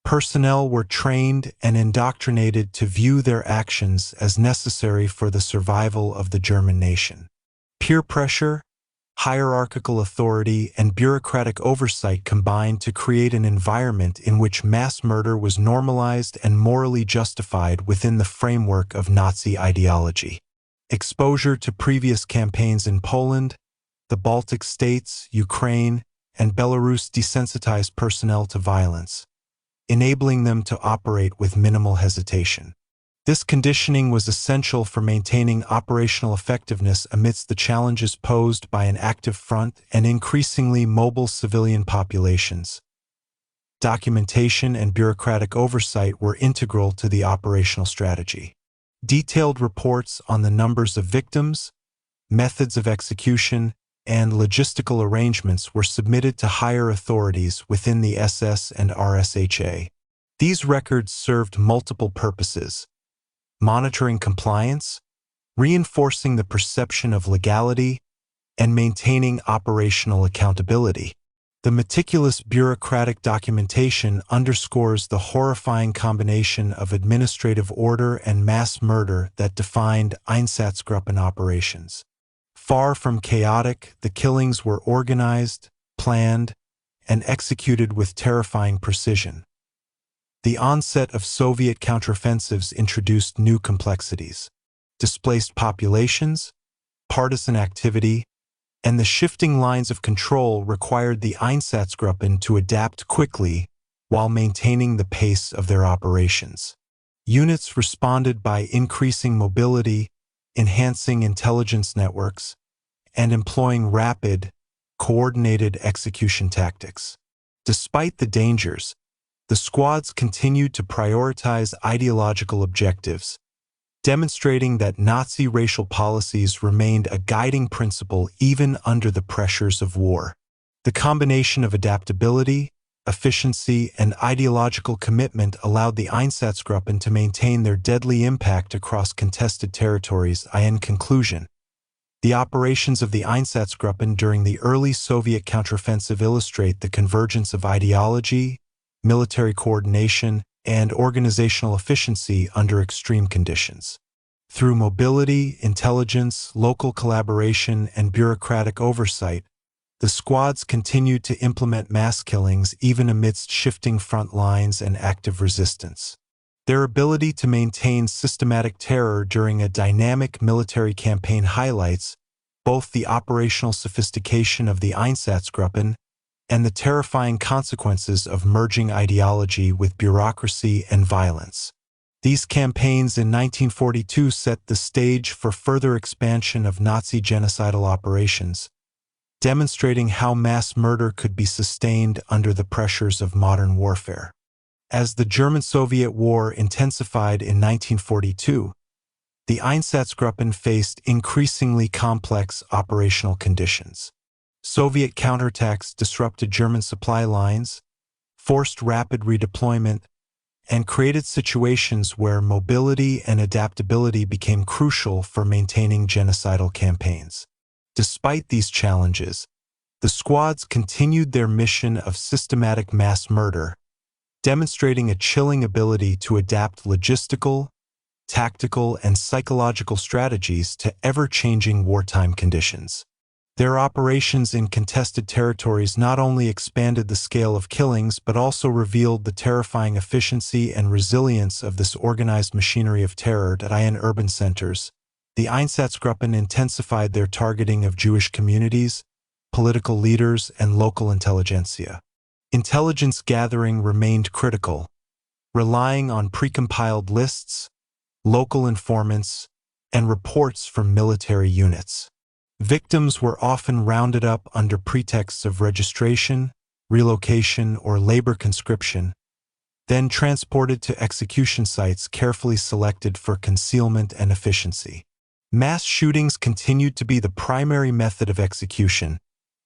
Personnel were trained and indoctrinated to view their actions as necessary for the survival of the German nation. Peer pressure, hierarchical authority, and bureaucratic oversight combined to create an environment in which mass murder was normalized and morally justified within the framework of Nazi ideology. Exposure to previous campaigns in Poland, the Baltic states, Ukraine, and Belarus desensitized personnel to violence, enabling them to operate with minimal hesitation. This conditioning was essential for maintaining operational effectiveness amidst the challenges posed by an active front and increasingly mobile civilian populations. Documentation and bureaucratic oversight were integral to the operational strategy. Detailed reports on the numbers of victims, methods of execution, and logistical arrangements were submitted to higher authorities within the SS and RSHA. These records served multiple purposes: monitoring compliance, reinforcing the perception of legality, and maintaining operational accountability. The meticulous bureaucratic documentation underscores the horrifying combination of administrative order and mass murder that defined Einsatzgruppen operations. Far from chaotic, the killings were organized, planned, and executed with terrifying precision. The onset of Soviet counteroffensives introduced new complexities. Displaced populations, partisan activity, and the shifting lines of control required the Einsatzgruppen to adapt quickly while maintaining the pace of their operations. Units responded by increasing mobility, enhancing intelligence networks, and employing rapid, coordinated execution tactics. Despite the dangers, the squads continued to prioritize ideological objectives, demonstrating that Nazi racial policies remained a guiding principle even under the pressures of war. The combination of adaptability, efficiency, and ideological commitment allowed the Einsatzgruppen to maintain their deadly impact across contested territories. In conclusion, the operations of the Einsatzgruppen during the early Soviet counteroffensive illustrate the convergence of ideology, military coordination, and organizational efficiency under extreme conditions. Through mobility, intelligence, local collaboration, and bureaucratic oversight, the squads continued to implement mass killings even amidst shifting front lines and active resistance. Their ability to maintain systematic terror during a dynamic military campaign highlights both the operational sophistication of the Einsatzgruppen and the terrifying consequences of merging ideology with bureaucracy and violence. These campaigns in 1942 set the stage for further expansion of Nazi genocidal operations, demonstrating how mass murder could be sustained under the pressures of modern warfare. As the German-Soviet War intensified in 1942, the Einsatzgruppen faced increasingly complex operational conditions. Soviet counterattacks disrupted German supply lines, forced rapid redeployment, and created situations where mobility and adaptability became crucial for maintaining genocidal campaigns. Despite these challenges, the squads continued their mission of systematic mass murder, demonstrating a chilling ability to adapt logistical, tactical, and psychological strategies to ever-changing wartime conditions. Their operations in contested territories not only expanded the scale of killings but also revealed the terrifying efficiency and resilience of this organized machinery of terror. In urban centers, the Einsatzgruppen intensified their targeting of Jewish communities, political leaders, and local intelligentsia. Intelligence gathering remained critical, relying on precompiled lists, local informants, and reports from military units. Victims were often rounded up under pretexts of registration, relocation, or labor conscription, then transported to execution sites carefully selected for concealment and efficiency. Mass shootings continued to be the primary method of execution,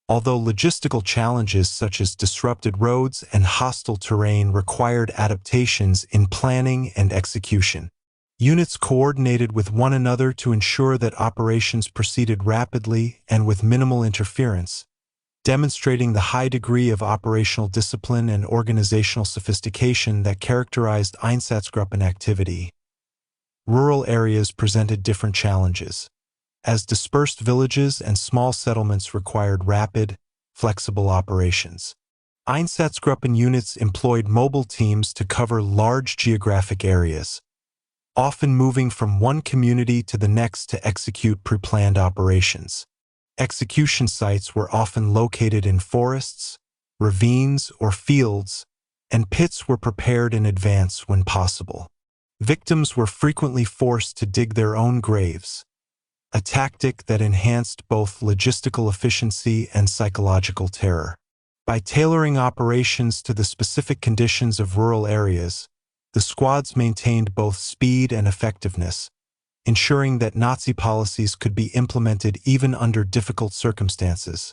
although logistical challenges such as disrupted roads and hostile terrain required adaptations in planning and execution. Units coordinated with one another to ensure that operations proceeded rapidly and with minimal interference, demonstrating the high degree of operational discipline and organizational sophistication that characterized Einsatzgruppen activity. Rural areas presented different challenges, as dispersed villages and small settlements required rapid, flexible operations. Einsatzgruppen units employed mobile teams to cover large geographic areas, often moving from one community to the next to execute pre-planned operations. Execution sites were often located in forests, ravines, or fields, and pits were prepared in advance when possible. Victims were frequently forced to dig their own graves, a tactic that enhanced both logistical efficiency and psychological terror. By tailoring operations to the specific conditions of rural areas, the squads maintained both speed and effectiveness, ensuring that Nazi policies could be implemented even under difficult circumstances.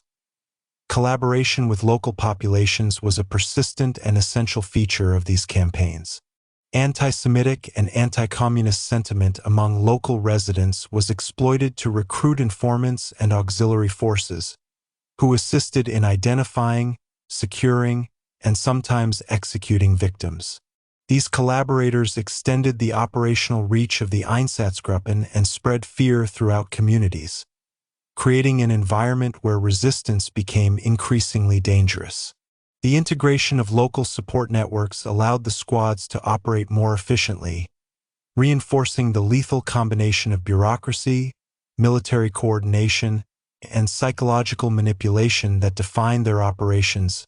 Collaboration with local populations was a persistent and essential feature of these campaigns. Anti-Semitic and anti-communist sentiment among local residents was exploited to recruit informants and auxiliary forces, who assisted in identifying, securing, and sometimes executing victims. These collaborators extended the operational reach of the Einsatzgruppen and spread fear throughout communities, creating an environment where resistance became increasingly dangerous. The integration of local support networks allowed the squads to operate more efficiently, reinforcing the lethal combination of bureaucracy, military coordination, and psychological manipulation that defined their operations.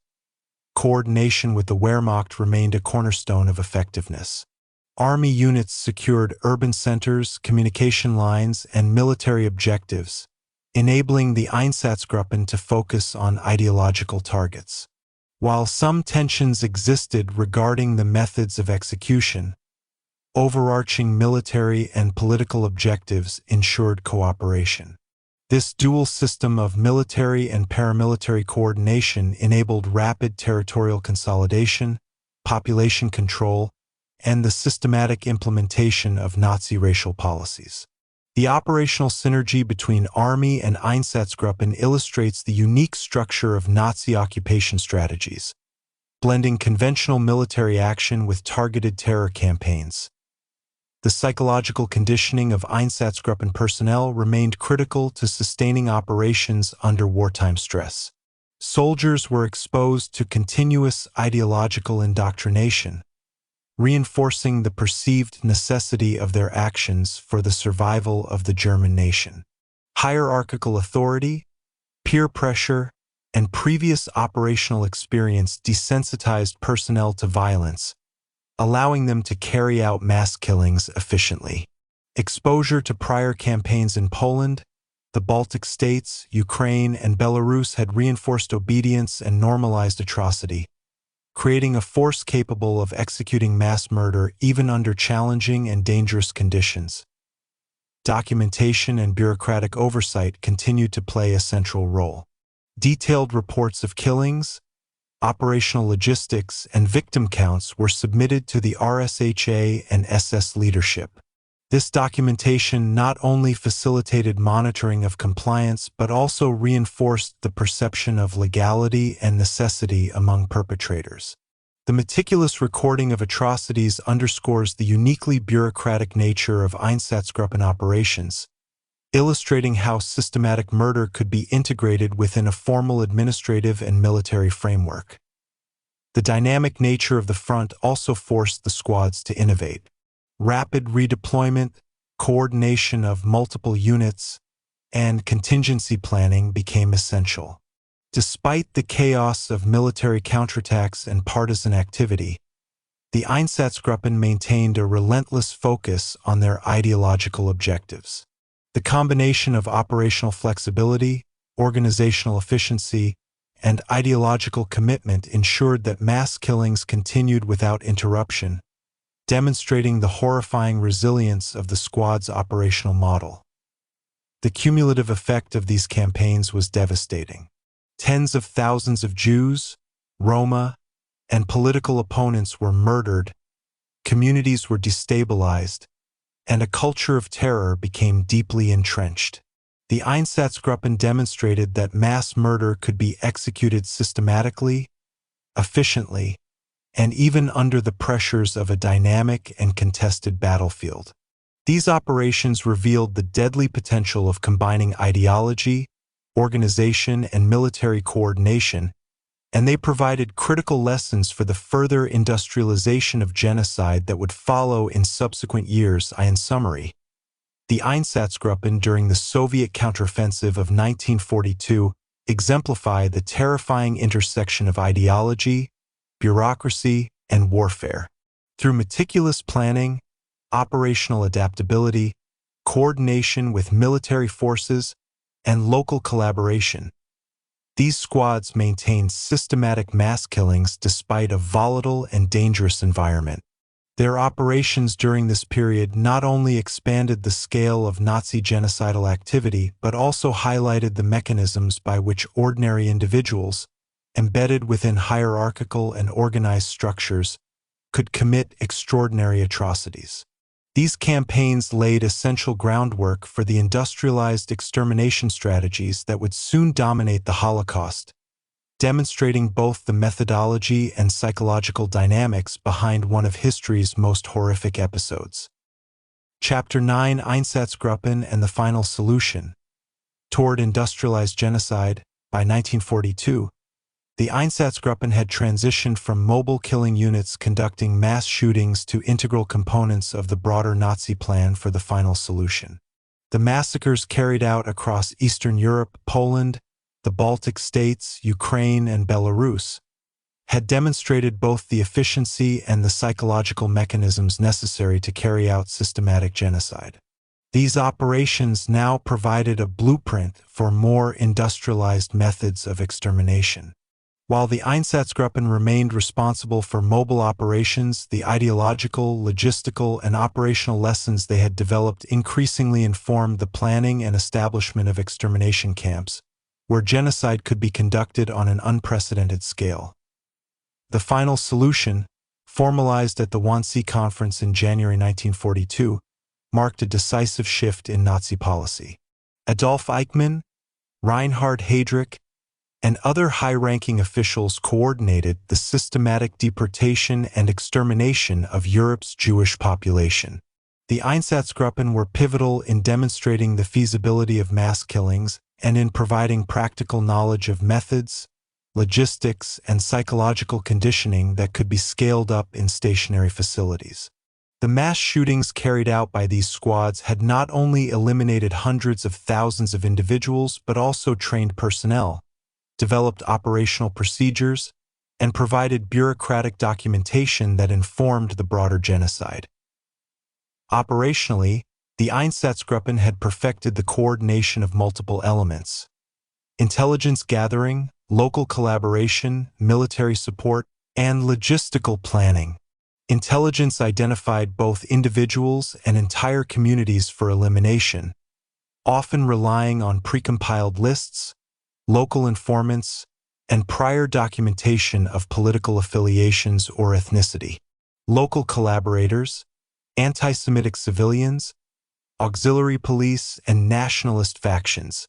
Coordination with the Wehrmacht remained a cornerstone of effectiveness. Army units secured urban centers, communication lines, and military objectives, enabling the Einsatzgruppen to focus on ideological targets. While some tensions existed regarding the methods of execution, overarching military and political objectives ensured cooperation. This dual system of military and paramilitary coordination enabled rapid territorial consolidation, population control, and the systematic implementation of Nazi racial policies. The operational synergy between Army and Einsatzgruppen illustrates the unique structure of Nazi occupation strategies, blending conventional military action with targeted terror campaigns. The psychological conditioning of Einsatzgruppen personnel remained critical to sustaining operations under wartime stress. Soldiers were exposed to continuous ideological indoctrination, reinforcing the perceived necessity of their actions for the survival of the German nation. Hierarchical authority, peer pressure, and previous operational experience desensitized personnel to violence, allowing them to carry out mass killings efficiently. Exposure to prior campaigns in Poland, the Baltic states, Ukraine, and Belarus had reinforced obedience and normalized atrocity, creating a force capable of executing mass murder even under challenging and dangerous conditions. Documentation and bureaucratic oversight continued to play a central role. Detailed reports of killings, operational logistics, and victim counts were submitted to the RSHA and SS leadership. This documentation not only facilitated monitoring of compliance but also reinforced the perception of legality and necessity among perpetrators. The meticulous recording of atrocities underscores the uniquely bureaucratic nature of Einsatzgruppen operations, illustrating how systematic murder could be integrated within a formal administrative and military framework. The dynamic nature of the front also forced the squads to innovate. Rapid redeployment, coordination of multiple units, and contingency planning became essential. Despite the chaos of military counterattacks and partisan activity, the Einsatzgruppen maintained a relentless focus on their ideological objectives. The combination of operational flexibility, organizational efficiency, and ideological commitment ensured that mass killings continued without interruption, demonstrating the horrifying resilience of the squad's operational model. The cumulative effect of these campaigns was devastating. Tens of thousands of Jews, Roma, and political opponents were murdered, communities were destabilized, and a culture of terror became deeply entrenched. The Einsatzgruppen demonstrated that mass murder could be executed systematically, efficiently, and even under the pressures of a dynamic and contested battlefield. These operations revealed the deadly potential of combining ideology, organization, and military coordination, and they provided critical lessons for the further industrialization of genocide that would follow in subsequent years. In summary, the Einsatzgruppen during the Soviet counteroffensive of 1942 exemplify the terrifying intersection of ideology, bureaucracy, and warfare. Through meticulous planning, operational adaptability, coordination with military forces, and local collaboration, these squads maintained systematic mass killings despite a volatile and dangerous environment. Their operations during this period not only expanded the scale of Nazi genocidal activity, but also highlighted the mechanisms by which ordinary individuals, embedded within hierarchical and organized structures, could commit extraordinary atrocities. These campaigns laid essential groundwork for the industrialized extermination strategies that would soon dominate the Holocaust, demonstrating both the methodology and psychological dynamics behind one of history's most horrific episodes. Chapter 9: Einsatzgruppen and the Final Solution. Toward industrialized genocide. By 1942, the Einsatzgruppen had transitioned from mobile killing units conducting mass shootings to integral components of the broader Nazi plan for the final solution. The massacres carried out across Eastern Europe, Poland, the Baltic states, Ukraine, and Belarus had demonstrated both the efficiency and the psychological mechanisms necessary to carry out systematic genocide. These operations now provided a blueprint for more industrialized methods of extermination. While the Einsatzgruppen remained responsible for mobile operations, the ideological, logistical, and operational lessons they had developed increasingly informed the planning and establishment of extermination camps, where genocide could be conducted on an unprecedented scale. The final solution, formalized at the Wannsee Conference in January 1942, marked a decisive shift in Nazi policy. Adolf Eichmann, Reinhard Heydrich, and other high-ranking officials coordinated the systematic deportation and extermination of Europe's Jewish population. The Einsatzgruppen were pivotal in demonstrating the feasibility of mass killings and in providing practical knowledge of methods, logistics, and psychological conditioning that could be scaled up in stationary facilities. The mass shootings carried out by these squads had not only eliminated hundreds of thousands of individuals but also trained personnel, developed operational procedures, and provided bureaucratic documentation that informed the broader genocide. Operationally, the Einsatzgruppen had perfected the coordination of multiple elements: intelligence gathering, local collaboration, military support, and logistical planning. Intelligence identified both individuals and entire communities for elimination, often relying on precompiled lists, local informants, and prior documentation of political affiliations or ethnicity. Local collaborators, anti-Semitic civilians, auxiliary police, and nationalist factions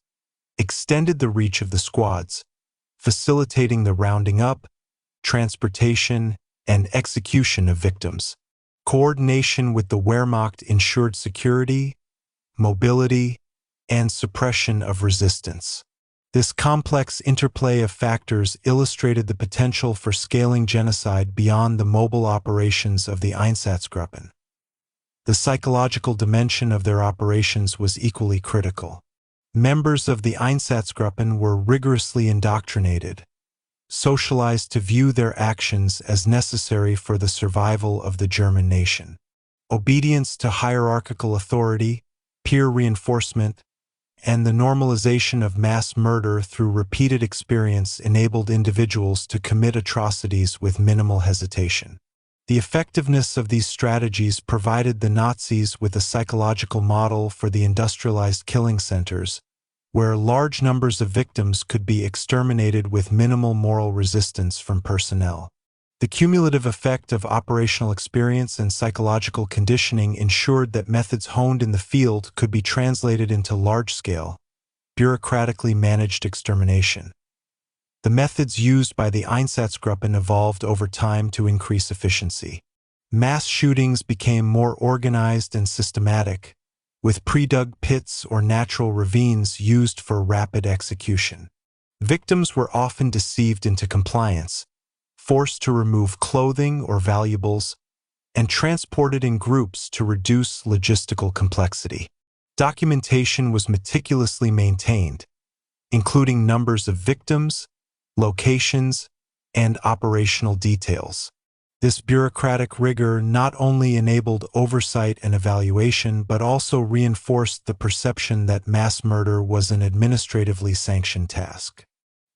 extended the reach of the squads, facilitating the rounding up, transportation, and execution of victims. Coordination with the Wehrmacht ensured security, mobility, and suppression of resistance. This complex interplay of factors illustrated the potential for scaling genocide beyond the mobile operations of the Einsatzgruppen. The psychological dimension of their operations was equally critical. Members of the Einsatzgruppen were rigorously indoctrinated, socialized to view their actions as necessary for the survival of the German nation. Obedience to hierarchical authority, peer reinforcement, and the normalization of mass murder through repeated experience enabled individuals to commit atrocities with minimal hesitation. The effectiveness of these strategies provided the Nazis with a psychological model for the industrialized killing centers, where large numbers of victims could be exterminated with minimal moral resistance from personnel. The cumulative effect of operational experience and psychological conditioning ensured that methods honed in the field could be translated into large-scale, bureaucratically managed extermination. The methods used by the Einsatzgruppen evolved over time to increase efficiency. Mass shootings became more organized and systematic, with pre-dug pits or natural ravines used for rapid execution. Victims were often deceived into compliance, forced to remove clothing or valuables, and transported in groups to reduce logistical complexity. Documentation was meticulously maintained, including numbers of victims, locations, and operational details. This bureaucratic rigor not only enabled oversight and evaluation but also reinforced the perception that mass murder was an administratively sanctioned task.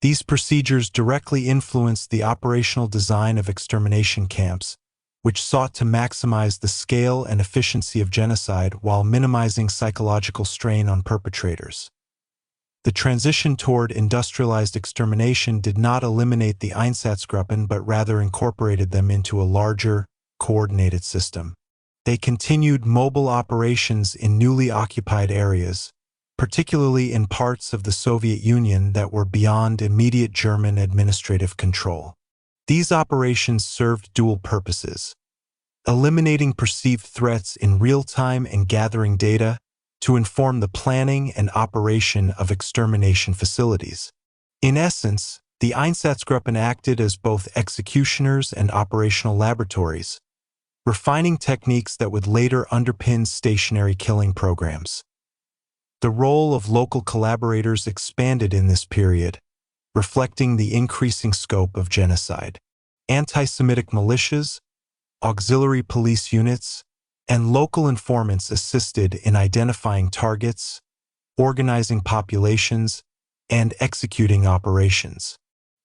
These procedures directly influenced the operational design of extermination camps, which sought to maximize the scale and efficiency of genocide while minimizing psychological strain on perpetrators. The transition toward industrialized extermination did not eliminate the Einsatzgruppen but rather incorporated them into a larger, coordinated system. They continued mobile operations in newly occupied areas, particularly in parts of the Soviet Union that were beyond immediate German administrative control. These operations served dual purposes: eliminating perceived threats in real time and gathering data to inform the planning and operation of extermination facilities. In essence, the Einsatzgruppen acted as both executioners and operational laboratories, refining techniques that would later underpin stationary killing programs. The role of local collaborators expanded in this period, reflecting the increasing scope of genocide. Anti-Semitic militias, auxiliary police units, and local informants assisted in identifying targets, organizing populations, and executing operations.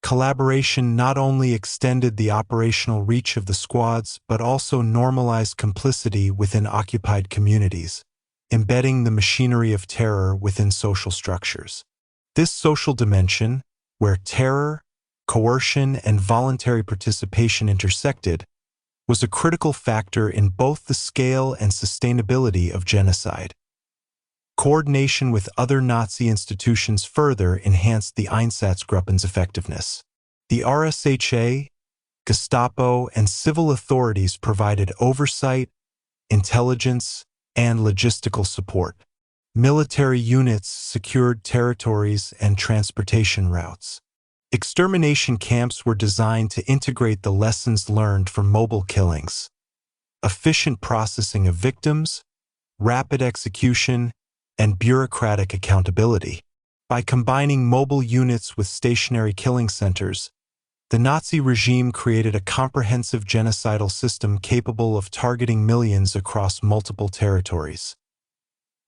Collaboration not only extended the operational reach of the squads but also normalized complicity within occupied communities, embedding the machinery of terror within social structures. This social dimension, where terror, coercion, and voluntary participation intersected, was a critical factor in both the scale and sustainability of genocide. Coordination with other Nazi institutions further enhanced the Einsatzgruppen's effectiveness. The RSHA, Gestapo, and civil authorities provided oversight, intelligence, and logistical support. Military units secured territories and transportation routes. Extermination camps were designed to integrate the lessons learned from mobile killings: efficient processing of victims, rapid execution, and bureaucratic accountability. By combining mobile units with stationary killing centers, the Nazi regime created a comprehensive genocidal system capable of targeting millions across multiple territories.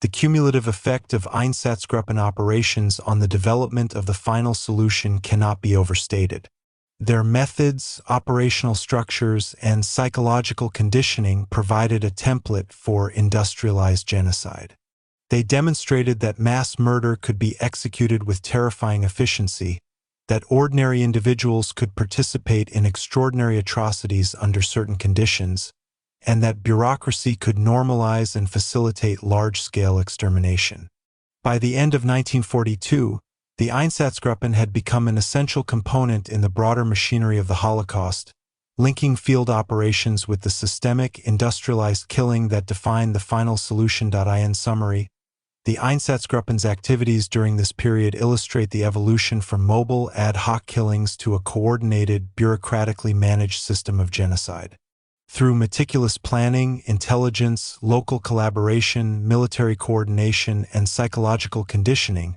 The cumulative effect of Einsatzgruppen operations on the development of the final solution cannot be overstated. Their methods, operational structures, and psychological conditioning provided a template for industrialized genocide. They demonstrated that mass murder could be executed with terrifying efficiency, that ordinary individuals could participate in extraordinary atrocities under certain conditions, and that bureaucracy could normalize and facilitate large-scale extermination. By the end of 1942, the Einsatzgruppen had become an essential component in the broader machinery of the Holocaust, linking field operations with the systemic, industrialized killing that defined the final solution. In summary, the Einsatzgruppen's activities during this period illustrate the evolution from mobile, ad hoc killings to a coordinated, bureaucratically managed system of genocide. Through meticulous planning, intelligence, local collaboration, military coordination, and psychological conditioning,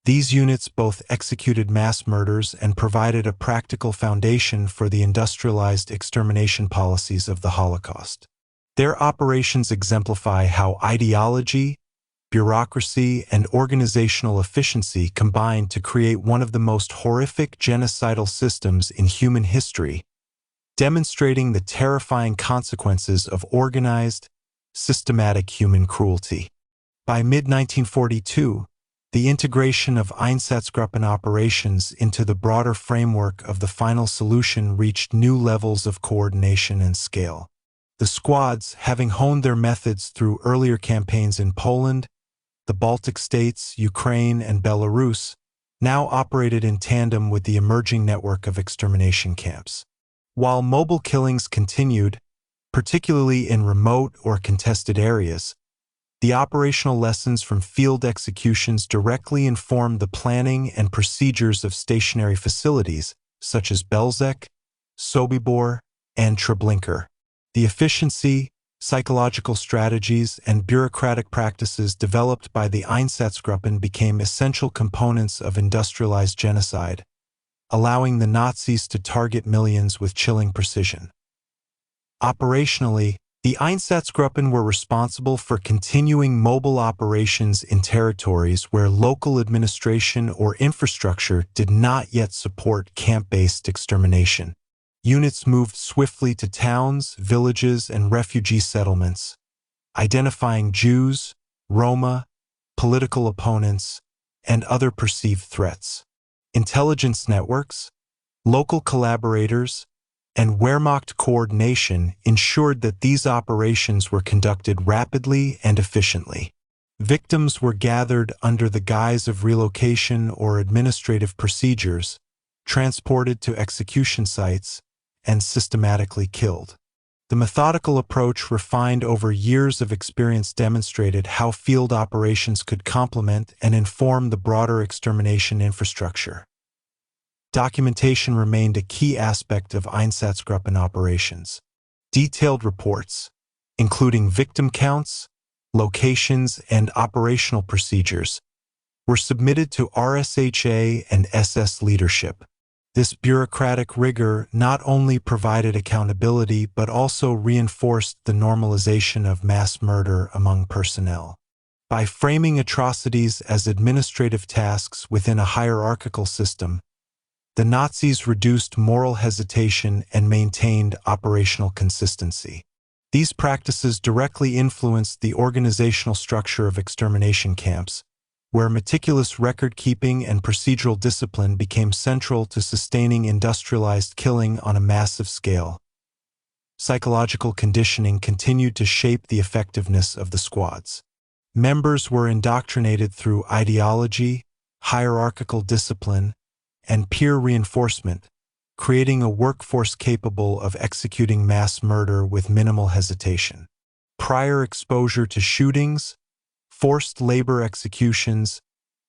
these units both executed mass murders and provided a practical foundation for the industrialized extermination policies of the Holocaust. Their operations exemplify how ideology, bureaucracy, and organizational efficiency combined to create one of the most horrific genocidal systems in human history, demonstrating the terrifying consequences of organized, systematic human cruelty. By mid-1942, the integration of Einsatzgruppen operations into the broader framework of the final solution reached new levels of coordination and scale. The squads, having honed their methods through earlier campaigns in Poland, the Baltic states, Ukraine, and Belarus, now operated in tandem with the emerging network of extermination camps. While mobile killings continued, particularly in remote or contested areas, the operational lessons from field executions directly informed the planning and procedures of stationary facilities such as Belzec, Sobibor, and Treblinka. The efficiency, psychological strategies, and bureaucratic practices developed by the Einsatzgruppen became essential components of industrialized genocide, allowing the Nazis to target millions with chilling precision. Operationally, the Einsatzgruppen were responsible for continuing mobile operations in territories where local administration or infrastructure did not yet support camp-based extermination. Units moved swiftly to towns, villages, and refugee settlements, identifying Jews, Roma, political opponents, and other perceived threats. Intelligence networks, local collaborators, and Wehrmacht coordination ensured that these operations were conducted rapidly and efficiently. Victims were gathered under the guise of relocation or administrative procedures, transported to execution sites, and systematically killed. The methodical approach refined over years of experience demonstrated how field operations could complement and inform the broader extermination infrastructure. Documentation remained a key aspect of Einsatzgruppen operations. Detailed reports, including victim counts, locations, and operational procedures, were submitted to RSHA and SS leadership. This bureaucratic rigor not only provided accountability but also reinforced the normalization of mass murder among personnel. By framing atrocities as administrative tasks within a hierarchical system, the Nazis reduced moral hesitation and maintained operational consistency. These practices directly influenced the organizational structure of extermination camps, where meticulous record-keeping and procedural discipline became central to sustaining industrialized killing on a massive scale. Psychological conditioning continued to shape the effectiveness of the squads. Members were indoctrinated through ideology, hierarchical discipline, and peer reinforcement, creating a workforce capable of executing mass murder with minimal hesitation. Prior exposure to shootings, forced labor executions,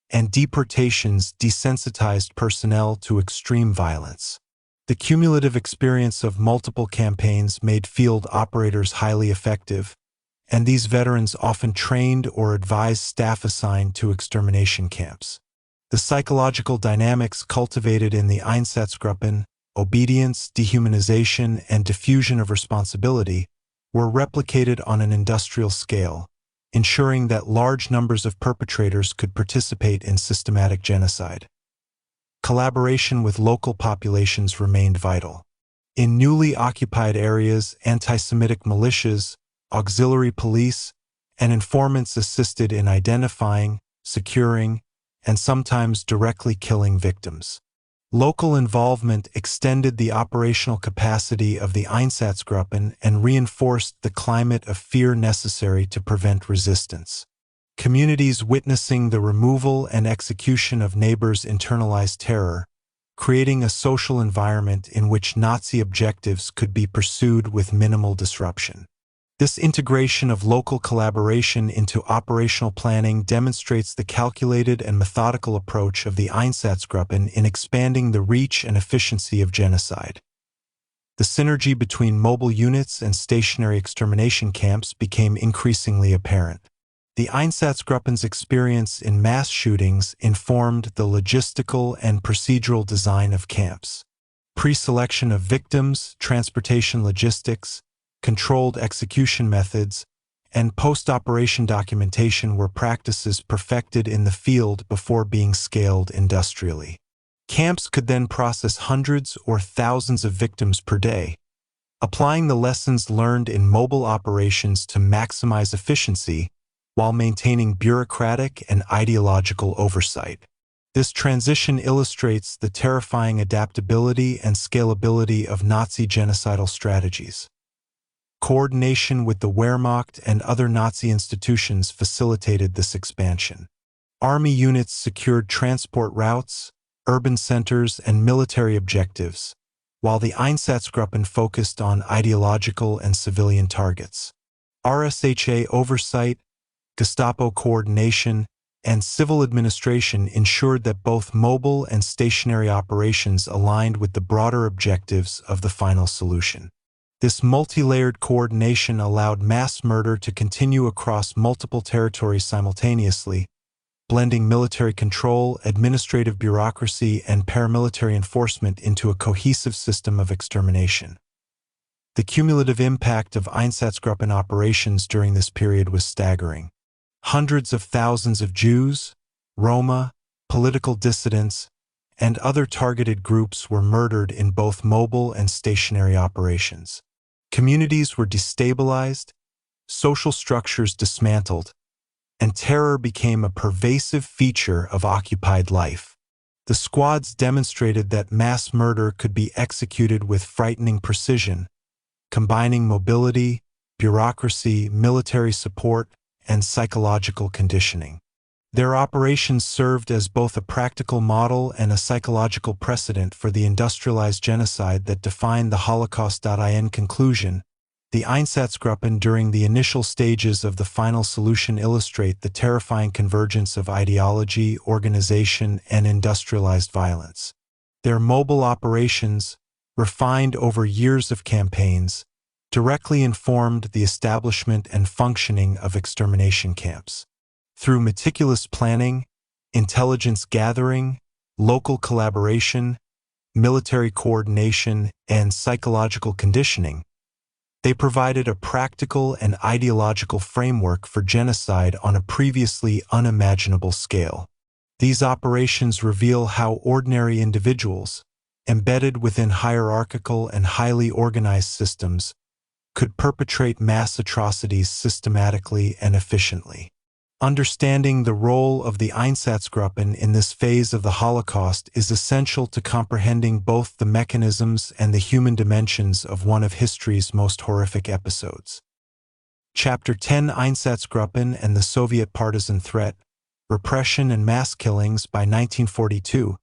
and deportations desensitized personnel to extreme violence. The cumulative experience of multiple campaigns made field operators highly effective, and these veterans often trained or advised staff assigned to extermination camps. The psychological dynamics cultivated in the Einsatzgruppen, obedience, dehumanization, and diffusion of responsibility, were replicated on an industrial scale, ensuring that large numbers of perpetrators could participate in systematic genocide. Collaboration with local populations remained vital. In newly occupied areas, anti-Semitic militias, auxiliary police, and informants assisted in identifying, securing, and sometimes directly killing victims. Local involvement extended the operational capacity of the Einsatzgruppen and reinforced the climate of fear necessary to prevent resistance. Communities witnessing the removal and execution of neighbors internalized terror, creating a social environment in which Nazi objectives could be pursued with minimal disruption. This integration of local collaboration into operational planning demonstrates the calculated and methodical approach of the Einsatzgruppen in expanding the reach and efficiency of genocide. The synergy between mobile units and stationary extermination camps became increasingly apparent. The Einsatzgruppen's experience in mass shootings informed the logistical and procedural design of camps. Pre-selection of victims, transportation logistics, controlled execution methods, and post-operation documentation were practices perfected in the field before being scaled industrially. Camps could then process hundreds or thousands of victims per day, applying the lessons learned in mobile operations to maximize efficiency while maintaining bureaucratic and ideological oversight. This transition illustrates the terrifying adaptability and scalability of Nazi genocidal strategies. Coordination with the Wehrmacht and other Nazi institutions facilitated this expansion. Army units secured transport routes, urban centers, and military objectives, while the Einsatzgruppen focused on ideological and civilian targets. RSHA oversight, Gestapo coordination, and civil administration ensured that both mobile and stationary operations aligned with the broader objectives of the final solution. This multi-layered coordination allowed mass murder to continue across multiple territories simultaneously, blending military control, administrative bureaucracy, and paramilitary enforcement into a cohesive system of extermination. The cumulative impact of Einsatzgruppen operations during this period was staggering. Hundreds of thousands of Jews, Roma, political dissidents, and other targeted groups were murdered in both mobile and stationary operations. Communities were destabilized, social structures dismantled, and terror became a pervasive feature of occupied life. The squads demonstrated that mass murder could be executed with frightening precision, combining mobility, bureaucracy, military support, and psychological conditioning. Their operations served as both a practical model and a psychological precedent for the industrialized genocide that defined the Holocaust. In conclusion, the Einsatzgruppen during the initial stages of the final solution illustrate the terrifying convergence of ideology, organization, and industrialized violence. Their mobile operations, refined over years of campaigns, directly informed the establishment and functioning of extermination camps. Through meticulous planning, intelligence gathering, local collaboration, military coordination, and psychological conditioning, they provided a practical and ideological framework for genocide on a previously unimaginable scale. These operations reveal how ordinary individuals, embedded within hierarchical and highly organized systems, could perpetrate mass atrocities systematically and efficiently. Understanding the role of the Einsatzgruppen in this phase of the Holocaust is essential to comprehending both the mechanisms and the human dimensions of one of history's most horrific episodes. Chapter 10: Einsatzgruppen and the Soviet Partisan Threat, Repression and Mass Killings. By 1942,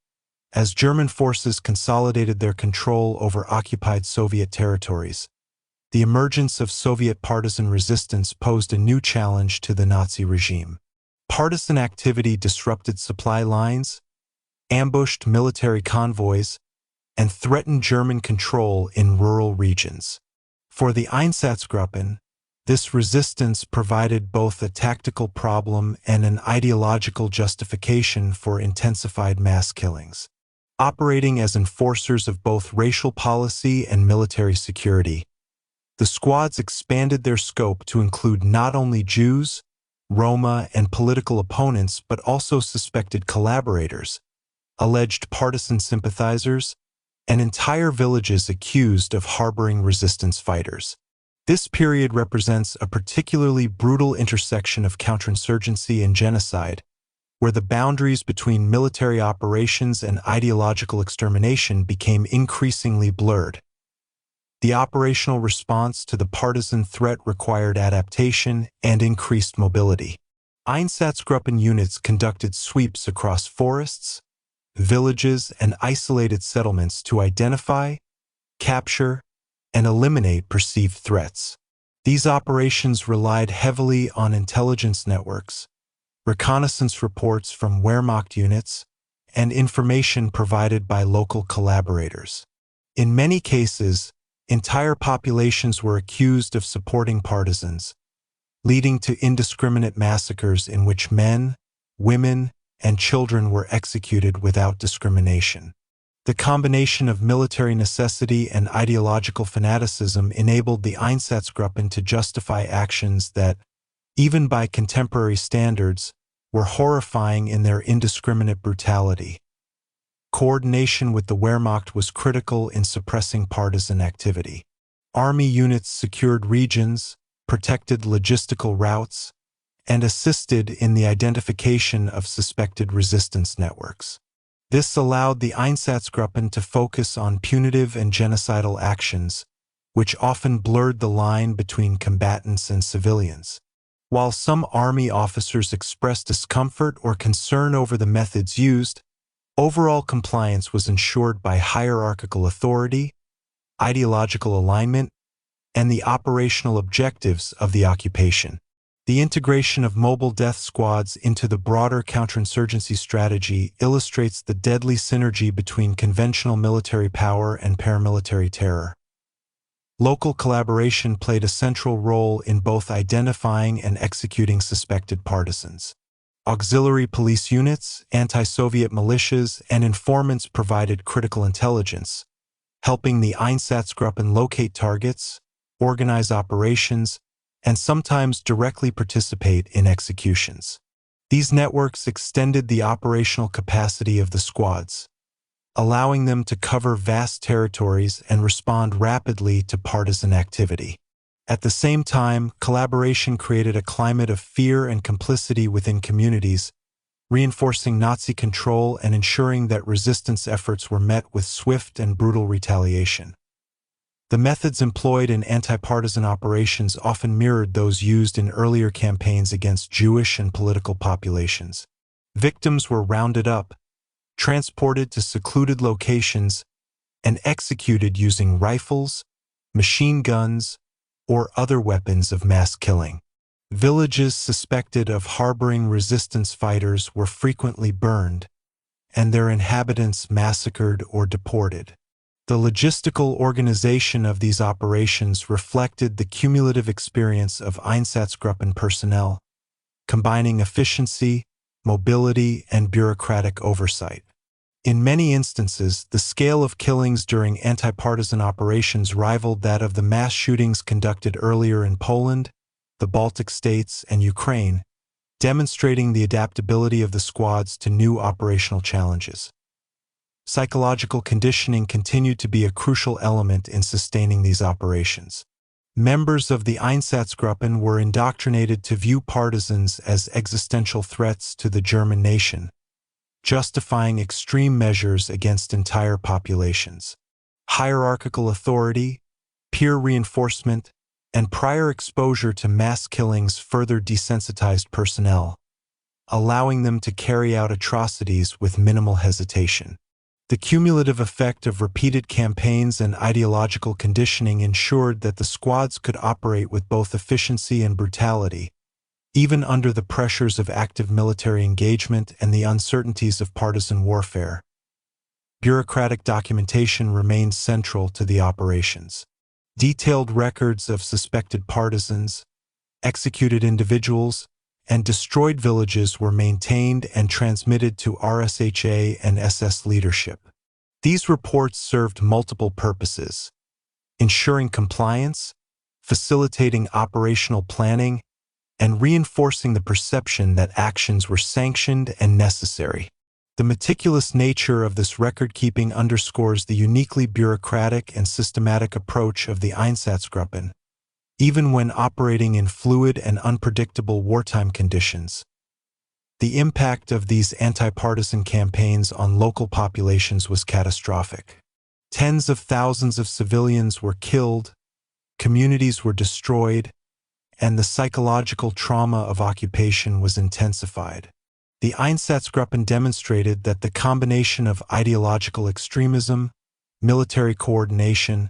as German forces consolidated their control over occupied Soviet territories, the emergence of Soviet partisan resistance posed a new challenge to the Nazi regime. Partisan activity disrupted supply lines, ambushed military convoys, and threatened German control in rural regions. For the Einsatzgruppen, this resistance provided both a tactical problem and an ideological justification for intensified mass killings. Operating as enforcers of both racial policy and military security, the squads expanded their scope to include not only Jews, Roma, and political opponents, but also suspected collaborators, alleged partisan sympathizers, and entire villages accused of harboring resistance fighters. This period represents a particularly brutal intersection of counterinsurgency and genocide, where the boundaries between military operations and ideological extermination became increasingly blurred. The operational response to the partisan threat required adaptation and increased mobility. Einsatzgruppen units conducted sweeps across forests, villages, and isolated settlements to identify, capture, and eliminate perceived threats. These operations relied heavily on intelligence networks, reconnaissance reports from Wehrmacht units, and information provided by local collaborators. In many cases, entire populations were accused of supporting partisans, leading to indiscriminate massacres in which men, women, and children were executed without discrimination. The combination of military necessity and ideological fanaticism enabled the Einsatzgruppen to justify actions that, even by contemporary standards, were horrifying in their indiscriminate brutality. Coordination with the Wehrmacht was critical in suppressing partisan activity. Army units secured regions, protected logistical routes, and assisted in the identification of suspected resistance networks. This allowed the Einsatzgruppen to focus on punitive and genocidal actions, which often blurred the line between combatants and civilians. While some army officers expressed discomfort or concern over the methods used, overall compliance was ensured by hierarchical authority, ideological alignment, and the operational objectives of the occupation. The integration of mobile death squads into the broader counterinsurgency strategy illustrates the deadly synergy between conventional military power and paramilitary terror. Local collaboration played a central role in both identifying and executing suspected partisans. Auxiliary police units, anti-Soviet militias, and informants provided critical intelligence, helping the Einsatzgruppen locate targets, organize operations, and sometimes directly participate in executions. These networks extended the operational capacity of the squads, allowing them to cover vast territories and respond rapidly to partisan activity. At the same time, collaboration created a climate of fear and complicity within communities, reinforcing Nazi control and ensuring that resistance efforts were met with swift and brutal retaliation. The methods employed in anti-partisan operations often mirrored those used in earlier campaigns against Jewish and political populations. Victims were rounded up, transported to secluded locations, and executed using rifles, machine guns, or other weapons of mass killing. Villages suspected of harboring resistance fighters were frequently burned, and their inhabitants massacred or deported. The logistical organization of these operations reflected the cumulative experience of Einsatzgruppen personnel, combining efficiency, mobility, and bureaucratic oversight. In many instances, the scale of killings during anti-partisan operations rivaled that of the mass shootings conducted earlier in Poland, the Baltic states, and Ukraine, demonstrating the adaptability of the squads to new operational challenges. Psychological conditioning continued to be a crucial element in sustaining these operations. Members of the Einsatzgruppen were indoctrinated to view partisans as existential threats to the German nation, justifying extreme measures against entire populations. Hierarchical authority, peer reinforcement, and prior exposure to mass killings further desensitized personnel, allowing them to carry out atrocities with minimal hesitation. The cumulative effect of repeated campaigns and ideological conditioning ensured that the squads could operate with both efficiency and brutality, even under the pressures of active military engagement and the uncertainties of partisan warfare. Bureaucratic documentation remained central to the operations. Detailed records of suspected partisans, executed individuals, and destroyed villages were maintained and transmitted to RSHA and SS leadership. These reports served multiple purposes: ensuring compliance, facilitating operational planning, and reinforcing the perception that actions were sanctioned and necessary. The meticulous nature of this record-keeping underscores the uniquely bureaucratic and systematic approach of the Einsatzgruppen, even when operating in fluid and unpredictable wartime conditions. The impact of these anti-partisan campaigns on local populations was catastrophic. Tens of thousands of civilians were killed, communities were destroyed, and the psychological trauma of occupation was intensified. The Einsatzgruppen demonstrated that the combination of ideological extremism, military coordination,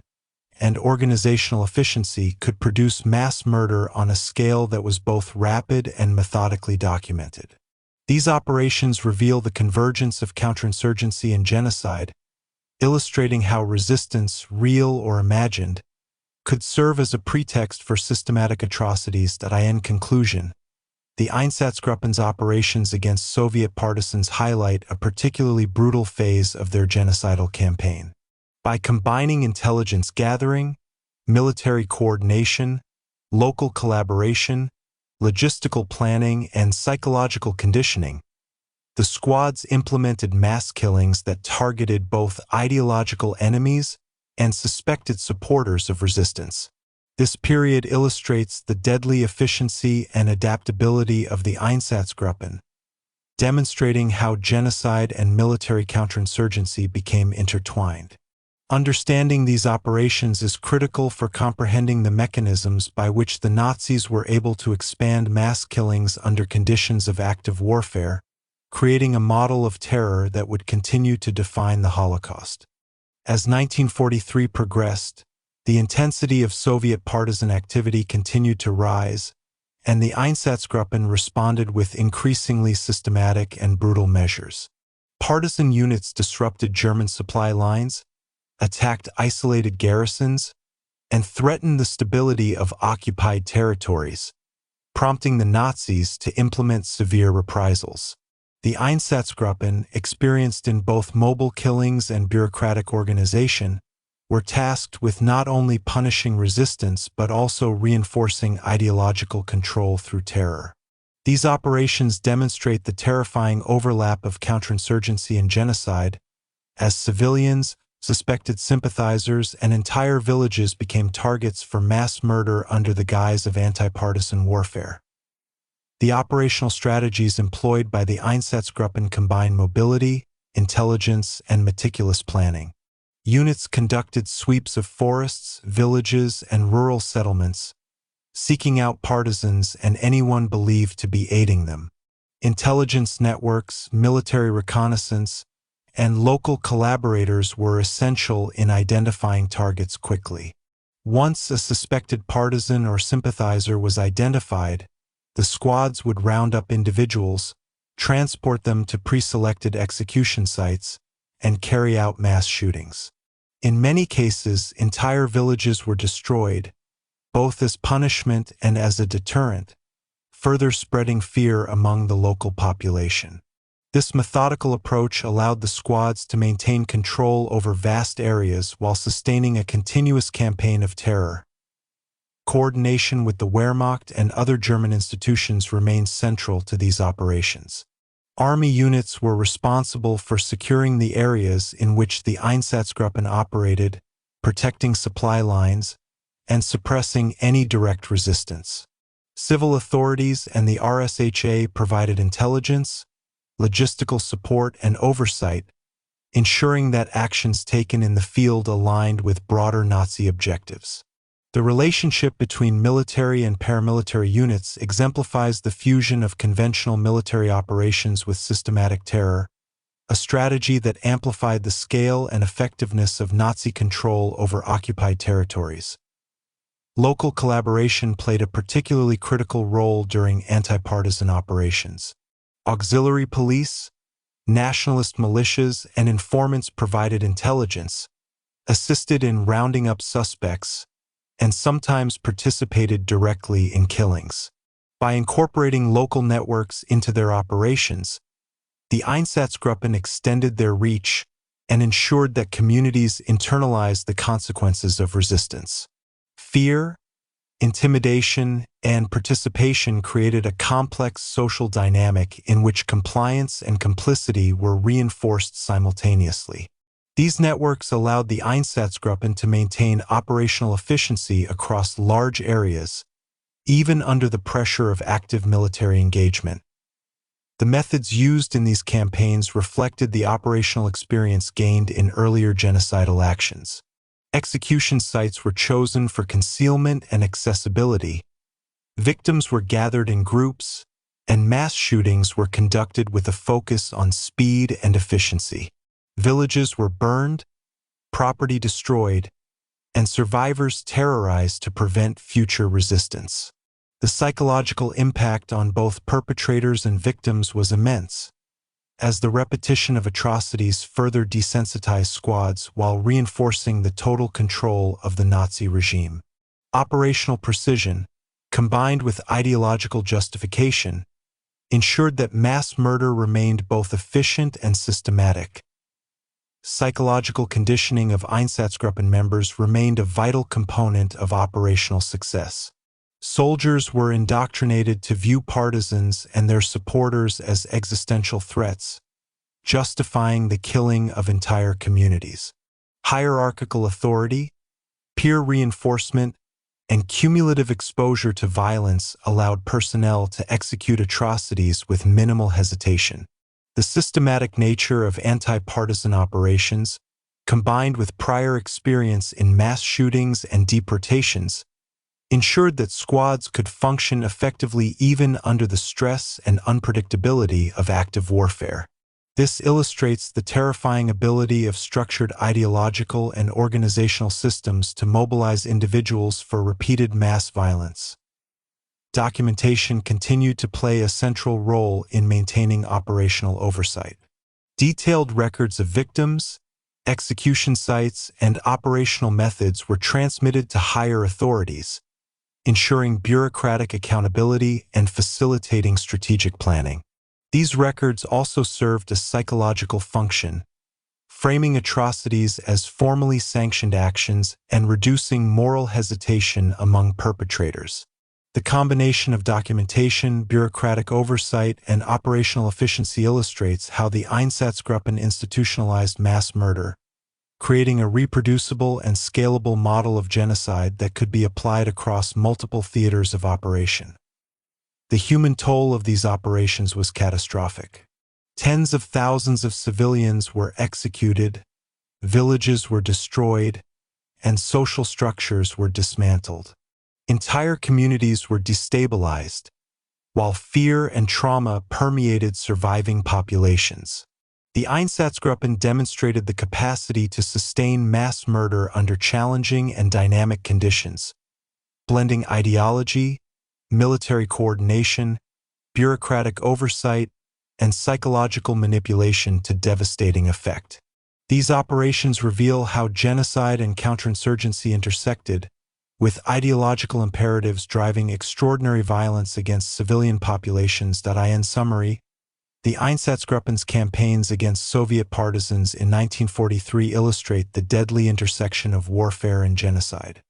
and organizational efficiency could produce mass murder on a scale that was both rapid and methodically documented. These operations reveal the convergence of counterinsurgency and genocide, illustrating how resistance, real or imagined, could serve as a pretext for systematic atrocities. In conclusion, the Einsatzgruppen's operations against Soviet partisans highlight a particularly brutal phase of their genocidal campaign. By combining intelligence gathering, military coordination, local collaboration, logistical planning, and psychological conditioning, the squads implemented mass killings that targeted both ideological enemies and suspected supporters of resistance. This period illustrates the deadly efficiency and adaptability of the Einsatzgruppen, demonstrating how genocide and military counterinsurgency became intertwined. Understanding these operations is critical for comprehending the mechanisms by which the Nazis were able to expand mass killings under conditions of active warfare, creating a model of terror that would continue to define the Holocaust. As 1943 progressed, the intensity of Soviet partisan activity continued to rise, and the Einsatzgruppen responded with increasingly systematic and brutal measures. Partisan units disrupted German supply lines, attacked isolated garrisons, and threatened the stability of occupied territories, prompting the Nazis to implement severe reprisals. The Einsatzgruppen, experienced in both mobile killings and bureaucratic organization, were tasked with not only punishing resistance but also reinforcing ideological control through terror. These operations demonstrate the terrifying overlap of counterinsurgency and genocide, as civilians, suspected sympathizers, and entire villages became targets for mass murder under the guise of anti-partisan warfare. The operational strategies employed by the Einsatzgruppen combined mobility, intelligence, and meticulous planning. Units conducted sweeps of forests, villages, and rural settlements, seeking out partisans and anyone believed to be aiding them. Intelligence networks, military reconnaissance, and local collaborators were essential in identifying targets quickly. Once a suspected partisan or sympathizer was identified, the squads would round up individuals, transport them to pre-selected execution sites, and carry out mass shootings. In many cases, entire villages were destroyed, both as punishment and as a deterrent, further spreading fear among the local population. This methodical approach allowed the squads to maintain control over vast areas while sustaining a continuous campaign of terror. Coordination with the Wehrmacht and other German institutions remained central to these operations. Army units were responsible for securing the areas in which the Einsatzgruppen operated, protecting supply lines, and suppressing any direct resistance. Civil authorities and the RSHA provided intelligence, logistical support, and oversight, ensuring that actions taken in the field aligned with broader Nazi objectives. The relationship between military and paramilitary units exemplifies the fusion of conventional military operations with systematic terror, a strategy that amplified the scale and effectiveness of Nazi control over occupied territories. Local collaboration played a particularly critical role during anti-partisan operations. Auxiliary police, nationalist militias, and informants provided intelligence, assisted in rounding up suspects, and sometimes participated directly in killings. By incorporating local networks into their operations, the Einsatzgruppen extended their reach and ensured that communities internalized the consequences of resistance. Fear, intimidation, and participation created a complex social dynamic in which compliance and complicity were reinforced simultaneously. These networks allowed the Einsatzgruppen to maintain operational efficiency across large areas, even under the pressure of active military engagement. The methods used in these campaigns reflected the operational experience gained in earlier genocidal actions. Execution sites were chosen for concealment and accessibility, victims were gathered in groups, and mass shootings were conducted with a focus on speed and efficiency. Villages were burned, property destroyed, and survivors terrorized to prevent future resistance. The psychological impact on both perpetrators and victims was immense, as the repetition of atrocities further desensitized squads while reinforcing the total control of the Nazi regime. Operational precision, combined with ideological justification, ensured that mass murder remained both efficient and systematic. Psychological conditioning of Einsatzgruppen members remained a vital component of operational success. Soldiers were indoctrinated to view partisans and their supporters as existential threats, justifying the killing of entire communities. Hierarchical authority, peer reinforcement, and cumulative exposure to violence allowed personnel to execute atrocities with minimal hesitation. The systematic nature of anti-partisan operations, combined with prior experience in mass shootings and deportations, ensured that squads could function effectively even under the stress and unpredictability of active warfare. This illustrates the terrifying ability of structured ideological and organizational systems to mobilize individuals for repeated mass violence. Documentation continued to play a central role in maintaining operational oversight. Detailed records of victims, execution sites, and operational methods were transmitted to higher authorities, ensuring bureaucratic accountability and facilitating strategic planning. These records also served a psychological function, framing atrocities as formally sanctioned actions and reducing moral hesitation among perpetrators. The combination of documentation, bureaucratic oversight, and operational efficiency illustrates how the Einsatzgruppen institutionalized mass murder, creating a reproducible and scalable model of genocide that could be applied across multiple theaters of operation. The human toll of these operations was catastrophic. Tens of thousands of civilians were executed, villages were destroyed, and social structures were dismantled. Entire communities were destabilized, while fear and trauma permeated surviving populations. The Einsatzgruppen demonstrated the capacity to sustain mass murder under challenging and dynamic conditions, blending ideology, military coordination, bureaucratic oversight, and psychological manipulation to devastating effect. These operations reveal how genocide and counterinsurgency intersected, with ideological imperatives driving extraordinary violence against civilian populations. In summary, the Einsatzgruppen's campaigns against Soviet partisans in 1943 illustrate the deadly intersection of warfare and genocide.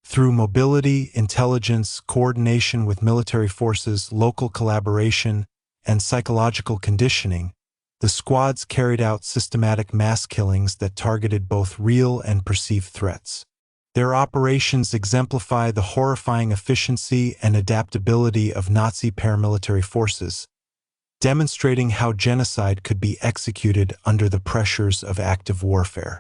Through mobility, intelligence, coordination with military forces, local collaboration, and psychological conditioning, the squads carried out systematic mass killings that targeted both real and perceived threats. Their operations exemplify the horrifying efficiency and adaptability of Nazi paramilitary forces, demonstrating how genocide could be executed under the pressures of active warfare.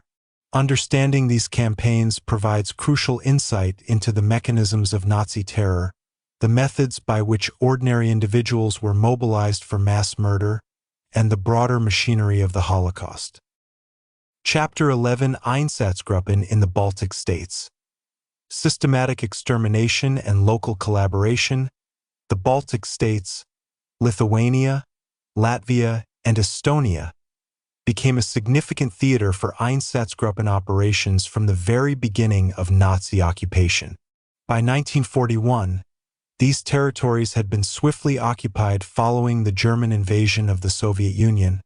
Understanding these campaigns provides crucial insight into the mechanisms of Nazi terror, the methods by which ordinary individuals were mobilized for mass murder, and the broader machinery of the Holocaust. Chapter 11: Einsatzgruppen in the Baltic States. Systematic extermination and local collaboration. The Baltic states, Lithuania, Latvia, and Estonia, became a significant theater for Einsatzgruppen operations from the very beginning of Nazi occupation. By 1941, these territories had been swiftly occupied following the German invasion of the Soviet Union,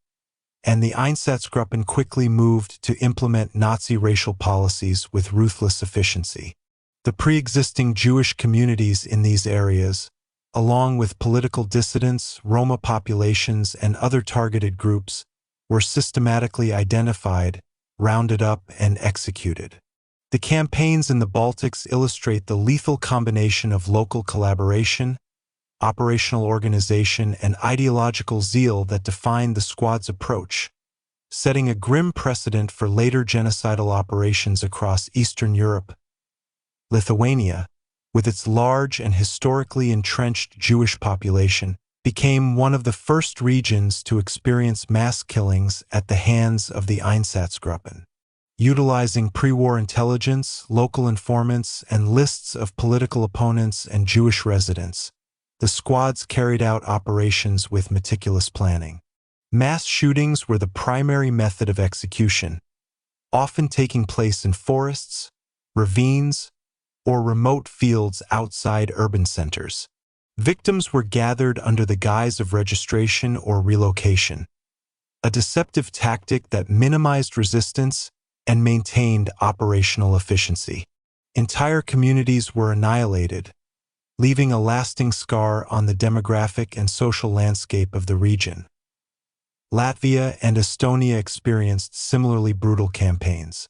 and the Einsatzgruppen quickly moved to implement Nazi racial policies with ruthless efficiency. The pre-existing Jewish communities in these areas, along with political dissidents, Roma populations, and other targeted groups, were systematically identified, rounded up, and executed. The campaigns in the Baltics illustrate the lethal combination of local collaboration, operational organization, and ideological zeal that defined the squad's approach, setting a grim precedent for later genocidal operations across Eastern Europe. Lithuania, with its large and historically entrenched Jewish population, became one of the first regions to experience mass killings at the hands of the Einsatzgruppen. Utilizing pre-war intelligence, local informants, and lists of political opponents and Jewish residents, the squads carried out operations with meticulous planning. Mass shootings were the primary method of execution, often taking place in forests, ravines, or remote fields outside urban centers. Victims were gathered under the guise of registration or relocation, a deceptive tactic that minimized resistance and maintained operational efficiency. Entire communities were annihilated, leaving a lasting scar on the demographic and social landscape of the region. Latvia and Estonia experienced similarly brutal campaigns.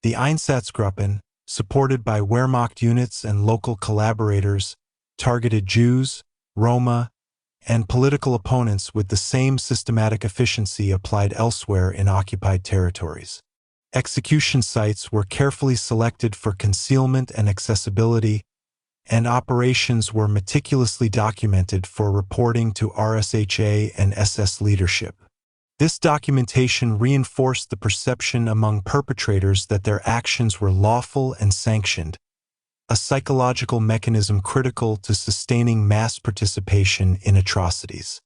The Einsatzgruppen, supported by Wehrmacht units and local collaborators, targeted Jews, Roma, and political opponents with the same systematic efficiency applied elsewhere in occupied territories. Execution sites were carefully selected for concealment and accessibility, and operations were meticulously documented for reporting to RSHA and SS leadership. This documentation reinforced the perception among perpetrators that their actions were lawful and sanctioned, a psychological mechanism critical to sustaining mass participation in atrocities.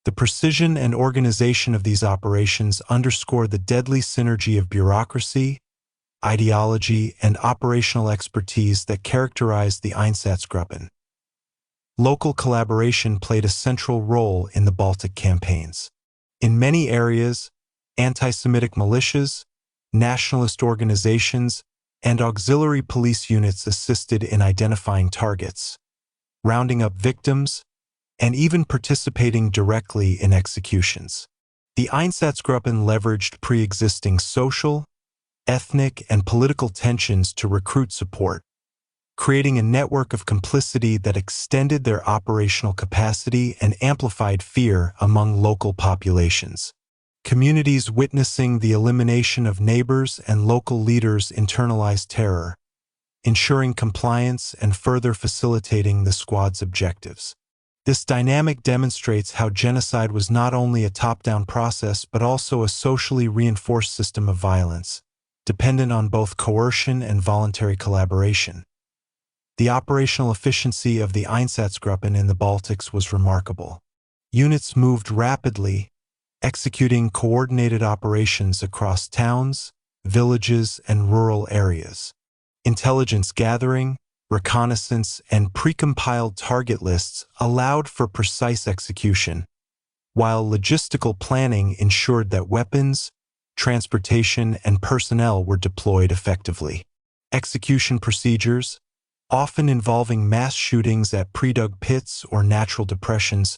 The precision and organization of these operations underscore the deadly synergy of bureaucracy, ideology, and operational expertise that characterized the Einsatzgruppen. Local collaboration played a central role in the Baltic campaigns. In many areas, anti-Semitic militias, nationalist organizations, and auxiliary police units assisted in identifying targets, rounding up victims, and even participating directly in executions. The Einsatzgruppen leveraged pre-existing social, ethnic, and political tensions to recruit support, creating a network of complicity that extended their operational capacity and amplified fear among local populations. Communities witnessing the elimination of neighbors and local leaders internalized terror, ensuring compliance and further facilitating the squad's objectives. This dynamic demonstrates how genocide was not only a top-down process but also a socially reinforced system of violence, dependent on both coercion and voluntary collaboration. The operational efficiency of the Einsatzgruppen in the Baltics was remarkable. Units moved rapidly, executing coordinated operations across towns, villages, and rural areas. Intelligence gathering, reconnaissance, and precompiled target lists allowed for precise execution, while logistical planning ensured that weapons, transportation, and personnel were deployed effectively. Execution procedures, often involving mass shootings at pre-dug pits or natural depressions,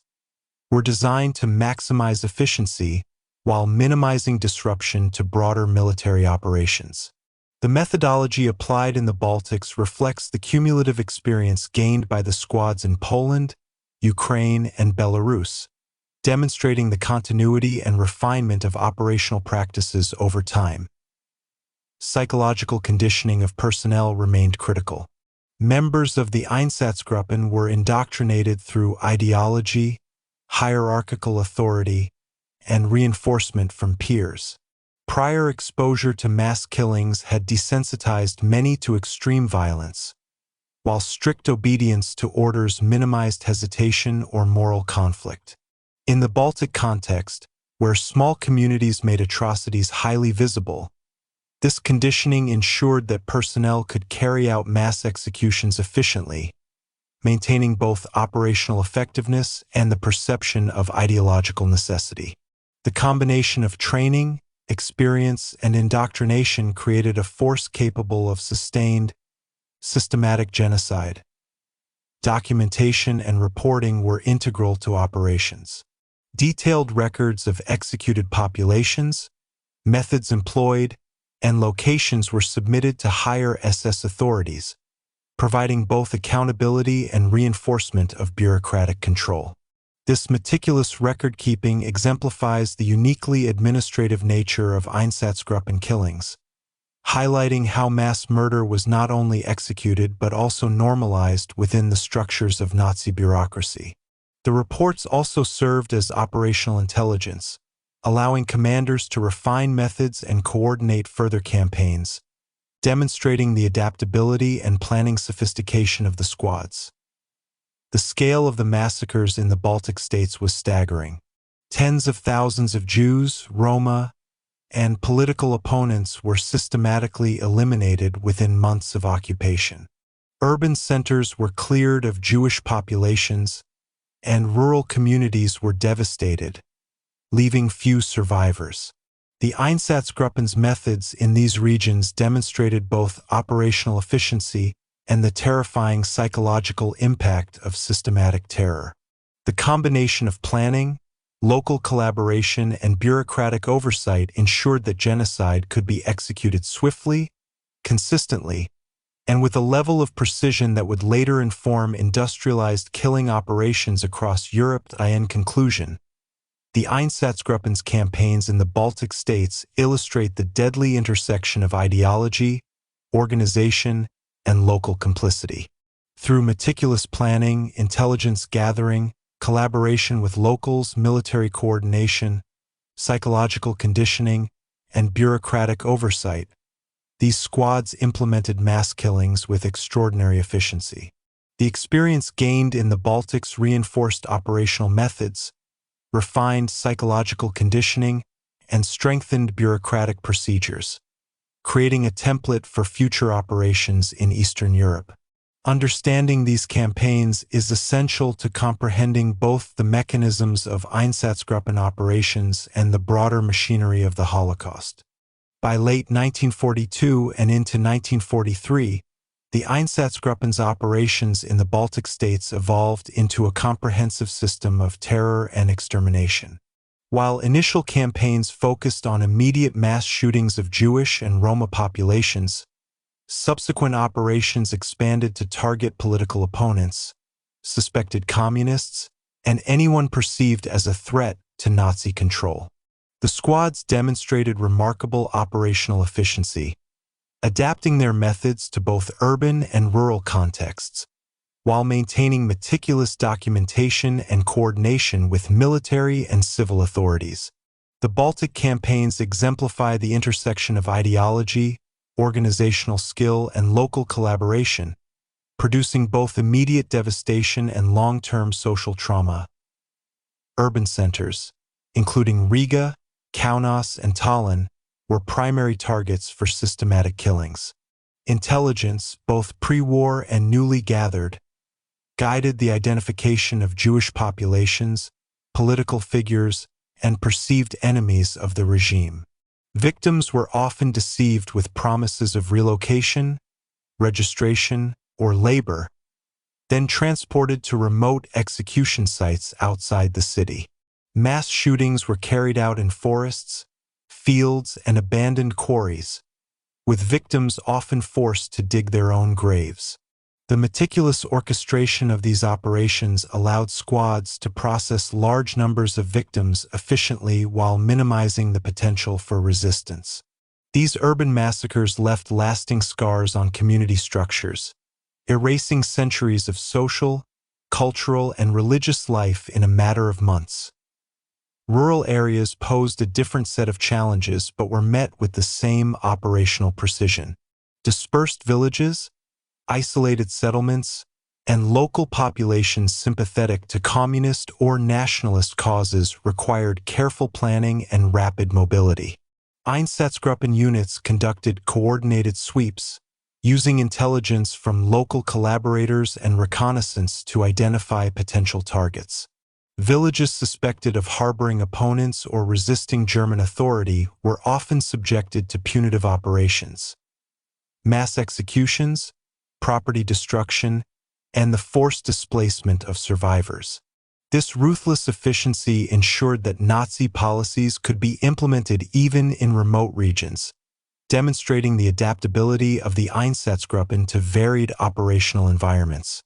were designed to maximize efficiency while minimizing disruption to broader military operations. The methodology applied in the Baltics reflects the cumulative experience gained by the squads in Poland, Ukraine, and Belarus, demonstrating the continuity and refinement of operational practices over time. Psychological conditioning of personnel remained critical. Members of the Einsatzgruppen were indoctrinated through ideology, hierarchical authority, and reinforcement from peers. Prior exposure to mass killings had desensitized many to extreme violence, while strict obedience to orders minimized hesitation or moral conflict. In the Baltic context, where small communities made atrocities highly visible, this conditioning ensured that personnel could carry out mass executions efficiently, maintaining both operational effectiveness and the perception of ideological necessity. The combination of training, experience, and indoctrination created a force capable of sustained, systematic genocide. Documentation and reporting were integral to operations. Detailed records of executed populations, methods employed, and locations were submitted to higher SS authorities, providing both accountability and reinforcement of bureaucratic control. This meticulous record-keeping exemplifies the uniquely administrative nature of Einsatzgruppen killings, highlighting how mass murder was not only executed but also normalized within the structures of Nazi bureaucracy. The reports also served as operational intelligence, allowing commanders to refine methods and coordinate further campaigns, demonstrating the adaptability and planning sophistication of the squads. The scale of the massacres in the Baltic states was staggering. Tens of thousands of Jews, Roma, and political opponents were systematically eliminated within months of occupation. Urban centers were cleared of Jewish populations, and rural communities were devastated, leaving few survivors. The Einsatzgruppen's methods in these regions demonstrated both operational efficiency and the terrifying psychological impact of systematic terror. The combination of planning, local collaboration, and bureaucratic oversight ensured that genocide could be executed swiftly, consistently, and with a level of precision that would later inform industrialized killing operations across Europe. In conclusion, the Einsatzgruppen's campaigns in the Baltic states illustrate the deadly intersection of ideology, organization, and local complicity. Through meticulous planning, intelligence gathering, collaboration with locals, military coordination, psychological conditioning, and bureaucratic oversight, these squads implemented mass killings with extraordinary efficiency. The experience gained in the Baltics reinforced operational methods, refined psychological conditioning, and strengthened bureaucratic procedures, creating a template for future operations in Eastern Europe. Understanding these campaigns is essential to comprehending both the mechanisms of Einsatzgruppen operations and the broader machinery of the Holocaust. By late 1942 and into 1943, The Einsatzgruppen's operations in the Baltic states evolved into a comprehensive system of terror and extermination. While initial campaigns focused on immediate mass shootings of Jewish and Roma populations, subsequent operations expanded to target political opponents, suspected communists, and anyone perceived as a threat to Nazi control. The squads demonstrated remarkable operational efficiency, adapting their methods to both urban and rural contexts, while maintaining meticulous documentation and coordination with military and civil authorities. The Baltic campaigns exemplify the intersection of ideology, organizational skill, and local collaboration, producing both immediate devastation and long-term social trauma. Urban centers, including Riga, Kaunas, and Tallinn, were primary targets for systematic killings. Intelligence, both pre-war and newly gathered, guided the identification of Jewish populations, political figures, and perceived enemies of the regime. Victims were often deceived with promises of relocation, registration, or labor, then transported to remote execution sites outside the city. Mass shootings were carried out in forests, fields, and abandoned quarries, with victims often forced to dig their own graves. The meticulous orchestration of these operations allowed squads to process large numbers of victims efficiently while minimizing the potential for resistance. These urban massacres left lasting scars on community structures, erasing centuries of social, cultural, and religious life in a matter of months. Rural areas posed a different set of challenges but were met with the same operational precision. Dispersed villages, isolated settlements, and local populations sympathetic to communist or nationalist causes required careful planning and rapid mobility. Einsatzgruppen units conducted coordinated sweeps, using intelligence from local collaborators and reconnaissance to identify potential targets. Villages suspected of harboring opponents or resisting German authority were often subjected to punitive operations. Mass executions, property destruction, and the forced displacement of survivors. This ruthless efficiency ensured that Nazi policies could be implemented even in remote regions, demonstrating the adaptability of the Einsatzgruppen to varied operational environments.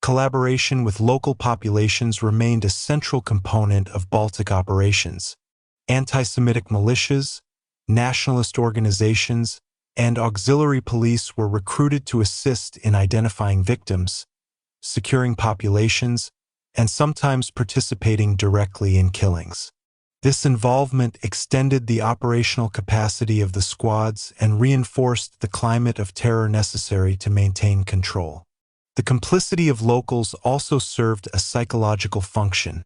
Collaboration with local populations remained a central component of Baltic operations. Anti-Semitic militias, nationalist organizations, and auxiliary police were recruited to assist in identifying victims, securing populations, and sometimes participating directly in killings. This involvement extended the operational capacity of the squads and reinforced the climate of terror necessary to maintain control. The complicity of locals also served a psychological function,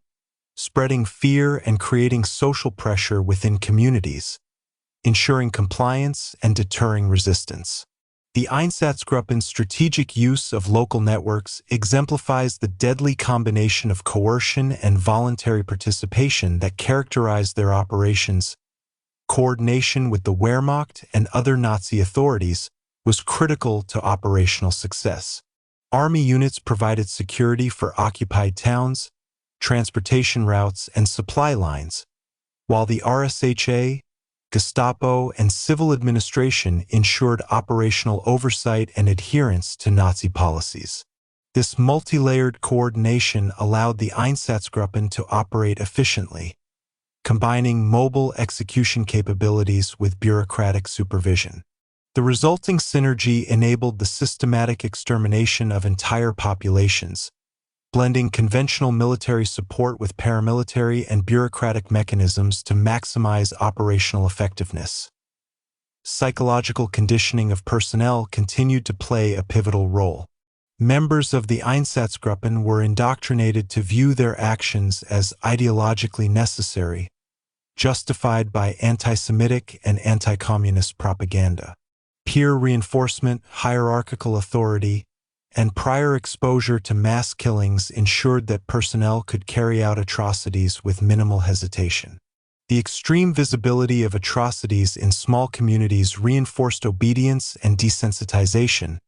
spreading fear and creating social pressure within communities, ensuring compliance and deterring resistance. The Einsatzgruppen's strategic use of local networks exemplifies the deadly combination of coercion and voluntary participation that characterized their operations. Coordination with the Wehrmacht and other Nazi authorities was critical to operational success. Army units provided security for occupied towns, transportation routes, and supply lines, while the RSHA, Gestapo, and civil administration ensured operational oversight and adherence to Nazi policies. This multi-layered coordination allowed the Einsatzgruppen to operate efficiently, combining mobile execution capabilities with bureaucratic supervision. The resulting synergy enabled the systematic extermination of entire populations, blending conventional military support with paramilitary and bureaucratic mechanisms to maximize operational effectiveness. Psychological conditioning of personnel continued to play a pivotal role. Members of the Einsatzgruppen were indoctrinated to view their actions as ideologically necessary, justified by anti-Semitic and anti-communist propaganda. Peer reinforcement, hierarchical authority, and prior exposure to mass killings ensured that personnel could carry out atrocities with minimal hesitation. The extreme visibility of atrocities in small communities reinforced obedience and desensitization,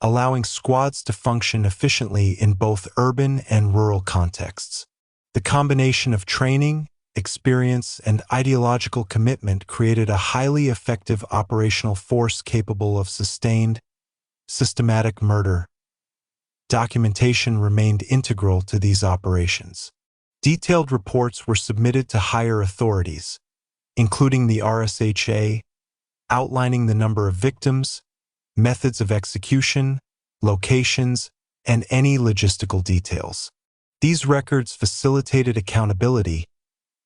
allowing squads to function efficiently in both urban and rural contexts. The combination of training, experience, and ideological commitment created a highly effective operational force capable of sustained, systematic murder. Documentation remained integral to these operations. Detailed reports were submitted to higher authorities, including the RSHA, outlining the number of victims, methods of execution, locations, and any logistical details. These records facilitated accountability,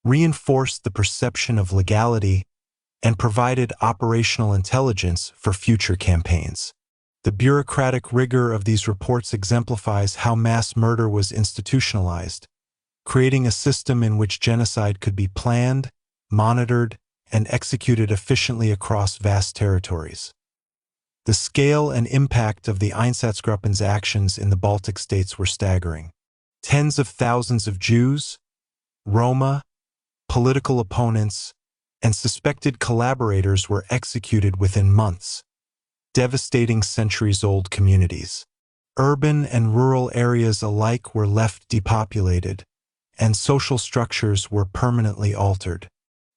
reinforced the perception of legality, and provided operational intelligence for future campaigns. The bureaucratic rigor of these reports exemplifies how mass murder was institutionalized, creating a system in which genocide could be planned, monitored, and executed efficiently across vast territories. The scale and impact of the Einsatzgruppen's actions in the Baltic states were staggering. Tens of thousands of Jews, Roma, political opponents, and suspected collaborators were executed within months, devastating centuries-old communities. Urban and rural areas alike were left depopulated, and social structures were permanently altered.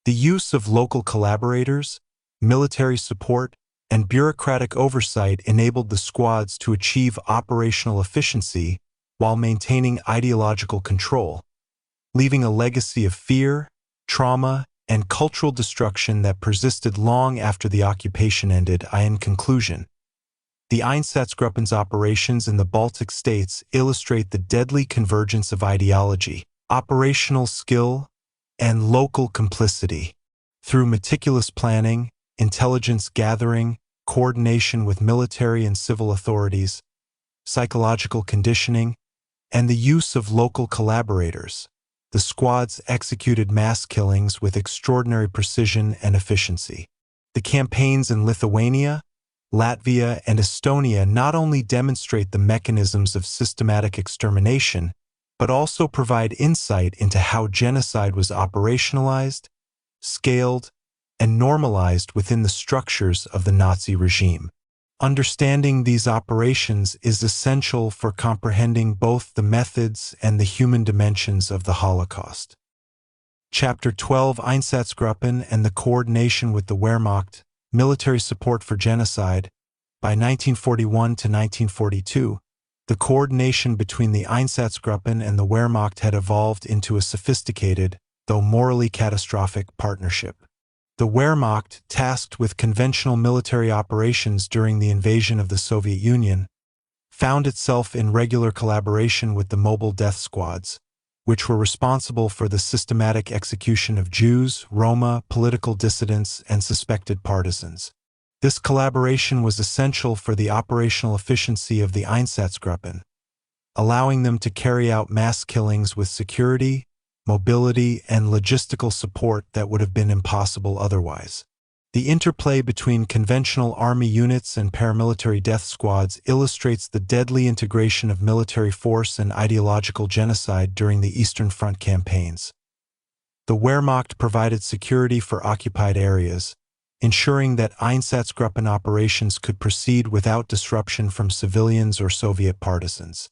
The use of local collaborators, military support, and bureaucratic oversight enabled the squads to achieve operational efficiency while maintaining ideological control, leaving a legacy of fear, trauma, and cultural destruction that persisted long after the occupation ended. In conclusion, the Einsatzgruppen's operations in the Baltic states illustrate the deadly convergence of ideology, operational skill, and local complicity. Through meticulous planning, intelligence gathering, coordination with military and civil authorities, psychological conditioning, and the use of local collaborators, the squads executed mass killings with extraordinary precision and efficiency. The campaigns in Lithuania, Latvia, and Estonia not only demonstrate the mechanisms of systematic extermination, but also provide insight into how genocide was operationalized, scaled, and normalized within the structures of the Nazi regime. Understanding these operations is essential for comprehending both the methods and the human dimensions of the Holocaust. Chapter 12: Einsatzgruppen and the coordination with the Wehrmacht, military support for genocide. By 1941 to 1942, the coordination between the Einsatzgruppen and the Wehrmacht had evolved into a sophisticated, though morally catastrophic, partnership. The Wehrmacht, tasked with conventional military operations during the invasion of the Soviet Union, found itself in regular collaboration with the mobile death squads, which were responsible for the systematic execution of Jews, Roma, political dissidents, and suspected partisans. This collaboration was essential for the operational efficiency of the Einsatzgruppen, allowing them to carry out mass killings with security, mobility, and logistical support that would have been impossible otherwise. The interplay between conventional army units and paramilitary death squads illustrates the deadly integration of military force and ideological genocide during the Eastern Front campaigns. The Wehrmacht provided security for occupied areas, ensuring that Einsatzgruppen operations could proceed without disruption from civilians or Soviet partisans.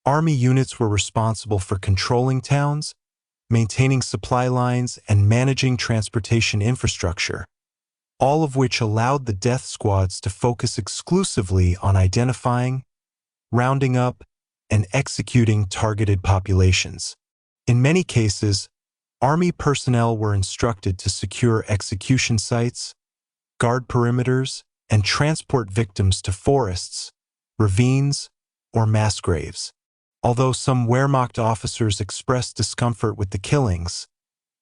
Army units were responsible for controlling towns, maintaining supply lines, and managing transportation infrastructure, all of which allowed the death squads to focus exclusively on identifying, rounding up, and executing targeted populations. In many cases, Army personnel were instructed to secure execution sites, guard perimeters, and transport victims to forests, ravines, or mass graves. Although some Wehrmacht officers expressed discomfort with the killings,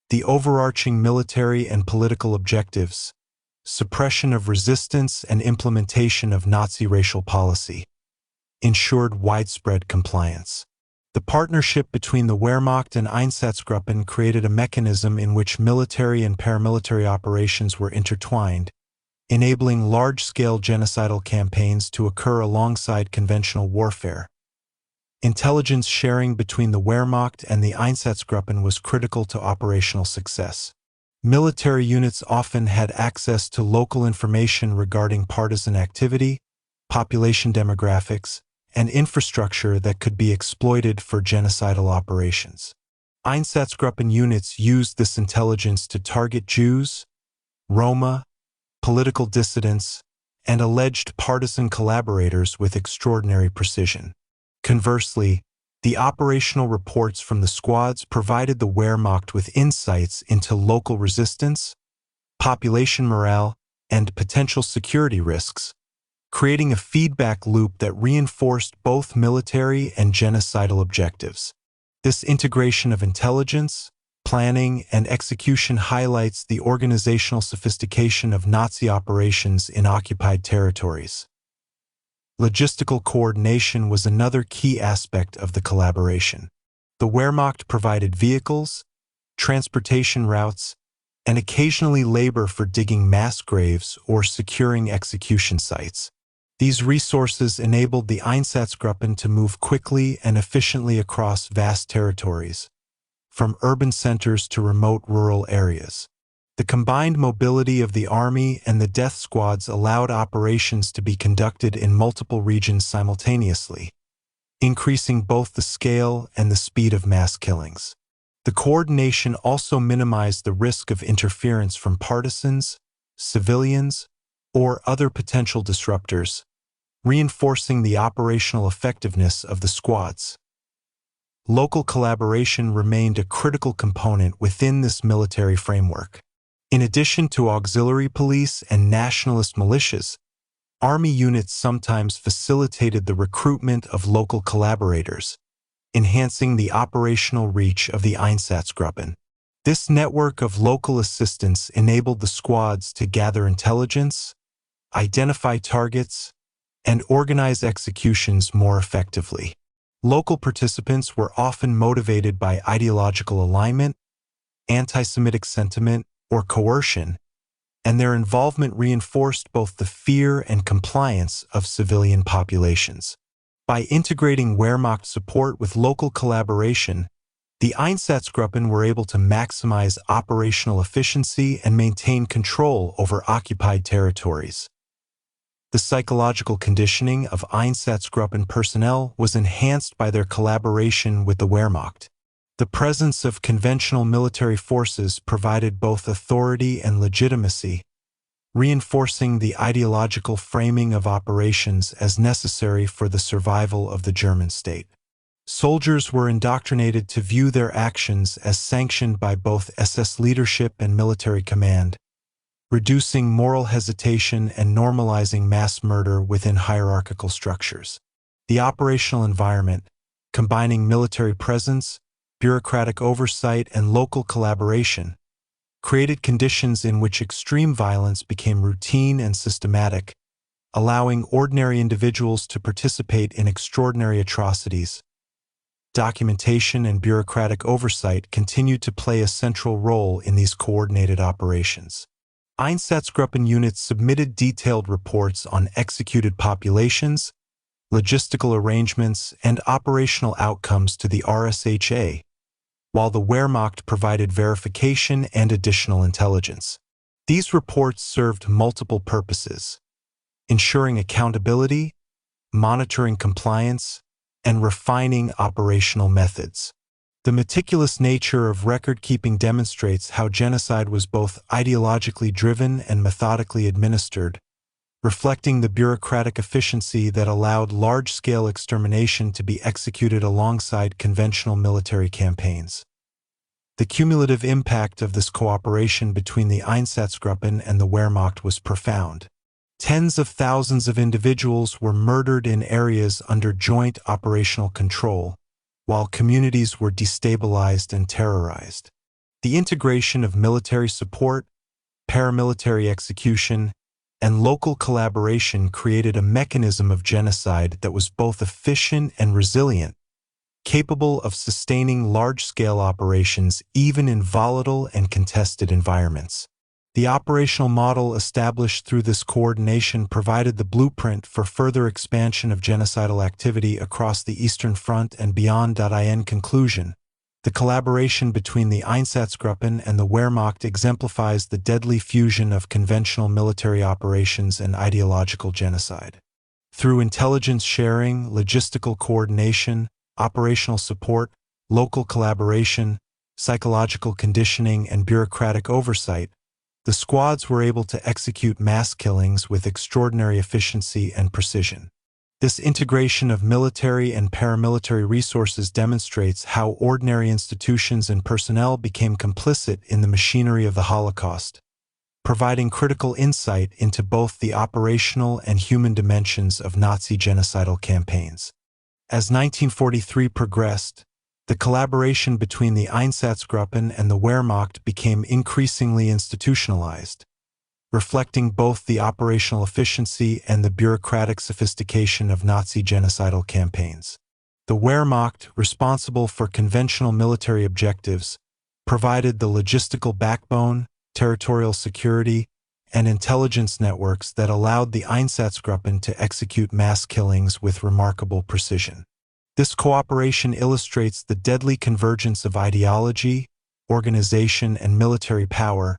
the overarching military and political objectives, suppression of resistance and implementation of Nazi racial policy, ensured widespread compliance. The partnership between the Wehrmacht and Einsatzgruppen created a mechanism in which military and paramilitary operations were intertwined, enabling large-scale genocidal campaigns to occur alongside conventional warfare. Intelligence sharing between the Wehrmacht and the Einsatzgruppen was critical to operational success. Military units often had access to local information regarding partisan activity, population demographics, and infrastructure that could be exploited for genocidal operations. Einsatzgruppen units used this intelligence to target Jews, Roma, political dissidents, and alleged partisan collaborators with extraordinary precision. Conversely, the operational reports from the squads provided the Wehrmacht with insights into local resistance, population morale, and potential security risks, creating a feedback loop that reinforced both military and genocidal objectives. This integration of intelligence, planning, and execution highlights the organizational sophistication of Nazi operations in occupied territories. Logistical coordination was another key aspect of the collaboration. The Wehrmacht provided vehicles, transportation routes, and occasionally labor for digging mass graves or securing execution sites. These resources enabled the Einsatzgruppen to move quickly and efficiently across vast territories, from urban centers to remote rural areas. The combined mobility of the army and the death squads allowed operations to be conducted in multiple regions simultaneously, increasing both the scale and the speed of mass killings. The coordination also minimized the risk of interference from partisans, civilians, or other potential disruptors, reinforcing the operational effectiveness of the squads. Local collaboration remained a critical component within this military framework. In addition to auxiliary police and nationalist militias, army units sometimes facilitated the recruitment of local collaborators, enhancing the operational reach of the Einsatzgruppen. This network of local assistance enabled the squads to gather intelligence, identify targets, and organize executions more effectively. Local participants were often motivated by ideological alignment, anti-Semitic sentiment, or coercion, and their involvement reinforced both the fear and compliance of civilian populations. By integrating Wehrmacht support with local collaboration, the Einsatzgruppen were able to maximize operational efficiency and maintain control over occupied territories. The psychological conditioning of Einsatzgruppen personnel was enhanced by their collaboration with the Wehrmacht. The presence of conventional military forces provided both authority and legitimacy, reinforcing the ideological framing of operations as necessary for the survival of the German state. Soldiers were indoctrinated to view their actions as sanctioned by both SS leadership and military command, reducing moral hesitation and normalizing mass murder within hierarchical structures. The operational environment, combining military presence, bureaucratic oversight, and local collaboration, created conditions in which extreme violence became routine and systematic, allowing ordinary individuals to participate in extraordinary atrocities. Documentation and bureaucratic oversight continued to play a central role in these coordinated operations. Einsatzgruppen units submitted detailed reports on executed populations, logistical arrangements, and operational outcomes to the RSHA, while the Wehrmacht provided verification and additional intelligence. These reports served multiple purposes: ensuring accountability, monitoring compliance, and refining operational methods. The meticulous nature of record-keeping demonstrates how genocide was both ideologically driven and methodically administered, reflecting the bureaucratic efficiency that allowed large-scale extermination to be executed alongside conventional military campaigns. The cumulative impact of this cooperation between the Einsatzgruppen and the Wehrmacht was profound. Tens of thousands of individuals were murdered in areas under joint operational control, while communities were destabilized and terrorized. The integration of military support, paramilitary execution, and local collaboration created a mechanism of genocide that was both efficient and resilient, capable of sustaining large-scale operations even in volatile and contested environments. The operational model established through this coordination provided the blueprint for further expansion of genocidal activity across the Eastern Front and beyond. In conclusion, the collaboration between the Einsatzgruppen and the Wehrmacht exemplifies the deadly fusion of conventional military operations and ideological genocide. Through intelligence sharing, logistical coordination, operational support, local collaboration, psychological conditioning, and bureaucratic oversight, the squads were able to execute mass killings with extraordinary efficiency and precision. This integration of military and paramilitary resources demonstrates how ordinary institutions and personnel became complicit in the machinery of the Holocaust, providing critical insight into both the operational and human dimensions of Nazi genocidal campaigns. As 1943 progressed, the collaboration between the Einsatzgruppen and the Wehrmacht became increasingly institutionalized, reflecting both the operational efficiency and the bureaucratic sophistication of Nazi genocidal campaigns. The Wehrmacht, responsible for conventional military objectives, provided the logistical backbone, territorial security, and intelligence networks that allowed the Einsatzgruppen to execute mass killings with remarkable precision. This cooperation illustrates the deadly convergence of ideology, organization, and military power,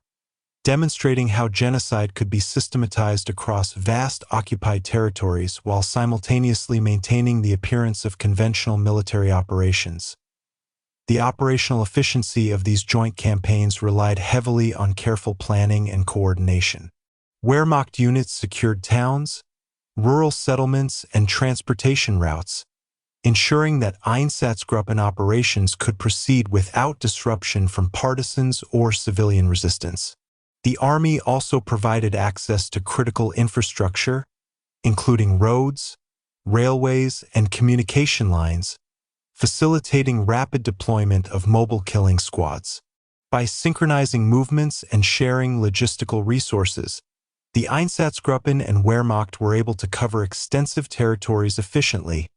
demonstrating how genocide could be systematized across vast occupied territories while simultaneously maintaining the appearance of conventional military operations. The operational efficiency of these joint campaigns relied heavily on careful planning and coordination. Wehrmacht units secured towns, rural settlements, and transportation routes, ensuring that Einsatzgruppen operations could proceed without disruption from partisans or civilian resistance. The army also provided access to critical infrastructure, including roads, railways, and communication lines, facilitating rapid deployment of mobile killing squads. By synchronizing movements and sharing logistical resources, the Einsatzgruppen and Wehrmacht were able to cover extensive territories efficiently,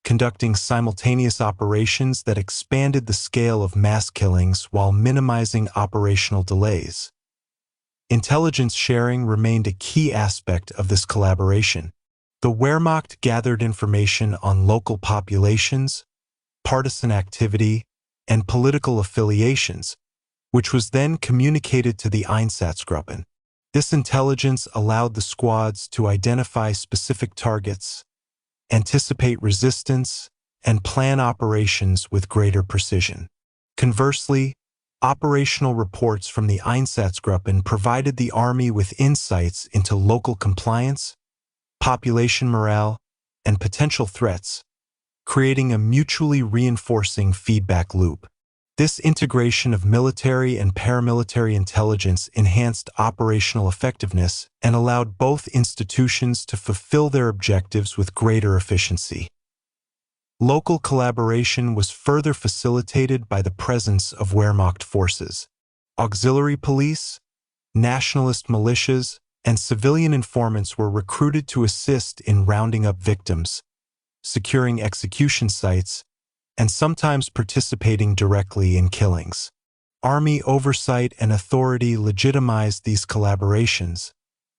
conducting simultaneous operations that expanded the scale of mass killings while minimizing operational delays. Intelligence sharing remained a key aspect of this collaboration. The Wehrmacht gathered information on local populations, partisan activity, and political affiliations, which was then communicated to the Einsatzgruppen. This intelligence allowed the squads to identify specific targets, anticipate resistance, and plan operations with greater precision. Conversely, operational reports from the Einsatzgruppen provided the army with insights into local compliance, population morale, and potential threats, creating a mutually reinforcing feedback loop. This integration of military and paramilitary intelligence enhanced operational effectiveness and allowed both institutions to fulfill their objectives with greater efficiency. Local collaboration was further facilitated by the presence of Wehrmacht forces. Auxiliary police, nationalist militias, and civilian informants were recruited to assist in rounding up victims, securing execution sites, and sometimes participating directly in killings. Army oversight and authority legitimized these collaborations,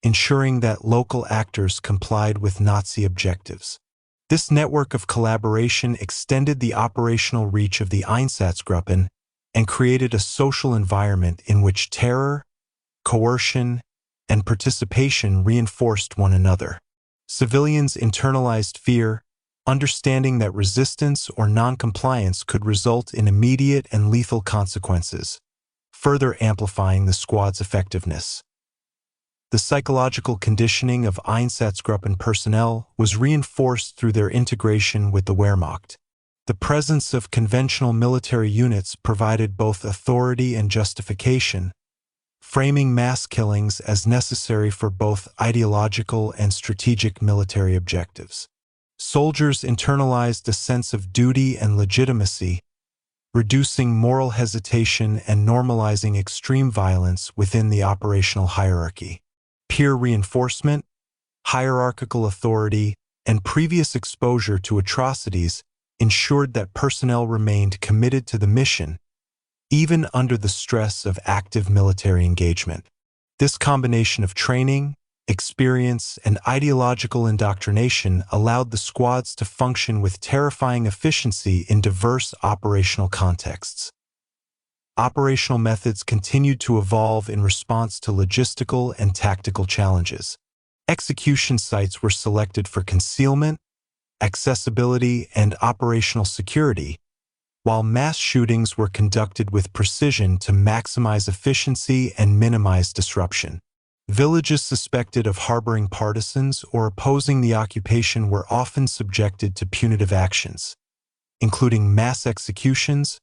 ensuring that local actors complied with Nazi objectives. This network of collaboration extended the operational reach of the Einsatzgruppen and created a social environment in which terror, coercion, and participation reinforced one another. Civilians internalized fear, understanding that resistance or non-compliance could result in immediate and lethal consequences, further amplifying the squad's effectiveness. The psychological conditioning of Einsatzgruppen personnel was reinforced through their integration with the Wehrmacht. The presence of conventional military units provided both authority and justification, framing mass killings as necessary for both ideological and strategic military objectives. Soldiers internalized a sense of duty and legitimacy, reducing moral hesitation and normalizing extreme violence within the operational hierarchy. Peer reinforcement, hierarchical authority, and previous exposure to atrocities ensured that personnel remained committed to the mission, even under the stress of active military engagement. This combination of training, experience, and ideological indoctrination allowed the squads to function with terrifying efficiency in diverse operational contexts. Operational methods continued to evolve in response to logistical and tactical challenges. Execution sites were selected for concealment, accessibility, and operational security, while mass shootings were conducted with precision to maximize efficiency and minimize disruption. Villages suspected of harboring partisans or opposing the occupation were often subjected to punitive actions, including mass executions,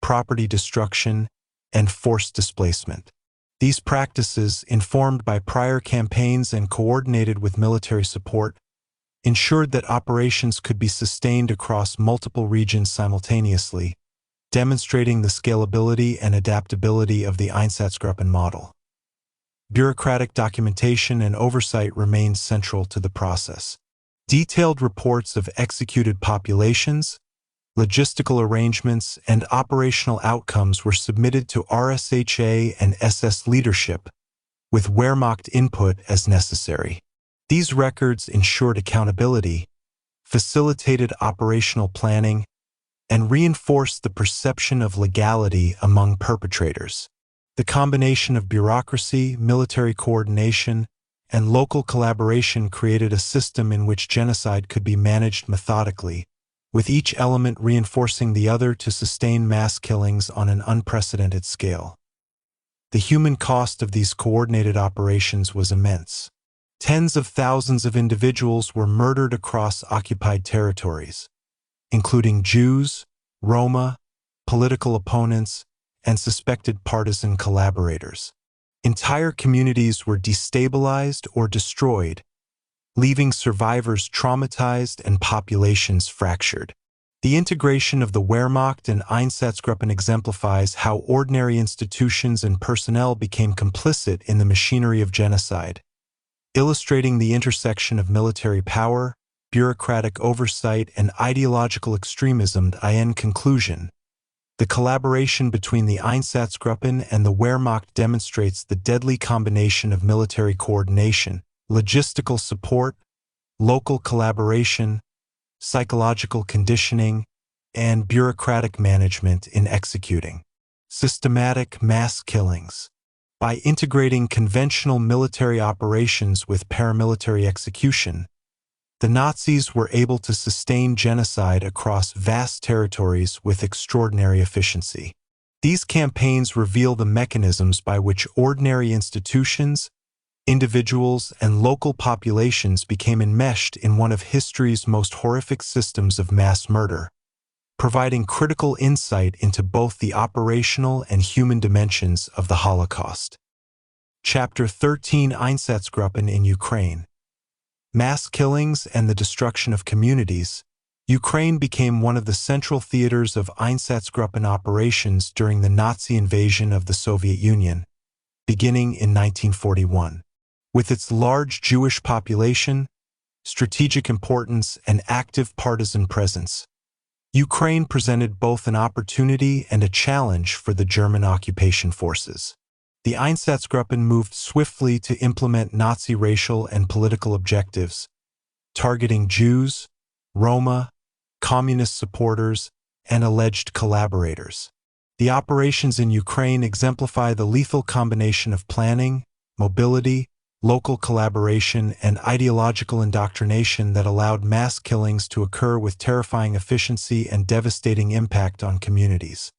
property destruction, and forced displacement. These practices, informed by prior campaigns and coordinated with military support, ensured that operations could be sustained across multiple regions simultaneously, demonstrating the scalability and adaptability of the Einsatzgruppen model. Bureaucratic documentation and oversight remained central to the process. Detailed reports of executed populations, logistical arrangements, and operational outcomes were submitted to RSHA and SS leadership, with Wehrmacht input as necessary. These records ensured accountability, facilitated operational planning, and reinforced the perception of legality among perpetrators. The combination of bureaucracy, military coordination, and local collaboration created a system in which genocide could be managed methodically, with each element reinforcing the other to sustain mass killings on an unprecedented scale. The human cost of these coordinated operations was immense. Tens of thousands of individuals were murdered across occupied territories, including Jews, Roma, political opponents, and suspected partisan collaborators. Entire communities were destabilized or destroyed, leaving survivors traumatized and populations fractured. The integration of the Wehrmacht and Einsatzgruppen exemplifies how ordinary institutions and personnel became complicit in the machinery of genocide, illustrating the intersection of military power, bureaucratic oversight, and ideological extremism. In conclusion, the collaboration between the Einsatzgruppen and the Wehrmacht demonstrates the deadly combination of military coordination, logistical support, local collaboration, psychological conditioning, and bureaucratic management in executing systematic mass killings. By integrating conventional military operations with paramilitary execution, the Nazis were able to sustain genocide across vast territories with extraordinary efficiency. These campaigns reveal the mechanisms by which ordinary institutions, individuals, and local populations became enmeshed in one of history's most horrific systems of mass murder, providing critical insight into both the operational and human dimensions of the Holocaust. Chapter 13: Einsatzgruppen in Ukraine. Mass killings and the destruction of communities. Ukraine became one of the central theaters of Einsatzgruppen operations during the Nazi invasion of the Soviet Union, beginning in 1941. With its large Jewish population, strategic importance, and active partisan presence, Ukraine presented both an opportunity and a challenge for the German occupation forces. The Einsatzgruppen moved swiftly to implement Nazi racial and political objectives, targeting Jews, Roma, communist supporters, and alleged collaborators. The operations in Ukraine exemplify the lethal combination of planning, mobility, local collaboration, and ideological indoctrination that allowed mass killings to occur with terrifying efficiency and devastating impact on communities.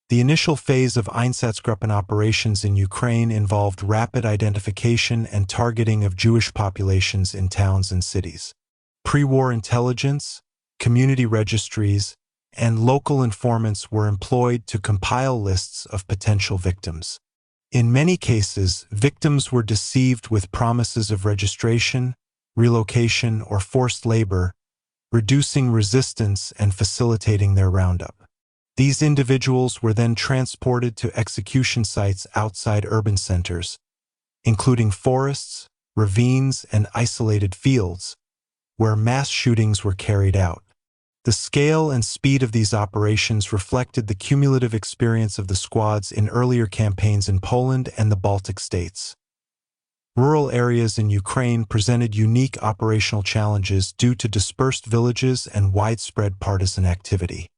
The initial phase of Einsatzgruppen operations in Ukraine involved rapid identification and targeting of Jewish populations in towns and cities. Pre-war intelligence, community registries, and local informants were employed to compile lists of potential victims. In many cases, victims were deceived with promises of registration, relocation, or forced labor, reducing resistance and facilitating their roundup. These individuals were then transported to execution sites outside urban centers, including forests, ravines, and isolated fields, where mass shootings were carried out. The scale and speed of these operations reflected the cumulative experience of the squads in earlier campaigns in Poland and the Baltic states. Rural areas in Ukraine presented unique operational challenges due to dispersed villages and widespread partisan activity.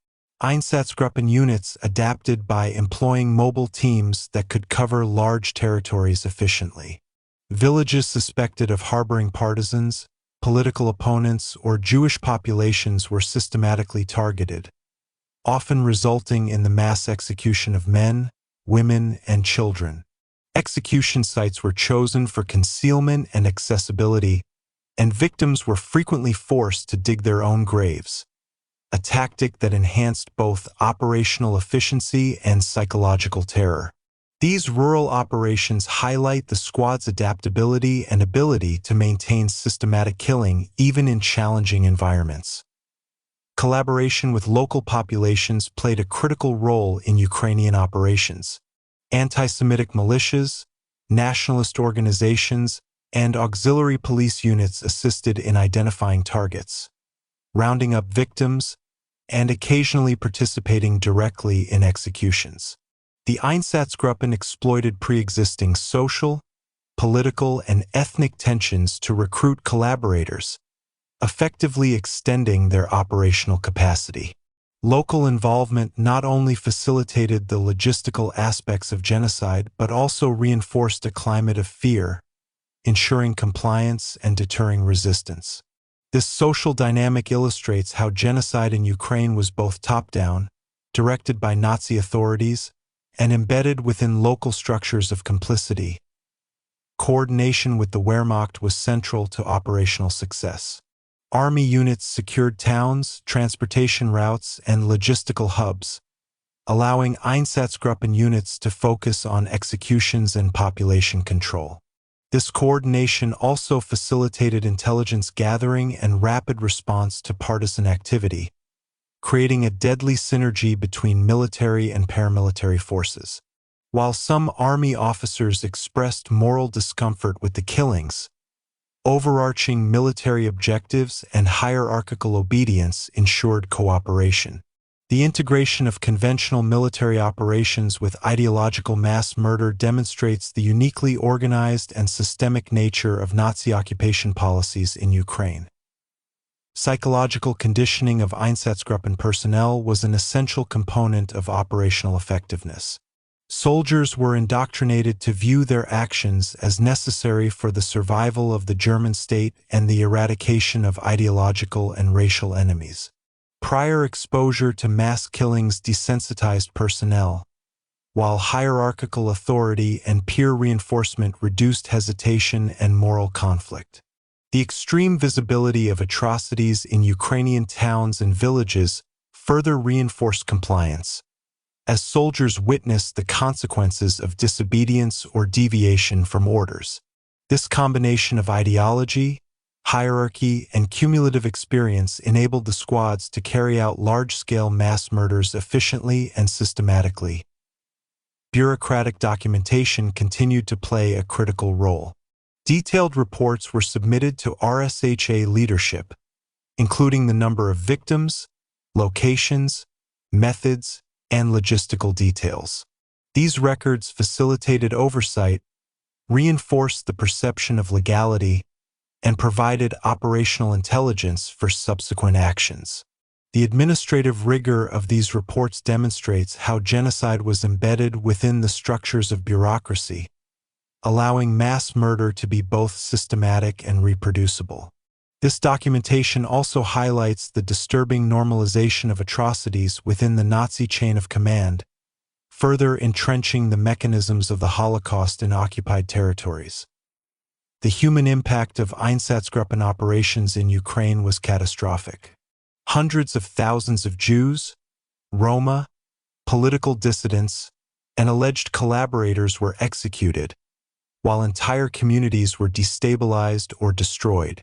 Einsatzgruppen units adapted by employing mobile teams that could cover large territories efficiently. Villages suspected of harboring partisans, political opponents, or Jewish populations were systematically targeted, often resulting in the mass execution of men, women, and children. Execution sites were chosen for concealment and accessibility, and victims were frequently forced to dig their own graves, a tactic that enhanced both operational efficiency and psychological terror. These rural operations highlight the squad's adaptability and ability to maintain systematic killing even in challenging environments. Collaboration with local populations played a critical role in Ukrainian operations. Anti-Semitic militias, nationalist organizations, and auxiliary police units assisted in identifying targets, rounding up victims, and occasionally participating directly in executions. The Einsatzgruppen exploited pre-existing social, political, and ethnic tensions to recruit collaborators, effectively extending their operational capacity. Local involvement not only facilitated the logistical aspects of genocide but also reinforced a climate of fear, ensuring compliance and deterring resistance. This social dynamic illustrates how genocide in Ukraine was both top-down, directed by Nazi authorities, and embedded within local structures of complicity. Coordination with the Wehrmacht was central to operational success. Army units secured towns, transportation routes, and logistical hubs, allowing Einsatzgruppen units to focus on executions and population control. This coordination also facilitated intelligence gathering and rapid response to partisan activity, creating a deadly synergy between military and paramilitary forces. While some army officers expressed moral discomfort with the killings, overarching military objectives and hierarchical obedience ensured cooperation. The integration of conventional military operations with ideological mass murder demonstrates the uniquely organized and systemic nature of Nazi occupation policies in Ukraine. Psychological conditioning of Einsatzgruppen personnel was an essential component of operational effectiveness. Soldiers were indoctrinated to view their actions as necessary for the survival of the German state and the eradication of ideological and racial enemies. Prior exposure to mass killings desensitized personnel, while hierarchical authority and peer reinforcement reduced hesitation and moral conflict. The extreme visibility of atrocities in Ukrainian towns and villages further reinforced compliance, as soldiers witnessed the consequences of disobedience or deviation from orders. This combination of ideology, hierarchy, and cumulative experience enabled the squads to carry out large-scale mass murders efficiently and systematically. Bureaucratic documentation continued to play a critical role. Detailed reports were submitted to RSHA leadership, including the number of victims, locations, methods, and logistical details. These records facilitated oversight, reinforced the perception of legality, and provided operational intelligence for subsequent actions. The administrative rigor of these reports demonstrates how genocide was embedded within the structures of bureaucracy, allowing mass murder to be both systematic and reproducible. This documentation also highlights the disturbing normalization of atrocities within the Nazi chain of command, further entrenching the mechanisms of the Holocaust in occupied territories. The human impact of Einsatzgruppen operations in Ukraine was catastrophic. Hundreds of thousands of Jews, Roma, political dissidents, and alleged collaborators were executed, while entire communities were destabilized or destroyed.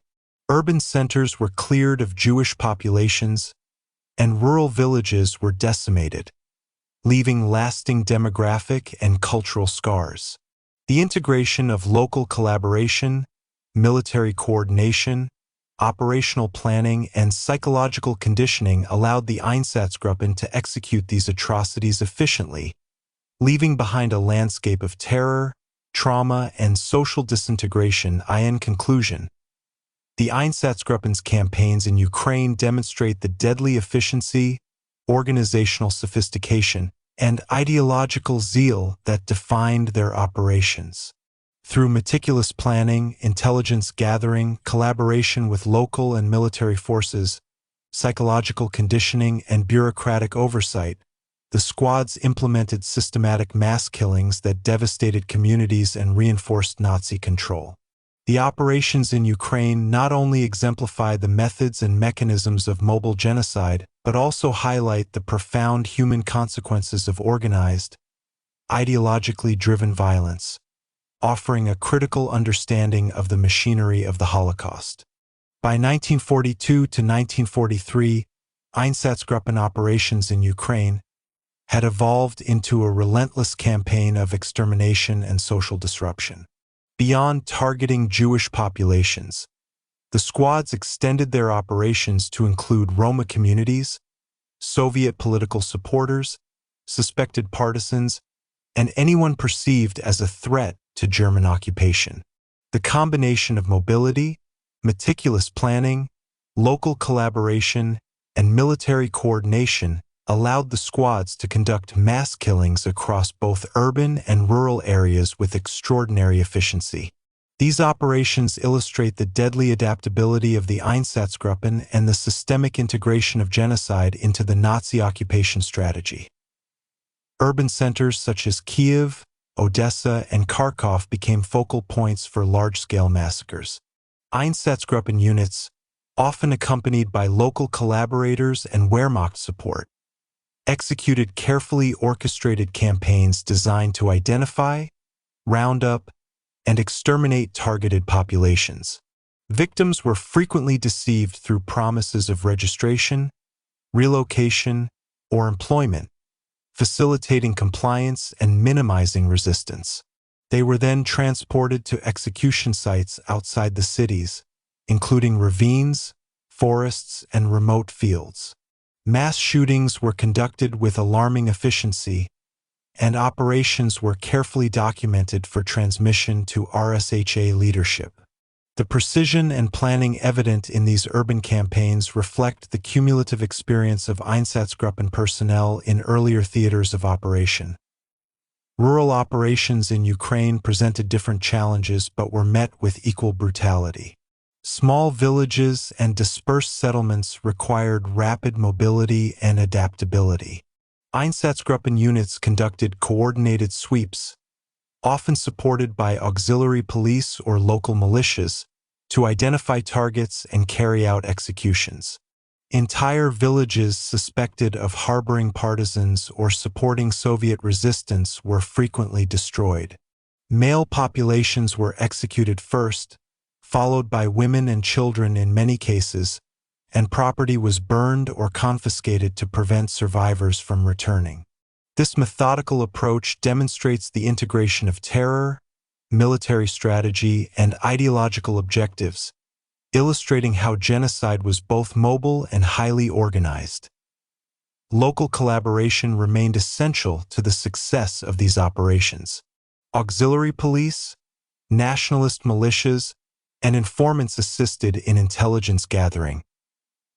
Urban centers were cleared of Jewish populations, and rural villages were decimated, leaving lasting demographic and cultural scars. The integration of local collaboration, military coordination, operational planning, and psychological conditioning allowed the Einsatzgruppen to execute these atrocities efficiently, leaving behind a landscape of terror, trauma, and social disintegration. In conclusion, the Einsatzgruppen's campaigns in Ukraine demonstrate the deadly efficiency, organizational sophistication, and ideological zeal that defined their operations. Through meticulous planning, intelligence gathering, collaboration with local and military forces, psychological conditioning, and bureaucratic oversight, the squads implemented systematic mass killings that devastated communities and reinforced Nazi control. The operations in Ukraine not only exemplify the methods and mechanisms of mobile genocide, but also highlight the profound human consequences of organized, ideologically driven violence, offering a critical understanding of the machinery of the Holocaust. By 1942 to 1943, Einsatzgruppen operations in Ukraine had evolved into a relentless campaign of extermination and social disruption. Beyond targeting Jewish populations, the squads extended their operations to include Roma communities, Soviet political supporters, suspected partisans, and anyone perceived as a threat to German occupation. The combination of mobility, meticulous planning, local collaboration, and military coordination allowed the squads to conduct mass killings across both urban and rural areas with extraordinary efficiency. These operations illustrate the deadly adaptability of the Einsatzgruppen and the systemic integration of genocide into the Nazi occupation strategy. Urban centers such as Kiev, Odessa, and Kharkov became focal points for large-scale massacres. Einsatzgruppen units, often accompanied by local collaborators and Wehrmacht support, executed carefully orchestrated campaigns designed to identify, round up, and exterminate targeted populations. Victims were frequently deceived through promises of registration, relocation, or employment, facilitating compliance and minimizing resistance. They were then transported to execution sites outside the cities, including ravines, forests, and remote fields. Mass shootings were conducted with alarming efficiency, and operations were carefully documented for transmission to RSHA leadership. The precision and planning evident in these urban campaigns reflect the cumulative experience of Einsatzgruppen personnel in earlier theaters of operation. Rural operations in Ukraine presented different challenges but were met with equal brutality. Small villages and dispersed settlements required rapid mobility and adaptability. Einsatzgruppen units conducted coordinated sweeps, often supported by auxiliary police or local militias, to identify targets and carry out executions. Entire villages suspected of harboring partisans or supporting Soviet resistance were frequently destroyed. Male populations were executed first, followed by women and children in many cases, and property was burned or confiscated to prevent survivors from returning. This methodical approach demonstrates the integration of terror, military strategy, and ideological objectives, illustrating how genocide was both mobile and highly organized. Local collaboration remained essential to the success of these operations. Auxiliary police, nationalist militias, and informants assisted in intelligence gathering,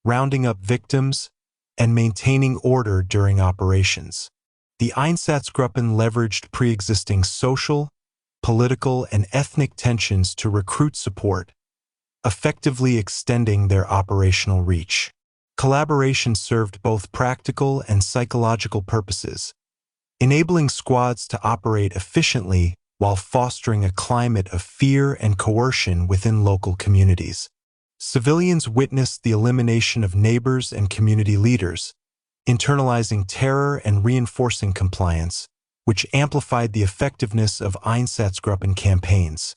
rounding up victims, and maintaining order during operations. The Einsatzgruppen leveraged pre-existing social, political, and ethnic tensions to recruit support, effectively extending their operational reach. Collaboration served both practical and psychological purposes, enabling squads to operate efficiently while fostering a climate of fear and coercion within local communities. Civilians witnessed the elimination of neighbors and community leaders, internalizing terror and reinforcing compliance, which amplified the effectiveness of Einsatzgruppen campaigns.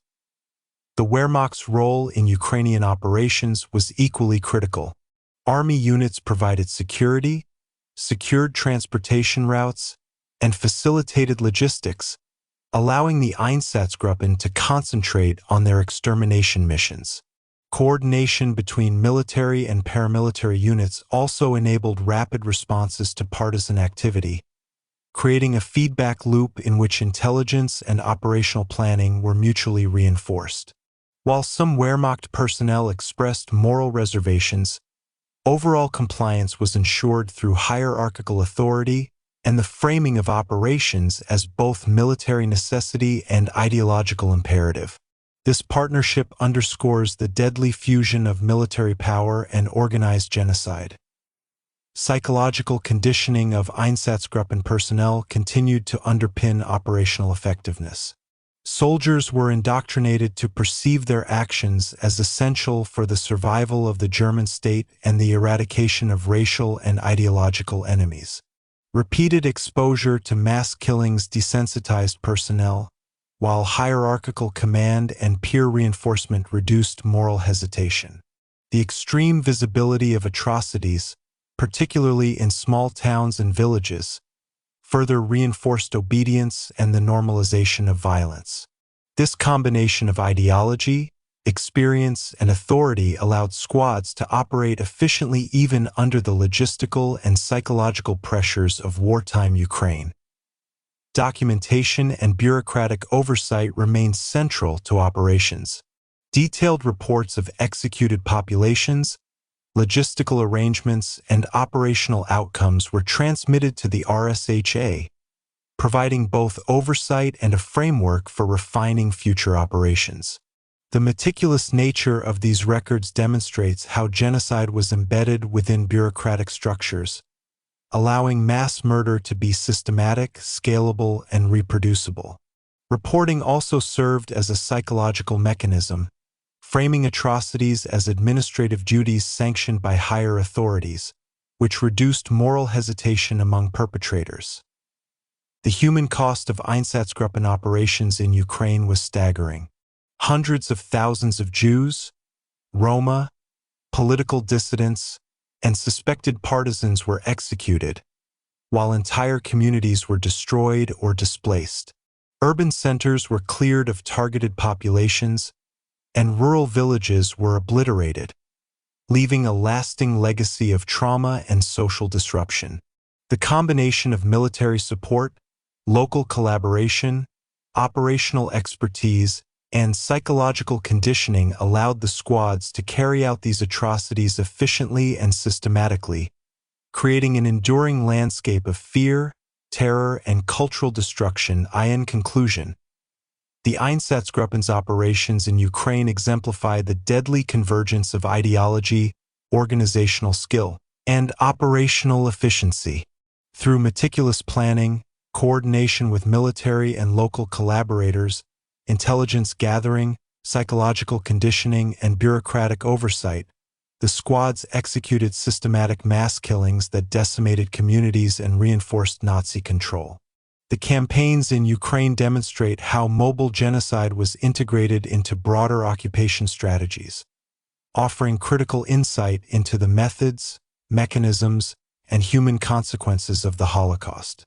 The Wehrmacht's role in Ukrainian operations was equally critical. Army units provided security, secured transportation routes, and facilitated logistics, allowing the Einsatzgruppen to concentrate on their extermination missions. Coordination between military and paramilitary units also enabled rapid responses to partisan activity, creating a feedback loop in which intelligence and operational planning were mutually reinforced. While some Wehrmacht personnel expressed moral reservations, overall compliance was ensured through hierarchical authority, and the framing of operations as both military necessity and ideological imperative. This partnership underscores the deadly fusion of military power and organized genocide. Psychological conditioning of Einsatzgruppen personnel continued to underpin operational effectiveness. Soldiers were indoctrinated to perceive their actions as essential for the survival of the German state and the eradication of racial and ideological enemies. Repeated exposure to mass killings desensitized personnel, while hierarchical command and peer reinforcement reduced moral hesitation. The extreme visibility of atrocities, particularly in small towns and villages, further reinforced obedience and the normalization of violence. This combination of ideology, experience, and authority allowed squads to operate efficiently even under the logistical and psychological pressures of wartime Ukraine. Documentation and bureaucratic oversight remained central to operations. Detailed reports of executed populations, logistical arrangements, and operational outcomes were transmitted to the RSHA, providing both oversight and a framework for refining future operations. The meticulous nature of these records demonstrates how genocide was embedded within bureaucratic structures, allowing mass murder to be systematic, scalable, and reproducible. Reporting also served as a psychological mechanism, framing atrocities as administrative duties sanctioned by higher authorities, which reduced moral hesitation among perpetrators. The human cost of Einsatzgruppen operations in Ukraine was staggering. Hundreds of thousands of Jews, Roma, political dissidents, and suspected partisans were executed, while entire communities were destroyed or displaced. Urban centers were cleared of targeted populations, and rural villages were obliterated, leaving a lasting legacy of trauma and social disruption. The combination of military support, local collaboration, operational expertise, and psychological conditioning allowed the squads to carry out these atrocities efficiently and systematically, creating an enduring landscape of fear, terror, and cultural destruction. In conclusion, the Einsatzgruppen's operations in Ukraine exemplify the deadly convergence of ideology, organizational skill, and operational efficiency. Through meticulous planning, coordination with military and local collaborators, intelligence gathering, psychological conditioning, and bureaucratic oversight, the squads executed systematic mass killings that decimated communities and reinforced Nazi control. The campaigns in Ukraine demonstrate how mobile genocide was integrated into broader occupation strategies, offering critical insight into the methods, mechanisms, and human consequences of the Holocaust.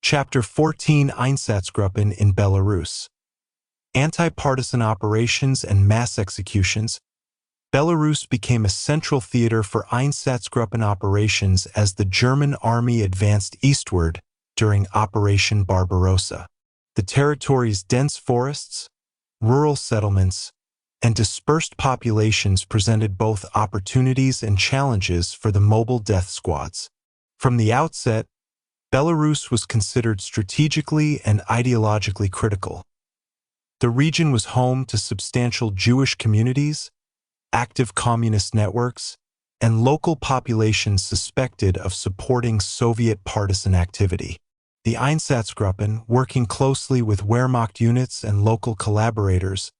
Chapter 14: Einsatzgruppen in Belarus. Anti-partisan operations and mass executions. Belarus became a central theater for Einsatzgruppen operations as the German army advanced eastward during Operation Barbarossa. The territory's dense forests, rural settlements, and dispersed populations presented both opportunities and challenges for the mobile death squads. From the outset, Belarus was considered strategically and ideologically critical. The region was home to substantial Jewish communities, active communist networks, and local populations suspected of supporting Soviet partisan activity. The Einsatzgruppen, working closely with Wehrmacht units and local collaborators,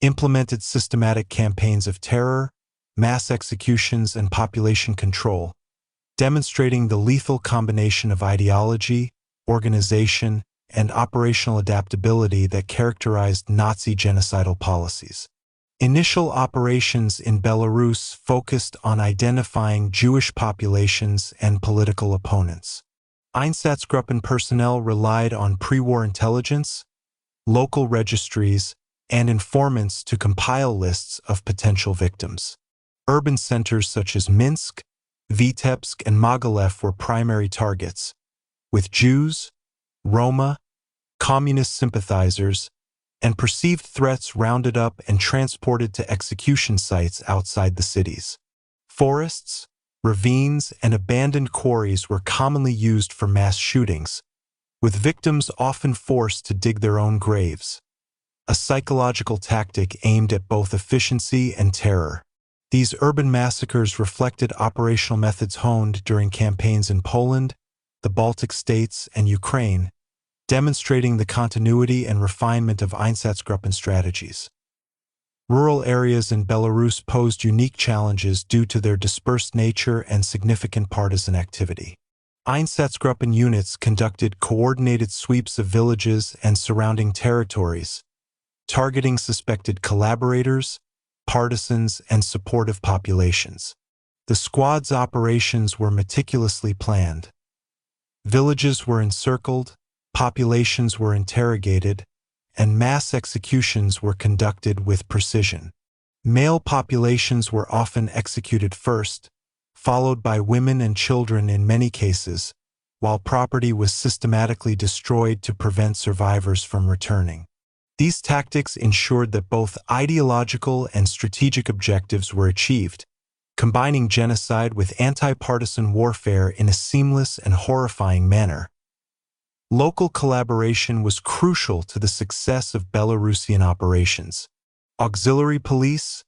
implemented systematic campaigns of terror, mass executions, and population control, demonstrating the lethal combination of ideology, organization, and operational adaptability that characterized Nazi genocidal policies. Initial operations in Belarus focused on identifying Jewish populations and political opponents. Einsatzgruppen personnel relied on pre-war intelligence, local registries, and informants to compile lists of potential victims. Urban centers such as Minsk, Vitebsk, and Mogilev were primary targets, with Jews, Roma, communist sympathizers, and perceived threats rounded up and transported to execution sites outside the cities. Forests, ravines, and abandoned quarries were commonly used for mass shootings, with victims often forced to dig their own graves, a psychological tactic aimed at both efficiency and terror. These urban massacres reflected operational methods honed during campaigns in Poland, the Baltic states, and Ukraine, demonstrating the continuity and refinement of Einsatzgruppen strategies. Rural areas in Belarus posed unique challenges due to their dispersed nature and significant partisan activity. Einsatzgruppen units conducted coordinated sweeps of villages and surrounding territories, targeting suspected collaborators, partisans, and supportive populations. The squad's operations were meticulously planned. Villages were encircled, populations were interrogated, and mass executions were conducted with precision. Male populations were often executed first, followed by women and children in many cases, while property was systematically destroyed to prevent survivors from returning. These tactics ensured that both ideological and strategic objectives were achieved, combining genocide with anti-partisan warfare in a seamless and horrifying manner. Local collaboration was crucial to the success of Belarusian operations. Auxiliary police,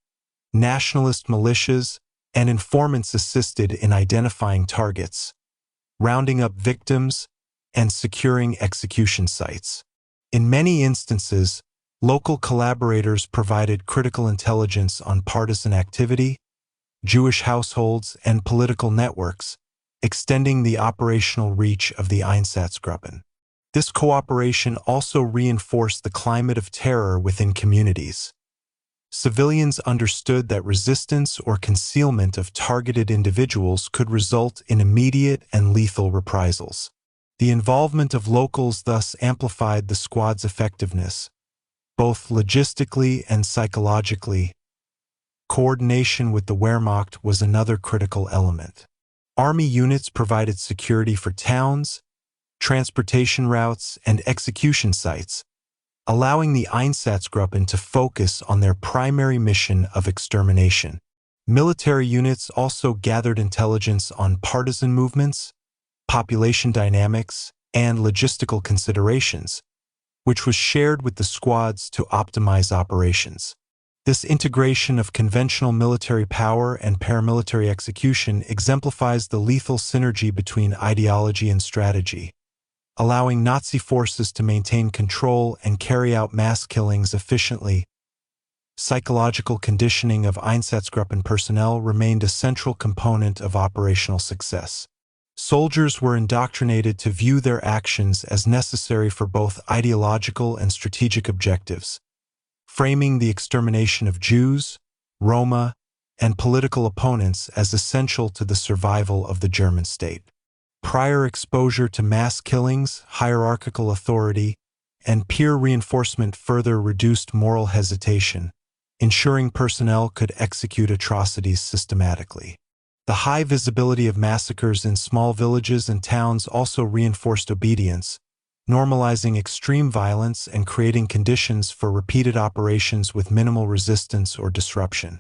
nationalist militias, and informants assisted in identifying targets, rounding up victims, and securing execution sites. In many instances, local collaborators provided critical intelligence on partisan activity, Jewish households, and political networks, extending the operational reach of the Einsatzgruppen. This cooperation also reinforced the climate of terror within communities. Civilians understood that resistance or concealment of targeted individuals could result in immediate and lethal reprisals. The involvement of locals thus amplified the squad's effectiveness, both logistically and psychologically. Coordination with the Wehrmacht was another critical element. Army units provided security for towns, transportation routes, and execution sites, allowing the Einsatzgruppen to focus on their primary mission of extermination. Military units also gathered intelligence on partisan movements, population dynamics, and logistical considerations, which was shared with the squads to optimize operations. This integration of conventional military power and paramilitary execution exemplifies the lethal synergy between ideology and strategy, allowing Nazi forces to maintain control and carry out mass killings efficiently. Psychological conditioning of Einsatzgruppen personnel remained a central component of operational success. Soldiers were indoctrinated to view their actions as necessary for both ideological and strategic objectives, framing the extermination of Jews, Roma, and political opponents as essential to the survival of the German state. Prior exposure to mass killings, hierarchical authority, and peer reinforcement further reduced moral hesitation, ensuring personnel could execute atrocities systematically. The high visibility of massacres in small villages and towns also reinforced obedience, normalizing extreme violence and creating conditions for repeated operations with minimal resistance or disruption.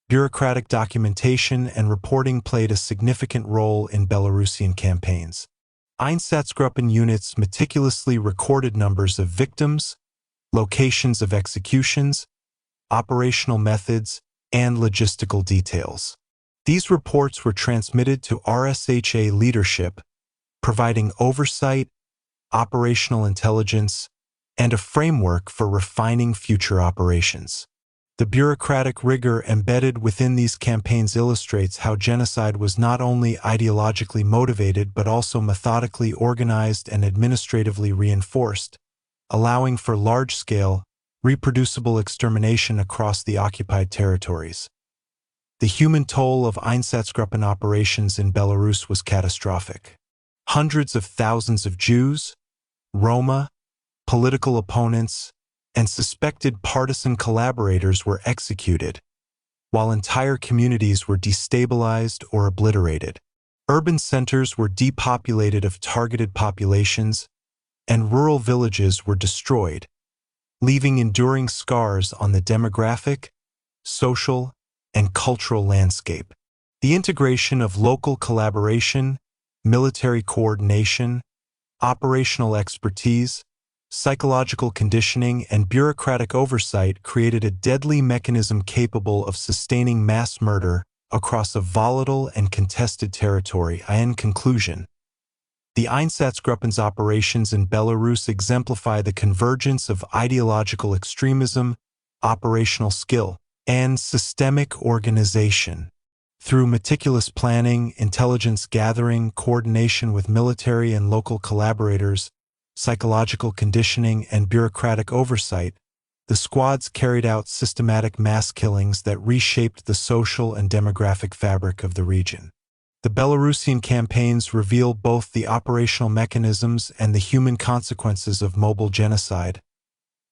Bureaucratic documentation and reporting played a significant role in Belarusian campaigns. Einsatzgruppen units meticulously recorded numbers of victims, locations of executions, operational methods, and logistical details. These reports were transmitted to RSHA leadership, providing oversight, operational intelligence, and a framework for refining future operations. The bureaucratic rigor embedded within these campaigns illustrates how genocide was not only ideologically motivated but also methodically organized and administratively reinforced, allowing for large-scale, reproducible extermination across the occupied territories. The human toll of Einsatzgruppen operations in Belarus was catastrophic. Hundreds of thousands of Jews, Roma, political opponents, and suspected partisan collaborators were executed, while entire communities were destabilized or obliterated. Urban centers were depopulated of targeted populations, and rural villages were destroyed, leaving enduring scars on the demographic, social, and cultural landscape. The integration of local collaboration, military coordination, operational expertise, psychological conditioning, and bureaucratic oversight created a deadly mechanism capable of sustaining mass murder across a volatile and contested territory. In conclusion, the Einsatzgruppen's operations in Belarus exemplify the convergence of ideological extremism, operational skill, and systemic organization. Through meticulous planning, intelligence gathering, coordination with military and local collaborators, psychological conditioning, and bureaucratic oversight, the squads carried out systematic mass killings that reshaped the social and demographic fabric of the region. The Belarusian campaigns reveal both the operational mechanisms and the human consequences of mobile genocide,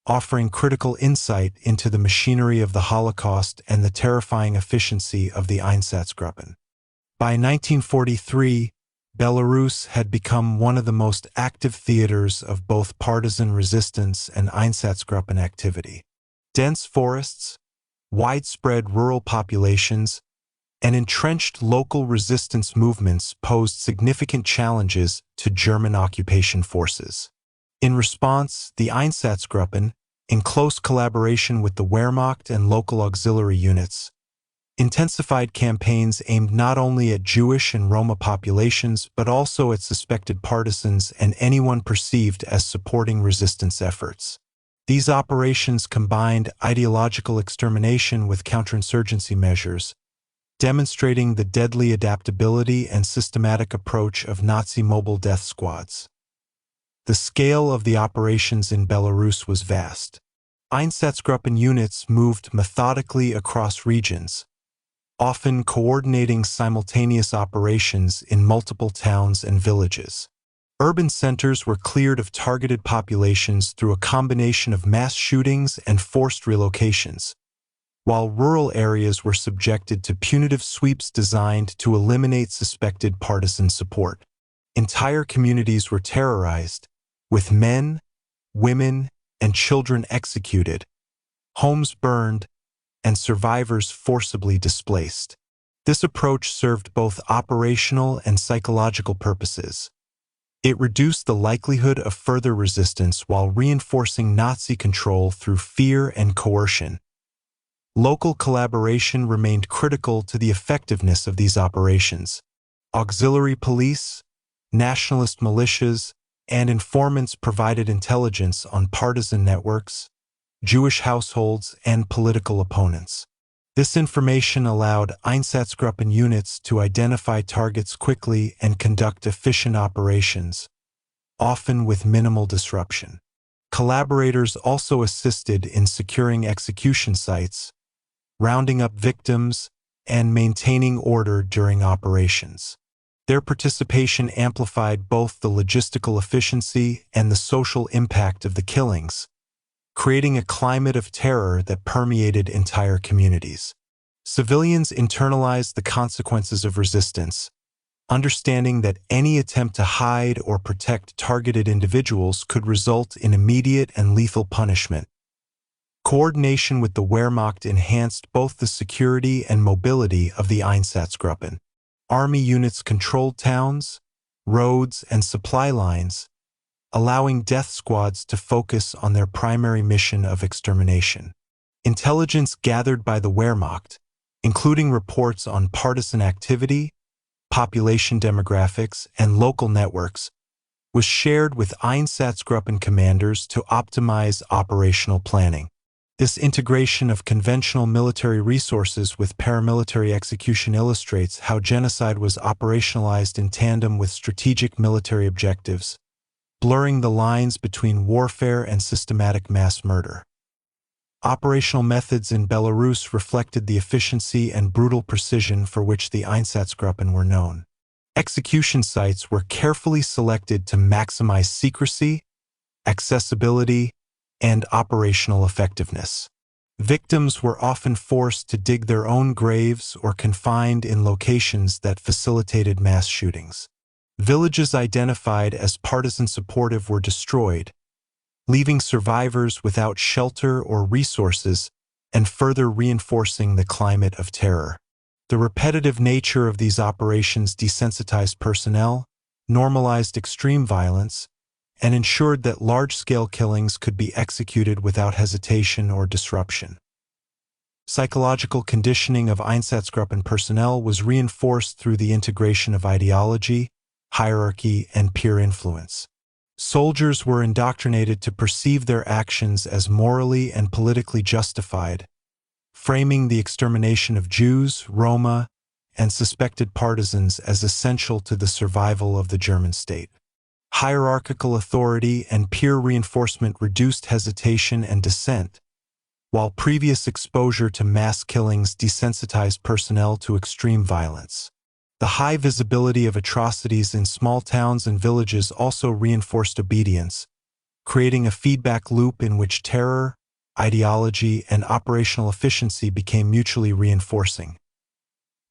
offering critical insight into the machinery of the Holocaust and the terrifying efficiency of the Einsatzgruppen. By 1943, Belarus had become one of the most active theaters of both partisan resistance and Einsatzgruppen activity. Dense forests, widespread rural populations, and entrenched local resistance movements posed significant challenges to German occupation forces. In response, the Einsatzgruppen, in close collaboration with the Wehrmacht and local auxiliary units, intensified campaigns aimed not only at Jewish and Roma populations but also at suspected partisans and anyone perceived as supporting resistance efforts. These operations combined ideological extermination with counterinsurgency measures, demonstrating the deadly adaptability and systematic approach of Nazi mobile death squads. The scale of the operations in Belarus was vast. Einsatzgruppen units moved methodically across regions, often coordinating simultaneous operations in multiple towns and villages. Urban centers were cleared of targeted populations through a combination of mass shootings and forced relocations, while rural areas were subjected to punitive sweeps designed to eliminate suspected partisan support. Entire communities were terrorized, with men, women, and children executed, homes burned, and survivors forcibly displaced. This approach served both operational and psychological purposes. It reduced the likelihood of further resistance while reinforcing Nazi control through fear and coercion. Local collaboration remained critical to the effectiveness of these operations. Auxiliary police, nationalist militias, and informants provided intelligence on partisan networks, Jewish households, and political opponents. This information allowed Einsatzgruppen units to identify targets quickly and conduct efficient operations, often with minimal disruption. Collaborators also assisted in securing execution sites, rounding up victims, and maintaining order during operations. Their participation amplified both the logistical efficiency and the social impact of the killings, creating a climate of terror that permeated entire communities. Civilians internalized the consequences of resistance, understanding that any attempt to hide or protect targeted individuals could result in immediate and lethal punishment. Coordination with the Wehrmacht enhanced both the security and mobility of the Einsatzgruppen. Army units controlled towns, roads, and supply lines, allowing death squads to focus on their primary mission of extermination. Intelligence gathered by the Wehrmacht, including reports on partisan activity, population demographics, and local networks, was shared with Einsatzgruppen commanders to optimize operational planning. This integration of conventional military resources with paramilitary execution illustrates how genocide was operationalized in tandem with strategic military objectives, blurring the lines between warfare and systematic mass murder. Operational methods in Belarus reflected the efficiency and brutal precision for which the Einsatzgruppen were known. Execution sites were carefully selected to maximize secrecy, accessibility, and operational effectiveness. Victims were often forced to dig their own graves or confined in locations that facilitated mass shootings. Villages identified as partisan supportive were destroyed, leaving survivors without shelter or resources and further reinforcing the climate of terror. The repetitive nature of these operations desensitized personnel, normalized extreme violence, and ensured that large-scale killings could be executed without hesitation or disruption. Psychological conditioning of Einsatzgruppen personnel was reinforced through the integration of ideology, hierarchy, and peer influence. Soldiers were indoctrinated to perceive their actions as morally and politically justified, framing the extermination of Jews, Roma, and suspected partisans as essential to the survival of the German state. Hierarchical authority and peer reinforcement reduced hesitation and dissent, while previous exposure to mass killings desensitized personnel to extreme violence. The high visibility of atrocities in small towns and villages also reinforced obedience, creating a feedback loop in which terror, ideology, and operational efficiency became mutually reinforcing.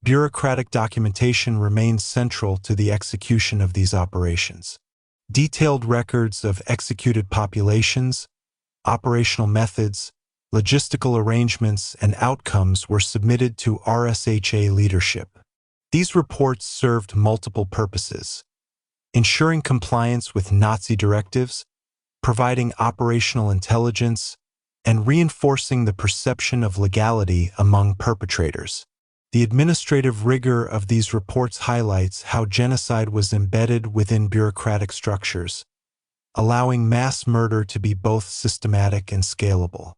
Bureaucratic documentation remained central to the execution of these operations. Detailed records of executed populations, operational methods, logistical arrangements, and outcomes were submitted to RSHA leadership. These reports served multiple purposes: ensuring compliance with Nazi directives, providing operational intelligence, and reinforcing the perception of legality among perpetrators. The administrative rigor of these reports highlights how genocide was embedded within bureaucratic structures, allowing mass murder to be both systematic and scalable.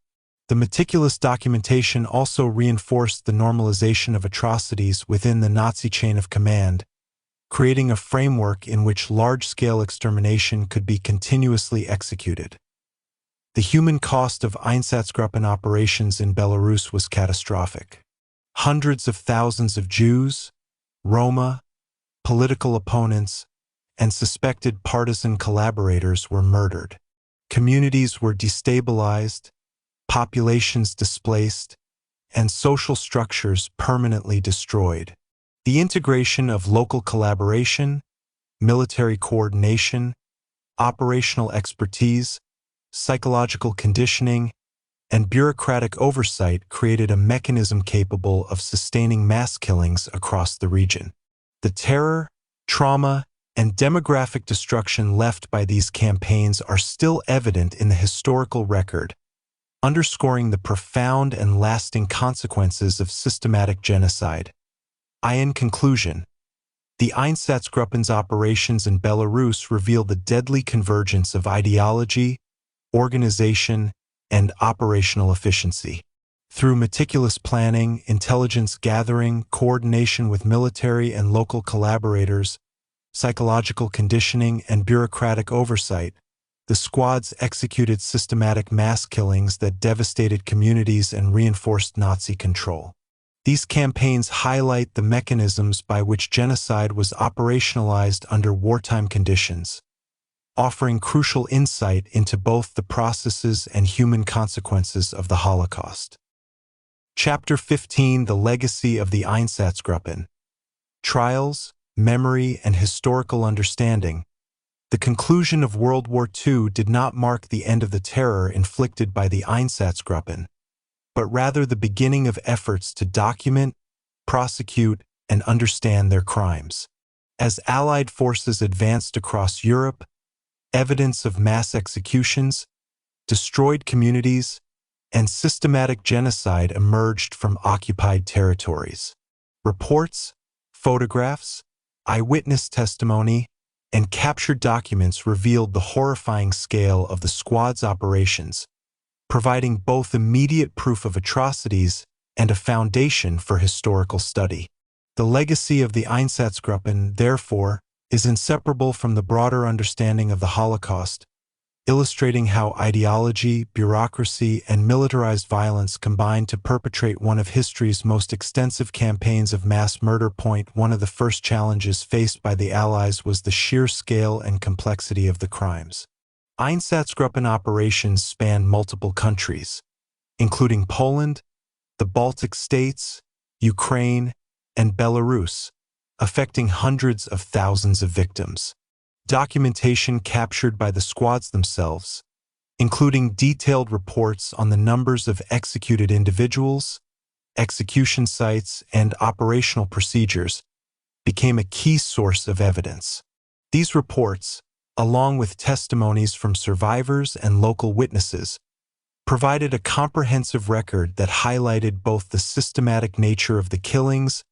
The meticulous documentation also reinforced the normalization of atrocities within the Nazi chain of command, creating a framework in which large-scale extermination could be continuously executed. The human cost of Einsatzgruppen operations in Belarus was catastrophic. Hundreds of thousands of Jews, Roma, political opponents, and suspected partisan collaborators were murdered. Communities were destabilized, populations displaced, and social structures permanently destroyed. The integration of local collaboration, military coordination, operational expertise, psychological conditioning, and bureaucratic oversight created a mechanism capable of sustaining mass killings across the region. The terror, trauma, and demographic destruction left by these campaigns are still evident in the historical record, underscoring the profound and lasting consequences of systematic genocide. In conclusion, the Einsatzgruppen's operations in Belarus reveal the deadly convergence of ideology, organization, and operational efficiency. Through meticulous planning, intelligence gathering, coordination with military and local collaborators, psychological conditioning, and bureaucratic oversight, the squads executed systematic mass killings that devastated communities and reinforced Nazi control. These campaigns highlight the mechanisms by which genocide was operationalized under wartime conditions, offering crucial insight into both the processes and human consequences of the Holocaust. Chapter 15: The Legacy of the Einsatzgruppen. Trials, Memory, and Historical Understanding. The conclusion of World War II did not mark the end of the terror inflicted by the Einsatzgruppen, but rather the beginning of efforts to document, prosecute, and understand their crimes. As Allied forces advanced across Europe, evidence of mass executions, destroyed communities, and systematic genocide emerged from occupied territories. Reports, photographs, eyewitness testimony, and captured documents revealed the horrifying scale of the squad's operations, providing both immediate proof of atrocities and a foundation for historical study. The legacy of the Einsatzgruppen, therefore, is inseparable from the broader understanding of the Holocaust, illustrating how ideology, bureaucracy, and militarized violence combined to perpetrate one of history's most extensive campaigns of mass murder. One of the first challenges faced by the Allies was the sheer scale and complexity of the crimes. Einsatzgruppen operations spanned multiple countries, including Poland, the Baltic states, Ukraine, and Belarus, affecting hundreds of thousands of victims. Documentation captured by the squads themselves, including detailed reports on the numbers of executed individuals, execution sites, and operational procedures became a key source of evidence. These reports, along with testimonies from survivors and local witnesses, provided a comprehensive record that highlighted both the systematic nature of the killings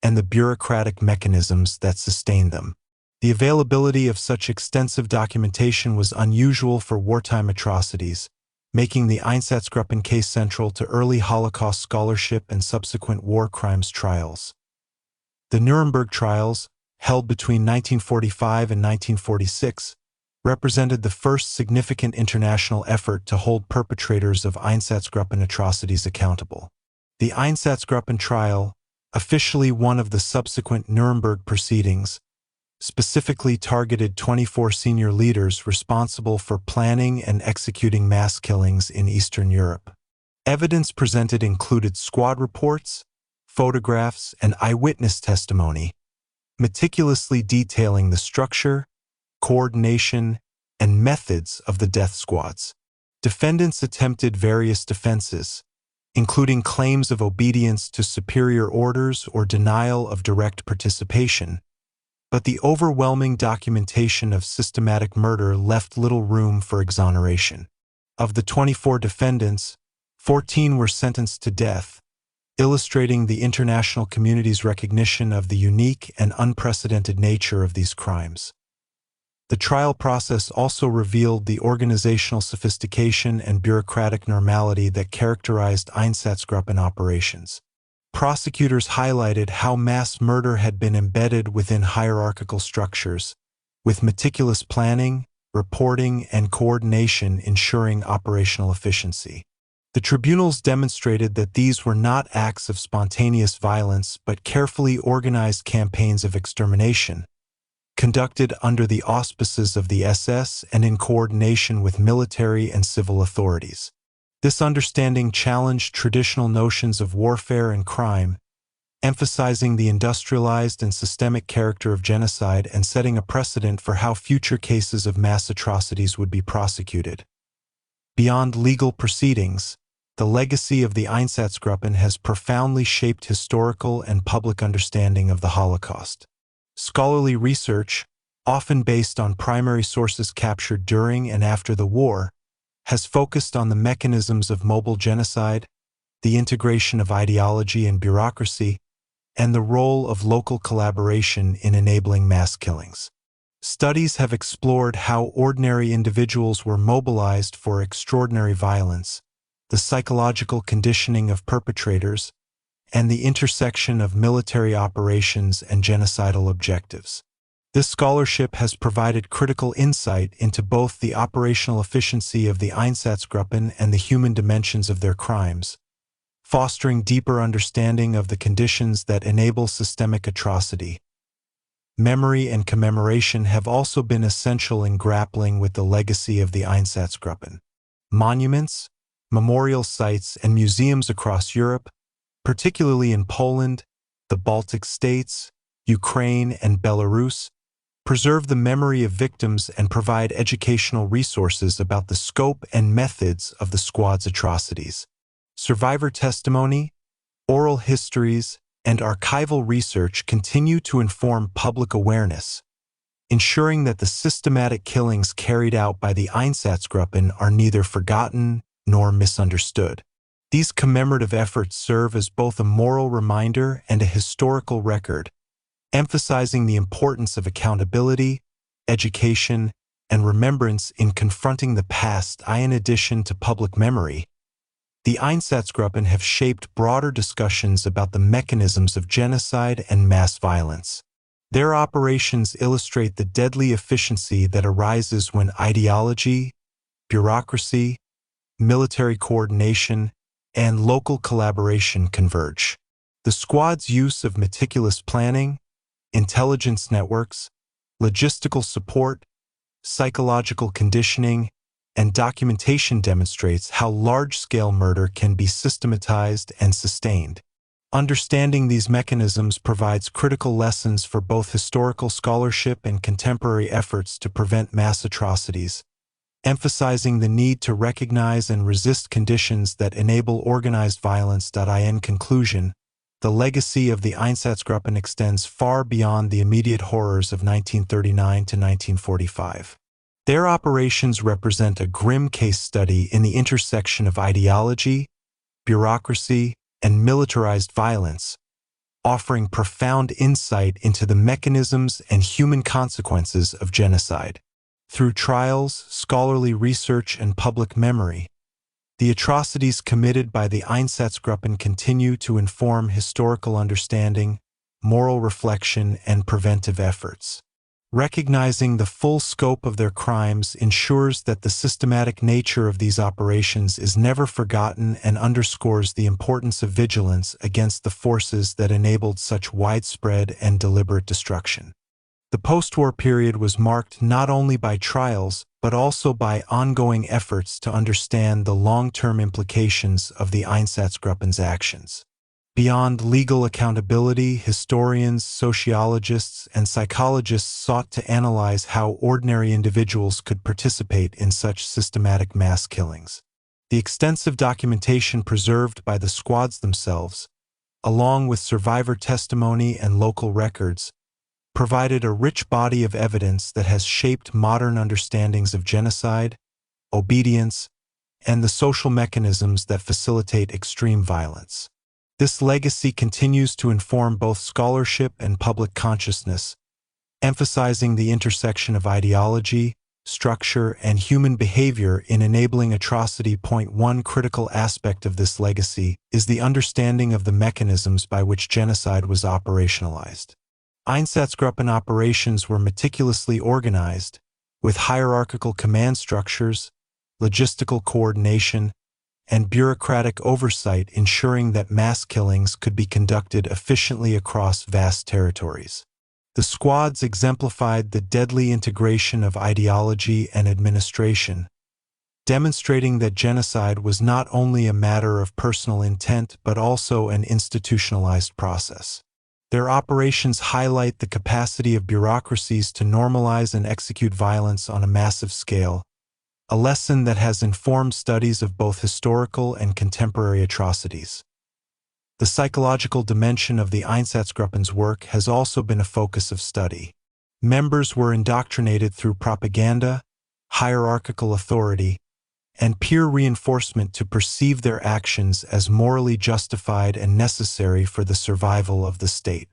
and the bureaucratic mechanisms that sustained them. The availability of such extensive documentation was unusual for wartime atrocities, making the Einsatzgruppen case central to early Holocaust scholarship and subsequent war crimes trials. The Nuremberg trials, held between 1945 and 1946, represented the first significant international effort to hold perpetrators of Einsatzgruppen atrocities accountable. The Einsatzgruppen trial, officially one of the subsequent Nuremberg proceedings, specifically targeted 24 senior leaders responsible for planning and executing mass killings in Eastern Europe. Evidence presented included squad reports, photographs, and eyewitness testimony, meticulously detailing the structure, coordination, and methods of the death squads. Defendants attempted various defenses, including claims of obedience to superior orders or denial of direct participation, but the overwhelming documentation of systematic murder left little room for exoneration. Of the 24 defendants, 14 were sentenced to death, illustrating the international community's recognition of the unique and unprecedented nature of these crimes. The trial process also revealed the organizational sophistication and bureaucratic normality that characterized Einsatzgruppen operations. Prosecutors highlighted how mass murder had been embedded within hierarchical structures, with meticulous planning, reporting, and coordination ensuring operational efficiency. The tribunals demonstrated that these were not acts of spontaneous violence but carefully organized campaigns of extermination, conducted under the auspices of the SS and in coordination with military and civil authorities. This understanding challenged traditional notions of warfare and crime, emphasizing the industrialized and systemic character of genocide and setting a precedent for how future cases of mass atrocities would be prosecuted. Beyond legal proceedings, the legacy of the Einsatzgruppen has profoundly shaped historical and public understanding of the Holocaust. Scholarly research, often based on primary sources captured during and after the war, has focused on the mechanisms of mobile genocide, the integration of ideology and bureaucracy, and the role of local collaboration in enabling mass killings. Studies have explored how ordinary individuals were mobilized for extraordinary violence, the psychological conditioning of perpetrators, and the intersection of military operations and genocidal objectives. This scholarship has provided critical insight into both the operational efficiency of the Einsatzgruppen and the human dimensions of their crimes, fostering deeper understanding of the conditions that enable systemic atrocity. Memory and commemoration have also been essential in grappling with the legacy of the Einsatzgruppen. Monuments, memorial sites, and museums across Europe, particularly in Poland, the Baltic states, Ukraine, and Belarus, preserve the memory of victims and provide educational resources about the scope and methods of the squad's atrocities. Survivor testimony, oral histories, and archival research continue to inform public awareness, ensuring that the systematic killings carried out by the Einsatzgruppen are neither forgotten nor misunderstood. These commemorative efforts serve as both a moral reminder and a historical record, emphasizing the importance of accountability, education, and remembrance in confronting the past. In addition to public memory, the Einsatzgruppen have shaped broader discussions about the mechanisms of genocide and mass violence. Their operations illustrate the deadly efficiency that arises when ideology, bureaucracy, military coordination, and local collaboration converge. The squad's use of meticulous planning, intelligence networks, logistical support, psychological conditioning, and documentation demonstrates how large-scale murder can be systematized and sustained. Understanding these mechanisms provides critical lessons for both historical scholarship and contemporary efforts to prevent mass atrocities, emphasizing the need to recognize and resist conditions that enable organized violence. In conclusion, the legacy of the Einsatzgruppen extends far beyond the immediate horrors of 1939 to 1945. Their operations represent a grim case study in the intersection of ideology, bureaucracy, and militarized violence, offering profound insight into the mechanisms and human consequences of genocide. Through trials, scholarly research, and public memory, the atrocities committed by the Einsatzgruppen continue to inform historical understanding, moral reflection, and preventive efforts. Recognizing the full scope of their crimes ensures that the systematic nature of these operations is never forgotten and underscores the importance of vigilance against the forces that enabled such widespread and deliberate destruction. The post-war period was marked not only by trials, but also by ongoing efforts to understand the long-term implications of the Einsatzgruppen's actions. Beyond legal accountability, historians, sociologists, and psychologists sought to analyze how ordinary individuals could participate in such systematic mass killings. The extensive documentation preserved by the squads themselves, along with survivor testimony and local records, provided a rich body of evidence that has shaped modern understandings of genocide, obedience, and the social mechanisms that facilitate extreme violence. This legacy continues to inform both scholarship and public consciousness, emphasizing the intersection of ideology, structure, and human behavior in enabling atrocity. One critical aspect of this legacy is the understanding of the mechanisms by which genocide was operationalized. Einsatzgruppen operations were meticulously organized, with hierarchical command structures, logistical coordination, and bureaucratic oversight ensuring that mass killings could be conducted efficiently across vast territories. The squads exemplified the deadly integration of ideology and administration, demonstrating that genocide was not only a matter of personal intent but also an institutionalized process. Their operations highlight the capacity of bureaucracies to normalize and execute violence on a massive scale, a lesson that has informed studies of both historical and contemporary atrocities. The psychological dimension of the Einsatzgruppen's work has also been a focus of study. Members were indoctrinated through propaganda, hierarchical authority, and peer reinforcement to perceive their actions as morally justified and necessary for the survival of the state.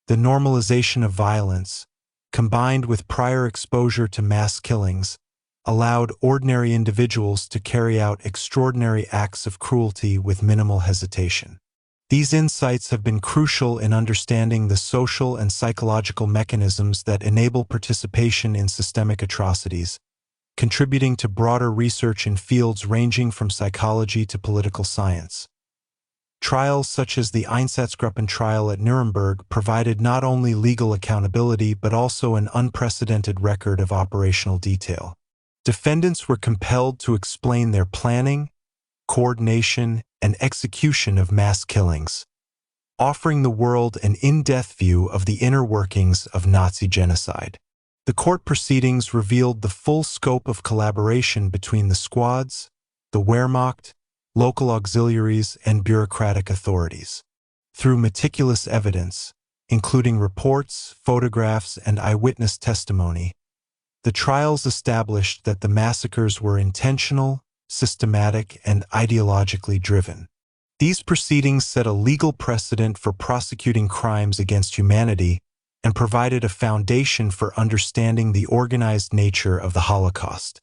The normalization of violence, combined with prior exposure to mass killings, allowed ordinary individuals to carry out extraordinary acts of cruelty with minimal hesitation. These insights have been crucial in understanding the social and psychological mechanisms that enable participation in systemic atrocities, contributing to broader research in fields ranging from psychology to political science. Trials such as the Einsatzgruppen trial at Nuremberg provided not only legal accountability but also an unprecedented record of operational detail. Defendants were compelled to explain their planning, coordination, and execution of mass killings, offering the world an in-depth view of the inner workings of Nazi genocide. The court proceedings revealed the full scope of collaboration between the squads, the Wehrmacht, local auxiliaries, and bureaucratic authorities. Through meticulous evidence, including reports, photographs, and eyewitness testimony, the trials established that the massacres were intentional, systematic, and ideologically driven. These proceedings set a legal precedent for prosecuting crimes against humanity and provided a foundation for understanding the organized nature of the Holocaust.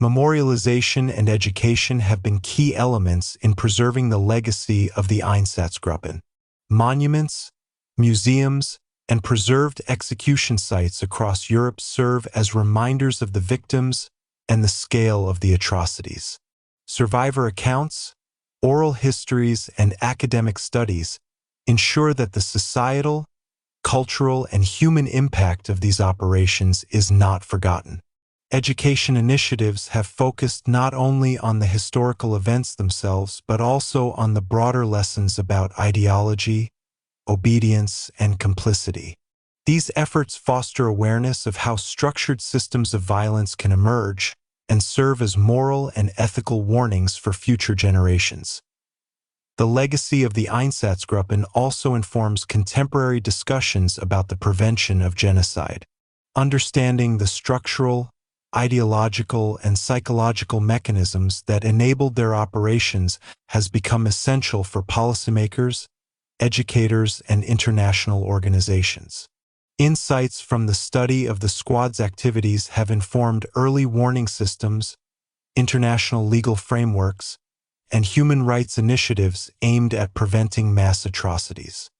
Memorialization and education have been key elements in preserving the legacy of the Einsatzgruppen. Monuments, museums, and preserved execution sites across Europe serve as reminders of the victims and the scale of the atrocities. Survivor accounts, oral histories, and academic studies ensure that the societal, cultural, and human impact of these operations is not forgotten. Education initiatives have focused not only on the historical events themselves but also on the broader lessons about ideology, obedience, and complicity. These efforts foster awareness of how structured systems of violence can emerge, and serve as moral and ethical warnings for future generations. The legacy of the Einsatzgruppen also informs contemporary discussions about the prevention of genocide. Understanding the structural, ideological, and psychological mechanisms that enabled their operations has become essential for policymakers, educators, and international organizations. Insights from the study of the squad's activities have informed early warning systems, international legal frameworks, and human rights initiatives aimed at preventing mass atrocities.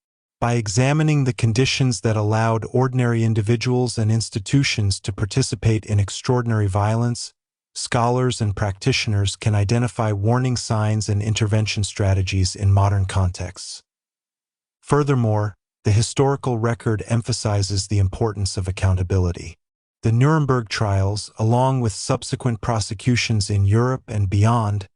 By examining the conditions that allowed ordinary individuals and institutions to participate in extraordinary violence, scholars and practitioners can identify warning signs and intervention strategies in modern contexts. Furthermore, the historical record emphasizes the importance of accountability. The Nuremberg trials, along with subsequent prosecutions in Europe and beyond,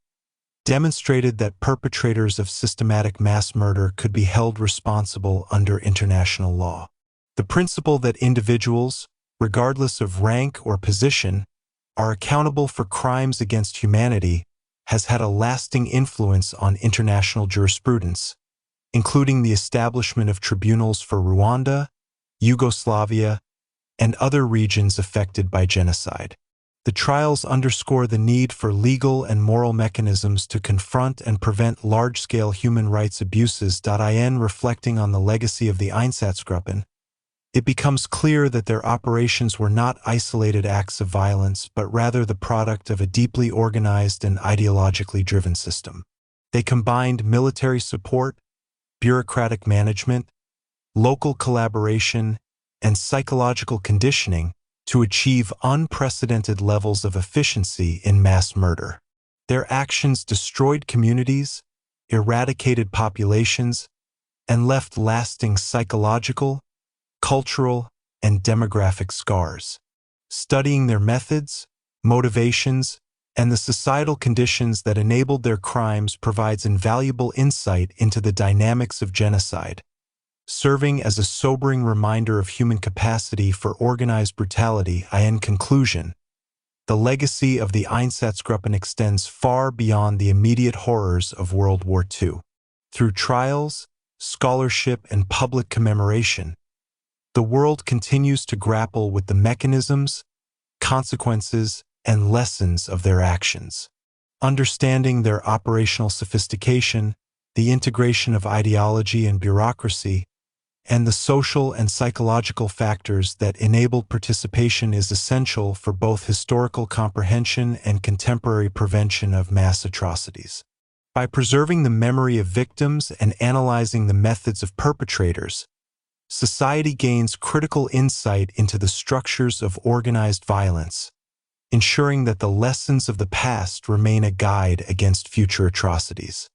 demonstrated that perpetrators of systematic mass murder could be held responsible under international law. The principle that individuals, regardless of rank or position, are accountable for crimes against humanity has had a lasting influence on international jurisprudence, including the establishment of tribunals for Rwanda, Yugoslavia, and other regions affected by genocide. The trials underscore the need for legal and moral mechanisms to confront and prevent large-scale human rights abuses. In reflecting on the legacy of the Einsatzgruppen, it becomes clear that their operations were not isolated acts of violence, but rather the product of a deeply organized and ideologically driven system. They combined military support, bureaucratic management, local collaboration, and psychological conditioning to achieve unprecedented levels of efficiency in mass murder. Their actions destroyed communities, eradicated populations, and left lasting psychological, cultural, and demographic scars. Studying their methods, motivations, and the societal conditions that enabled their crimes provides invaluable insight into the dynamics of genocide, serving as a sobering reminder of human capacity for organized brutality. In conclusion, the legacy of the Einsatzgruppen extends far beyond the immediate horrors of World War II. Through trials, scholarship, and public commemoration, the world continues to grapple with the mechanisms, consequences, and lessons of their actions. Understanding their operational sophistication, the integration of ideology and bureaucracy, and the social and psychological factors that enabled participation is essential for both historical comprehension and contemporary prevention of mass atrocities. By preserving the memory of victims and analyzing the methods of perpetrators, society gains critical insight into the structures of organized violence, ensuring that the lessons of the past remain a guide against future atrocities.